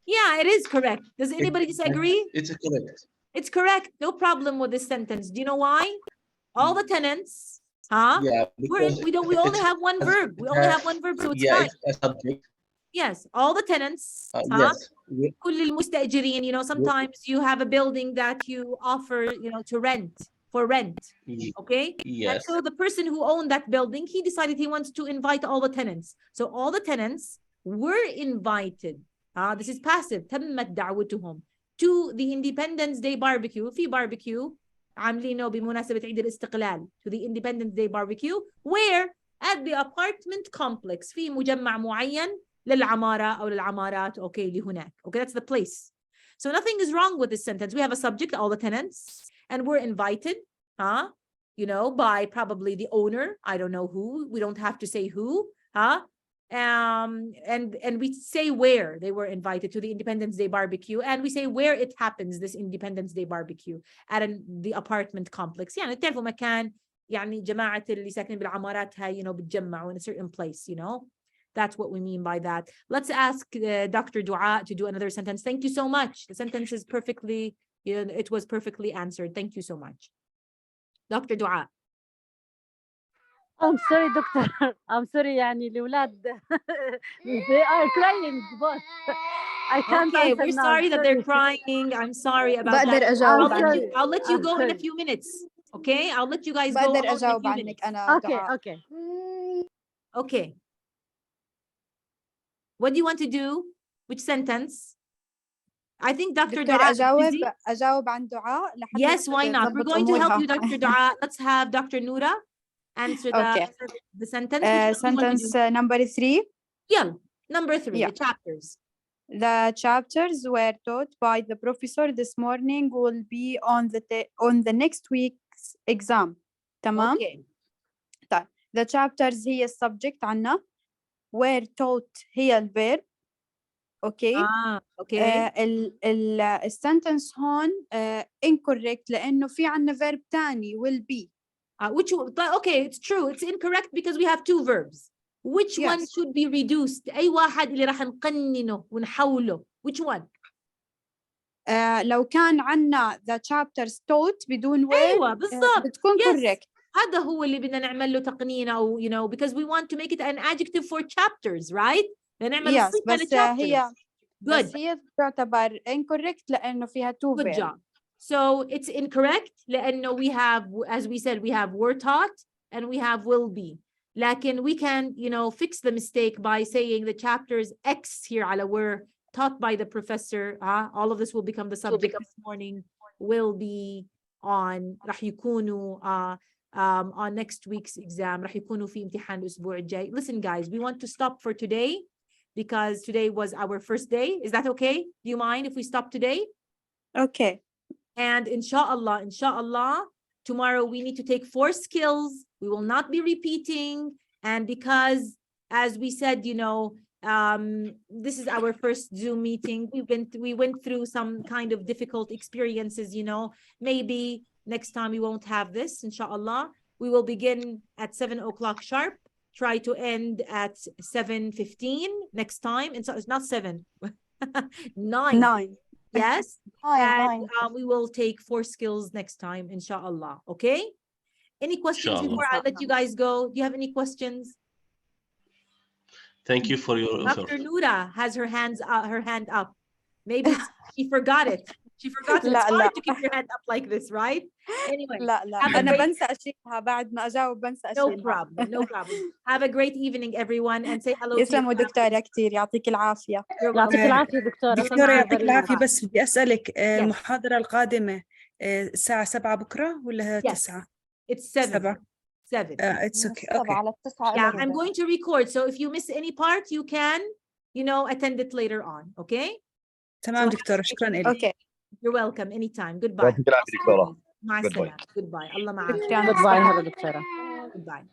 Speaker 13: Yeah, it is correct. Does anybody disagree?
Speaker 4: It's correct.
Speaker 13: It's correct. No problem with this sentence. Do you know why? All the tenants, huh?
Speaker 4: Yeah,
Speaker 13: we only have one verb. We only have one verb, so it's fine.
Speaker 4: It's a subject.
Speaker 13: Yes, all the tenants.
Speaker 4: Yes.
Speaker 13: كل المستأجرين, you know, sometimes you have a building that you offer, you know, to rent, for rent. Okay?
Speaker 4: Yes.
Speaker 13: And so the person who owned that building, he decided he wants to invite all the tenants. So all the tenants were invited. This is passive. تمت دعوتهم to the Independence Day barbecue. في barbecue عاملينه بمناسبة عيد الاستقلال. To the Independence Day barbecue. Where? At the apartment complex. في مجمع معين للعمارة أو للعمارات. Okay, لهناك. Okay, that's the place. So nothing is wrong with this sentence. We have a subject, all the tenants, and we're invited, you know, by probably the owner. I don't know who. We don't have to say who, and we say where they were invited to the Independence Day barbecue, and we say where it happens, this Independence Day barbecue, at the apartment complex. يعني تعرفوا مكان يعني جماعة اللي ساكنين بالعمارات هاي, you know, بتجمعوا in a certain place, you know. That's what we mean by that. Let's ask Dr. Dua to do another sentence. Thank you so much. The sentence is perfectly, you know, it was perfectly answered. Thank you so much. Dr. Dua.
Speaker 9: I'm sorry, doctor. I'm sorry, يعني الأولاد they are crying, both. I can't
Speaker 13: okay,
Speaker 9: answer
Speaker 13: we're
Speaker 9: now.
Speaker 13: sorry that they're crying. I'm sorry about that. I'll let you go in a few minutes. Okay, I'll let you guys go in a few minutes.
Speaker 9: Okay.
Speaker 13: Okay. What do you want to do? Which sentence? I think Dr. Dua is busy.
Speaker 2: أجاوب عن دعاء.
Speaker 13: Yes, why not? We're going to help you, Dr. Dua. Let's have Dr. Noura answer the sentence.
Speaker 2: Sentence number 3.
Speaker 13: Yeah, number 3, the chapters.
Speaker 2: The chapters were taught by the professor this morning will be on the next week's exam. تمام؟
Speaker 13: Okay.
Speaker 2: طيب. The chapters هي السبجكت عنا. were taught هي الverb. Okay.
Speaker 13: Okay.
Speaker 2: السنتنس هون incorrect لأنه في عنا verb تاني will be.
Speaker 13: Which okay, it's true. It's incorrect because we have two verbs. Which one should be reduced? أي واحد اللي راح نقننه ونحوله. Which one?
Speaker 2: لو كان عنا the chapters taught بدون were
Speaker 13: أيوة بالضبط.
Speaker 2: بتكون correct.
Speaker 13: هذا هو اللي بدنا نعمل له تقنين أو you know because we want to make it an adjective for chapters, right? نعمل
Speaker 2: yes بس هي
Speaker 13: Good.
Speaker 2: بس هي تعتبر incorrect لأنه فيها two
Speaker 13: Good
Speaker 2: verbs.
Speaker 13: job. So it's incorrect لأنه we have, as we said, we have were taught and we have will be. لكن we can, you know, fix the mistake by saying the chapters X here على were taught by the professor. All of this will become the subject this morning. Will be on راح يكونوا on next week's exam. راح يكونوا في امتحان الأسبوع الجاي. Listen guys, we want to stop for today because today was our first day. Is that okay? Do you mind if we stop today?
Speaker 2: Okay.
Speaker 13: And inshallah, tomorrow we need to take 4 skills. We will not be repeating. And because, as we said, you know, this is our first Zoom meeting. We went through some kind of difficult experiences, you know. Maybe next time we won't have this, inshallah. We will begin at 7 o'clock sharp. Try to end at 7:15 next time. And so it's not 7, 9. Yes. And we will take 4 skills next time, inshallah. Okay. Any questions before I let you guys go? Do you have any questions?
Speaker 4: Thank you for your offer.
Speaker 13: Dr. Noura has her hand up. Maybe she forgot it. She forgot it. It's hard to keep your hand up like this, right? Anyway.
Speaker 2: لا أنا بنسى أشيلها بعد ما أجاوب بنسى أشيلها.
Speaker 13: No problem. No problem. Have a great evening, everyone, and say hello to
Speaker 2: يسلموا دكتورة كثير يعطيك العافية.
Speaker 9: يعطيك العافية دكتورة.
Speaker 8: دكتورة يعطيك العافية، بس بدي أسألك المحاضرة القادمة الساعة 7 بكرة ولا 9؟
Speaker 13: It's 7.
Speaker 8: 7. It's okay.
Speaker 13: Yeah, I'm going to record. So if you miss any part, you can, you know, attend it later on. Okay?
Speaker 8: تمام دكتورة، شكرا لك.
Speaker 13: Okay. You're welcome. Anytime. Goodbye. مع السلامة. Goodbye. الله معك.
Speaker 9: Goodbye. Hello دكتورة.
Speaker 13: Goodbye.